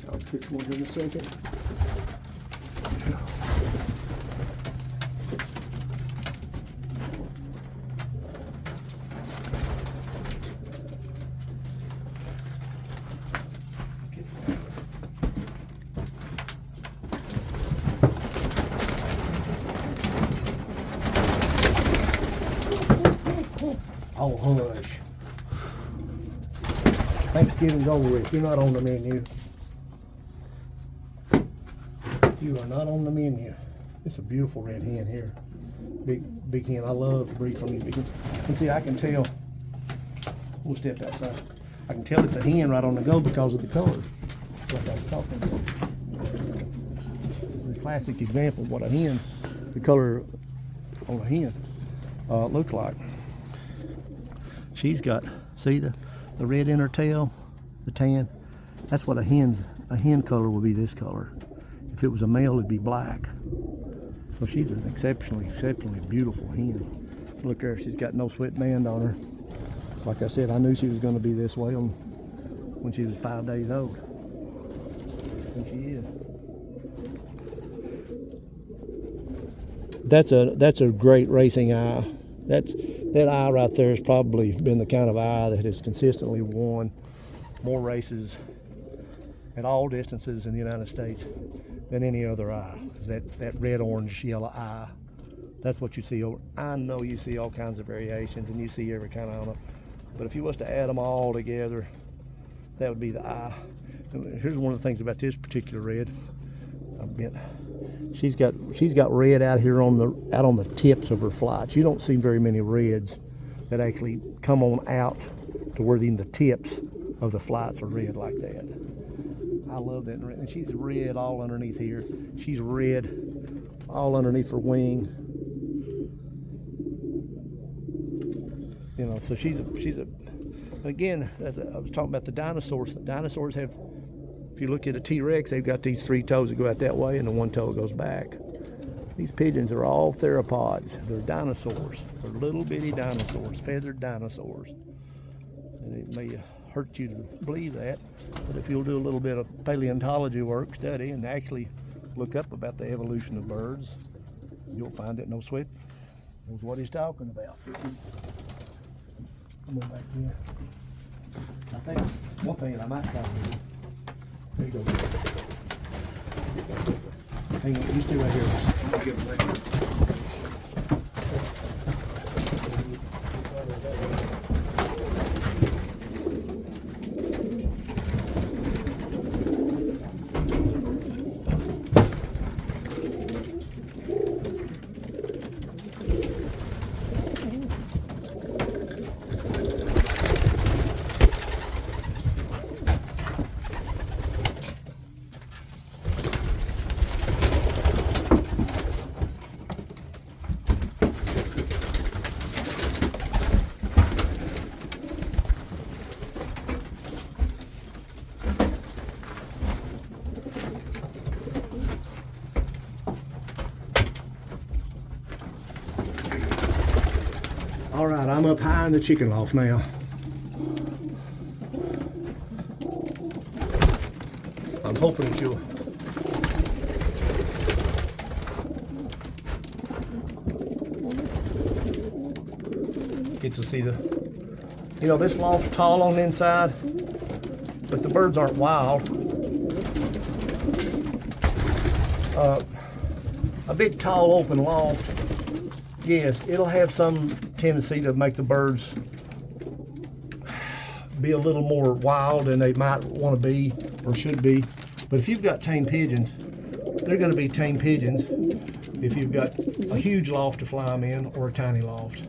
I'll kick one in a second. Oh, hush. Thanksgiving's over with. You're not on the menu. You are not on the menu. It's a beautiful red hen here. Big hen. I love to breed from these big hens. And see, I can tell. We'll step outside. I can tell it's a hen right on the go because of the color. Like I was talking about. A classic example of what a hen, the color on a hen looks like. She's got, see the red in her tail, the tan. That's what a hen color would be. This color. If it was a male, it'd be black. So she's an exceptionally beautiful hen. Look there, she's got no sweat band on her. Like I said, I knew she was going to be this way when she was 5 days old. And she is. That's a great racing eye. That eye right there has probably been the kind of eye that has consistently won more races at all distances in the United States than any other eye. That red, orange, yellow eye. That's what you see over. I know you see all kinds of variations and you see every kind of animal, but if you was to add them all together, that would be the eye. And here's one of the things about this particular red. She's got red out here on the tips of her flights. You don't see very many reds that actually come on out to where even the tips of the flights are red like that. I love that. And she's red all underneath here. She's red all underneath her wing. You know, so she's a again, as I was talking about the dinosaurs. Dinosaurs have, if you look at a T-Rex, they've got these 3 toes that go out that way and the 1 toe goes back. These pigeons are all theropods. They're dinosaurs. They're little bitty dinosaurs, feathered dinosaurs. And it may hurt you to believe that, but if you'll do a little bit of paleontology work, study, and actually look up about the evolution of birds, you'll find that No Sweat knows what he's talking about. Come on back here. I think one thing I might try to do. There you go. Hang on, you stay right here. I'll give it back. All right, I'm up high in the chicken loft now. I'm hoping that you'll get to see this loft's tall on the inside, but the birds aren't wild. A big, tall, open loft, yes, it'll have some tendency to make the birds be a little more wild than they might want to be or should be. But if you've got tame pigeons, they're going to be tame pigeons if you've got a huge loft to fly them in or a tiny loft.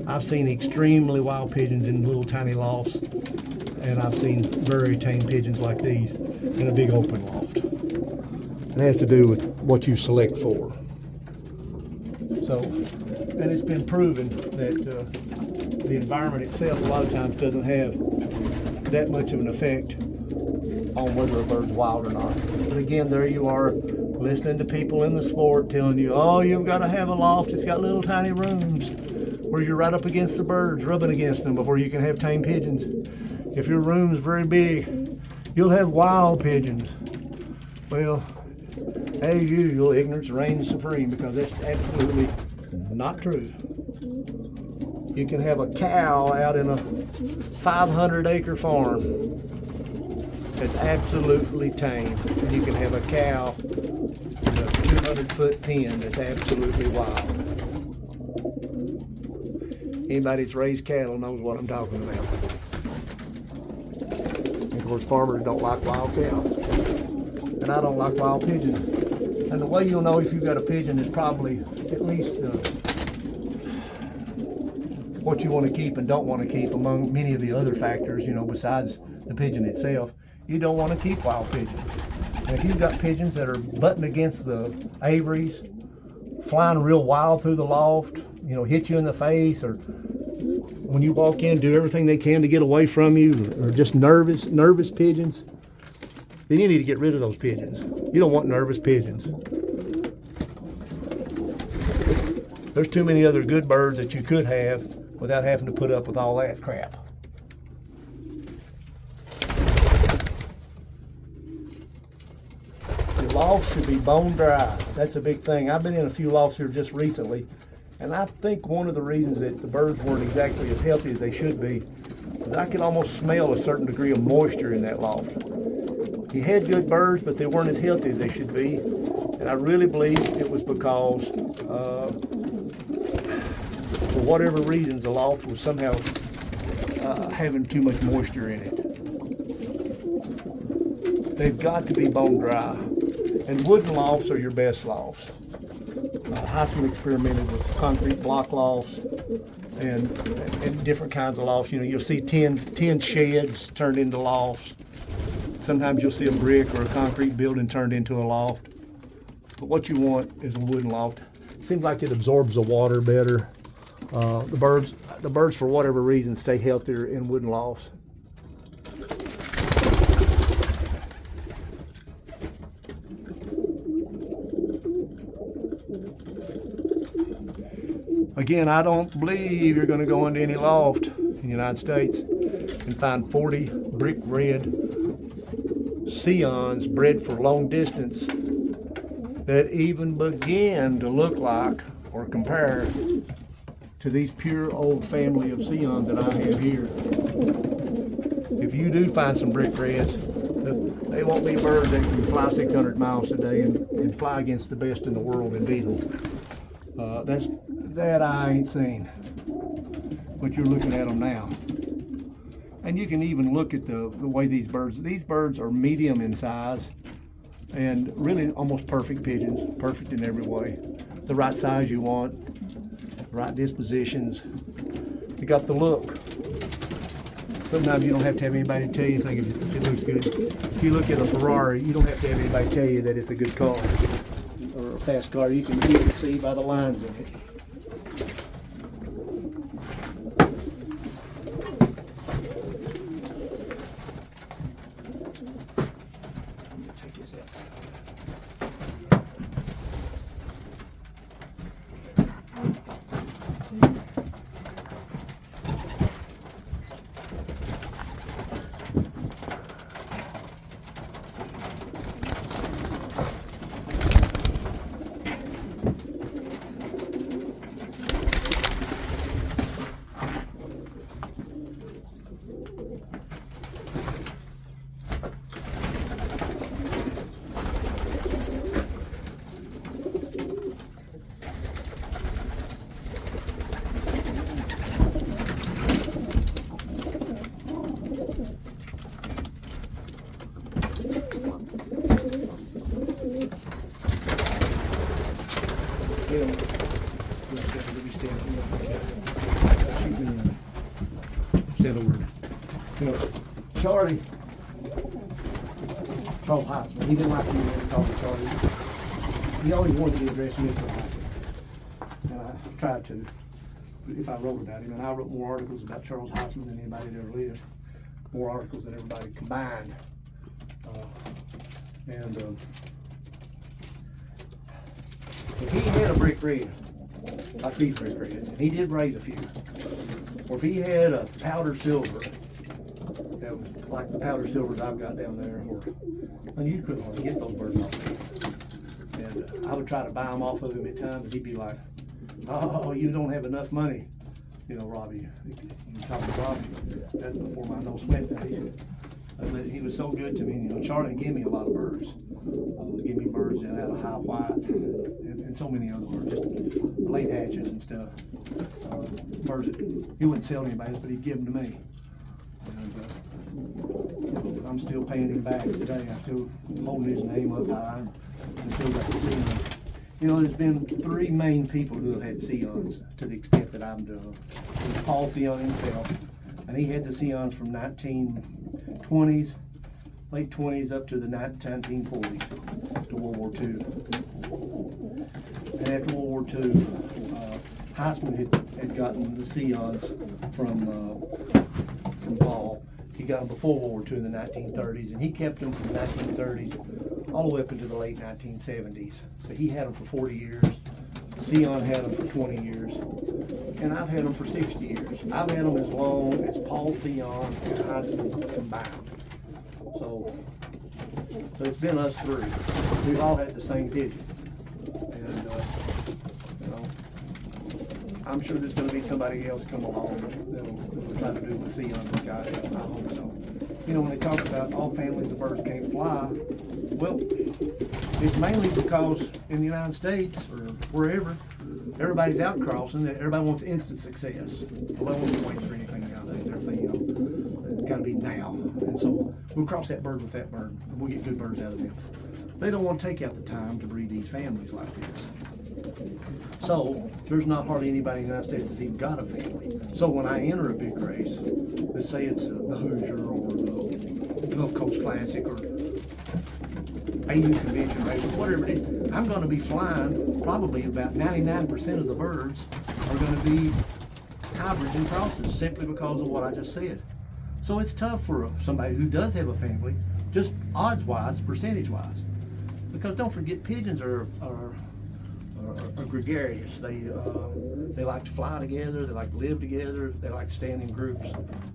I've seen extremely wild pigeons in little tiny lofts, and I've seen very tame pigeons like these in a big open loft. It has to do with what you select for. So, and it's been proven that the environment itself a lot of times doesn't have that much of an effect on whether a bird's wild or not. But again, there you are listening to people in the sport telling you, oh, you've got to have a loft, it's got little tiny rooms where you're right up against the birds, rubbing against them before you can have tame pigeons. If your room's very big, you'll have wild pigeons. Well, as usual, ignorance reigns supreme, because that's absolutely not true. You can have a cow out in a 500-acre farm that's absolutely tame, and you can have a cow in a 200-foot pen that's absolutely wild. Anybody that's raised cattle knows what I'm talking about. And of course, farmers don't like wild cows, and I don't like wild pigeons. And the way you'll know if you've got a pigeon is probably at least what you want to keep and don't want to keep, among many of the other factors, besides the pigeon itself. You don't want to keep wild pigeons. And if you've got pigeons that are butting against the aviaries, flying real wild through the loft, hit you in the face, or when you walk in, do everything they can to get away from you, or just nervous pigeons, then you need to get rid of those pigeons. You don't want nervous pigeons. There's too many other good birds that you could have without having to put up with all that crap. The lofts should be bone dry. That's a big thing. I've been in a few lofts here just recently, and I think one of the reasons that the birds weren't exactly as healthy as they should be is I could almost smell a certain degree of moisture in that loft. You had good birds, but they weren't as healthy as they should be, and I really believe it was because for whatever reasons, the loft was somehow having too much moisture in it. They've got to be bone dry. And wooden lofts are your best lofts. Heitzman experimented with concrete block lofts and different kinds of lofts. You'll see tin sheds turned into lofts. Sometimes you'll see a brick or a concrete building turned into a loft. But what you want is a wooden loft. It seems like it absorbs the water better. The birds, for whatever reason, stay healthier in wooden lofts. Again, I don't believe you're going to go into any loft in the United States and find 40 brick red Sions bred for long distance that even begin to look like or compare to these pure old family of Sions that I have here. If you do find some brick reds, they won't be birds that can fly 600 miles a day and fly against the best in the world and beat them. That I ain't seen. But you're looking at them now. And you can even look at the way these birds are medium in size and really almost perfect pigeons, perfect in every way. The right size you want, right dispositions. You got the look. Sometimes you don't have to have anybody tell you anything if it looks good. If you look at a Ferrari, you don't have to have anybody tell you that it's a good car or a fast car. You can see by the lines in it. Charlie, Charles Heitzman, he didn't like me when called him Charlie. He always wanted to be addressed Mr. Heitzman. And I tried to, if I wrote about him. And I wrote more articles about Charles Heitzman than anybody that ever lived. More articles than everybody combined. If he had a brick red, like these brick reds, and he did raise a few, or if he had a powder silver, that was like the powder silvers I've got down there, and you couldn't hardly get those birds off. And I would try to buy them off of him at times, and he'd be like, "Oh, you don't have enough money." You know, Robbie, you talking to Robbie, that's before my no sweat days. But he was so good to me. You know, Charlie gave me a lot of birds. Gave me birds that had a high white and so many other birds, just late hatches and stuff. Birds that he wouldn't sell to anybody, but he'd give them to me. And I'm still paying him back today. I'm still holding his name up high and still got to see him. You know, there's been three main people who have had Sions to the extent that I'm doing. There's Paul Sion himself, and he had the Sions from 1920s, late 20s up to the 1940s, to World War II. And after World War II, Heitzman had gotten the Sions from Paul. He got them before World War II in the 1930s, and he kept them from the 1930s all the way up into the late 1970s. So he had them for 40 years. Sion had them for 20 years. And I've had them for 60 years. I've had them as long as Paul Sion and Heitzman combined. So it's been us three. We've all had the same pigeon. And, you know, I'm sure there's going to be somebody else come along that'll try to do what Sion like I have. I hope so. You know, when they talk about all families of birds can't fly, well, it's mainly because in the United States or wherever, everybody's out crossing. Everybody wants instant success. Nobody wants to wait for anything nowadays. Everything, you know, it's got to be now. And so we'll cross that bird with that bird, and we'll get good birds out of them. They don't want to take out the time to breed these families like this. So there's not hardly anybody in the United States that's even got a family. So when I enter a big race, let's say it's the Hoosier or the Gulf Coast Classic or AU Convention race, or whatever it is, I'm going to be flying probably about 99% of the birds are going to be hybrids and crosses simply because of what I just said. So it's tough for somebody who does have a family, just odds-wise, percentage-wise. Because don't forget, pigeons are gregarious. They like to fly together. They like to live together. They like to stand in groups.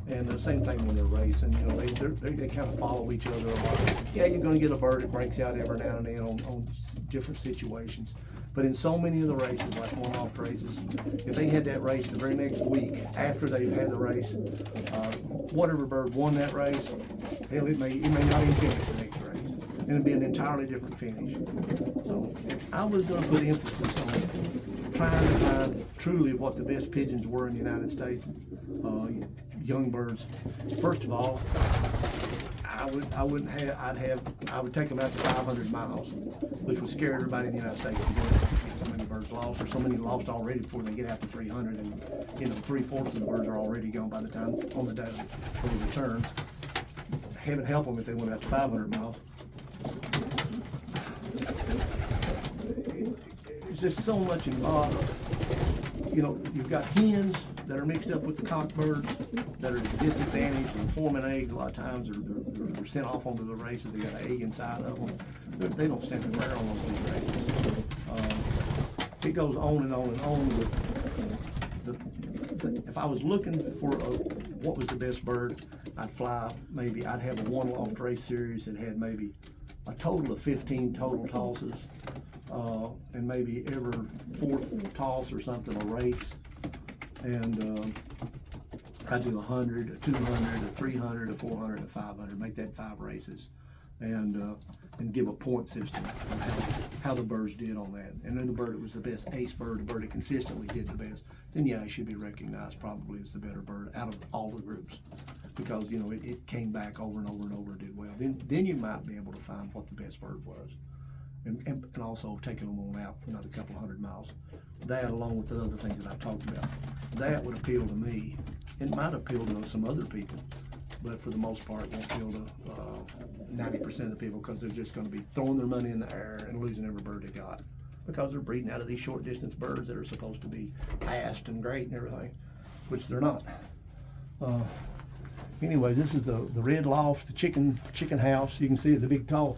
And the same thing when they're racing. You know, they kind of follow each other a lot. Yeah, you're going to get a bird that breaks out every now and then on different situations. But in so many of the races, like one-off races, if they had that race the very next week after they've had the race, whatever bird won that race, hell, it may not even finish the next race. And it'd be an entirely different finish. So I was going to put emphasis on trying to find truly what the best pigeons were in the United States, young birds. First of all, I would take them out to 500 miles, which would scare everybody in the United States to get so many birds lost, or so many lost already before they get out to 300, and you know 3/4 of the birds are already gone by the time on the day for the returns. Heaven help them if they went out to 500 miles. There's just so much involved. You know, you've got hens that are mixed up with the cockbirds that are at a disadvantage and forming eggs a lot of times, or they're sent off onto the races. They got an egg inside of them. They don't stand a barrel on these races. It goes on and on and on. If I was looking for what was the best bird, I'd have a one loft race series that had maybe a total of 15 total tosses, and maybe every fourth toss or something a race. And I'd do 100, a 200, a 300, a 400, a 500, make that 5 races, and give a point system on how the birds did on that. And then the bird that was the best ace bird, the bird that consistently did the best, then yeah, it should be recognized probably as the better bird out of all the groups, because you know it came back over and over and over and did well. Then you might be able to find what the best bird was, and also taking them on out another couple hundred miles. That, along with the other things that I've talked about, that would appeal to me. It might appeal to some other people, but for the most part won't kill the 90% of the people, because they're just going to be throwing their money in the air and losing every bird they got, because they're breeding out of these short distance birds that are supposed to be fast and great and everything, which they're not. Anyway, this is the red loft, the chicken house. You can see it's a big tall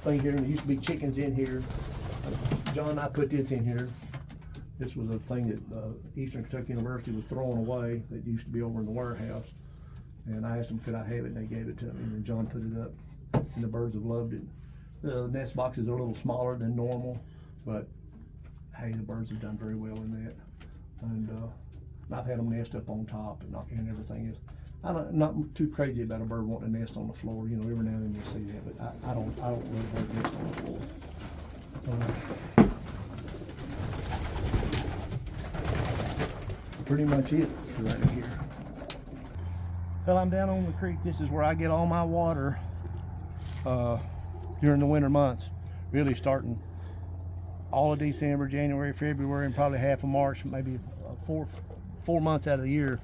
thing here, and there used to be chickens in here. John and I put this in here. This was a thing that Eastern Kentucky University was throwing away that used to be over in the warehouse. And I asked them, could I have it, and they gave it to me, and John put it up, and the birds have loved it. The nest boxes are a little smaller than normal, but hey, the birds have done very well in that. And I've had them nest up on top and everything else. I'm not too crazy about a bird wanting to nest on the floor. You know, every now and then you see that, but I don't really bird nest on the floor. Pretty much it right here. Well, I'm down on the creek. This is where I get all my water during the winter months, really starting all of December, January, February, and probably half of March, maybe 4 months out of the year.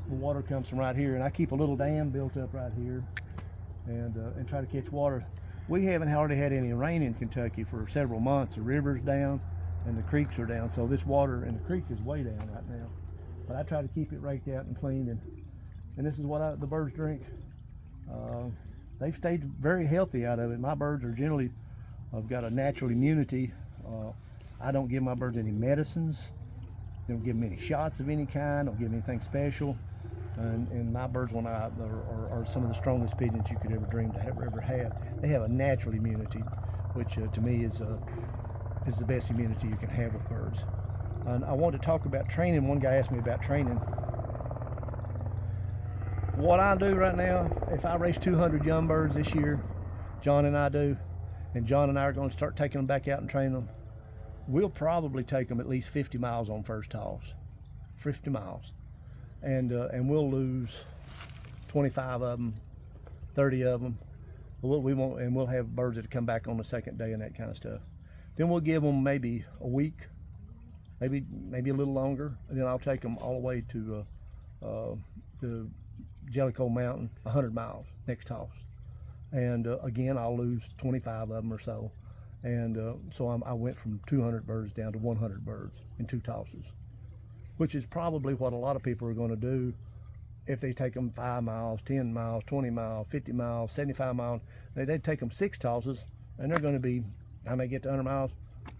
The water comes from right here, and I keep a little dam built up right here, and try to catch water. We haven't hardly had any rain in Kentucky for several months. The river's down and the creeks are down, so this water in the creek is way down right now. But I try to keep it raked out and clean, and this is what the birds drink. They've stayed very healthy out of it. My birds are generally have got a natural immunity. I don't give my birds any medicines. Don't give them any shots of any kind. Don't give them anything special. And my birds, when are some of the strongest pigeons you could ever dream to ever have. They have a natural immunity, which to me is the best immunity you can have with birds. And I wanted to talk about training. One guy asked me about training. What I do right now, if I raise 200 young birds this year, John and I do, and John and I are going to start taking them back out and training them, we'll probably take them at least 50 miles on first toss. 50 miles. And we'll lose 25 of them, 30 of them. We'll have birds that come back on the second day and that kind of stuff. Then we'll give them maybe a week, maybe a little longer, and then I'll take them all the way to Jellicoe Mountain, 100 miles next toss. And again, I'll lose 25 of them or so. And so I went from 200 birds down to 100 birds in 2 tosses, which is probably what a lot of people are going to do if they take them 5 miles, 10 miles, 20 miles, 50 miles, 75 miles. They take them 6 tosses, and they're going to be, when they get to 100 miles,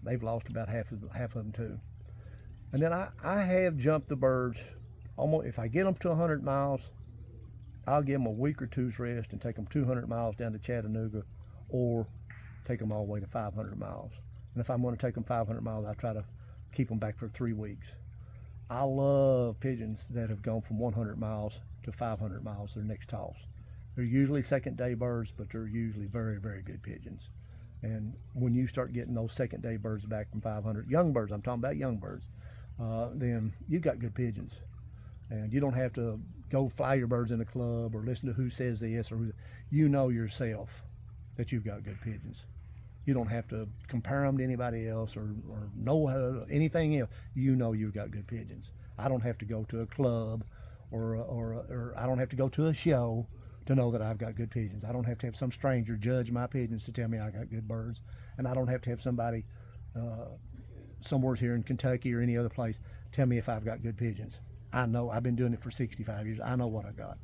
they've lost about half of them too. And then I have jumped the birds almost. If I get them to 100 miles, I'll give them a week or two's rest and take them 200 miles down to Chattanooga, or take them all the way to 500 miles. And if I'm going to take them 500 miles, I try to keep them back for 3 weeks. I love pigeons that have gone from 100 miles to 500 miles their next toss. They're usually second day birds, but they're usually very, very good pigeons. And when you start getting those second day birds back from 500, young birds, I'm talking about young birds, then you've got good pigeons. And you don't have to go fly your birds in a club or listen to who says this or who. You know yourself that you've got good pigeons. You don't have to compare them to anybody else or know anything else. You know you've got good pigeons. I don't have to go to a club or I don't have to go to a show to know that I've got good pigeons. I don't have to have some stranger judge my pigeons to tell me I got good birds. And I don't have to have somebody somewhere here in Kentucky or any other place tell me if I've got good pigeons. I know. I've been doing it for 65 years. I know what I got.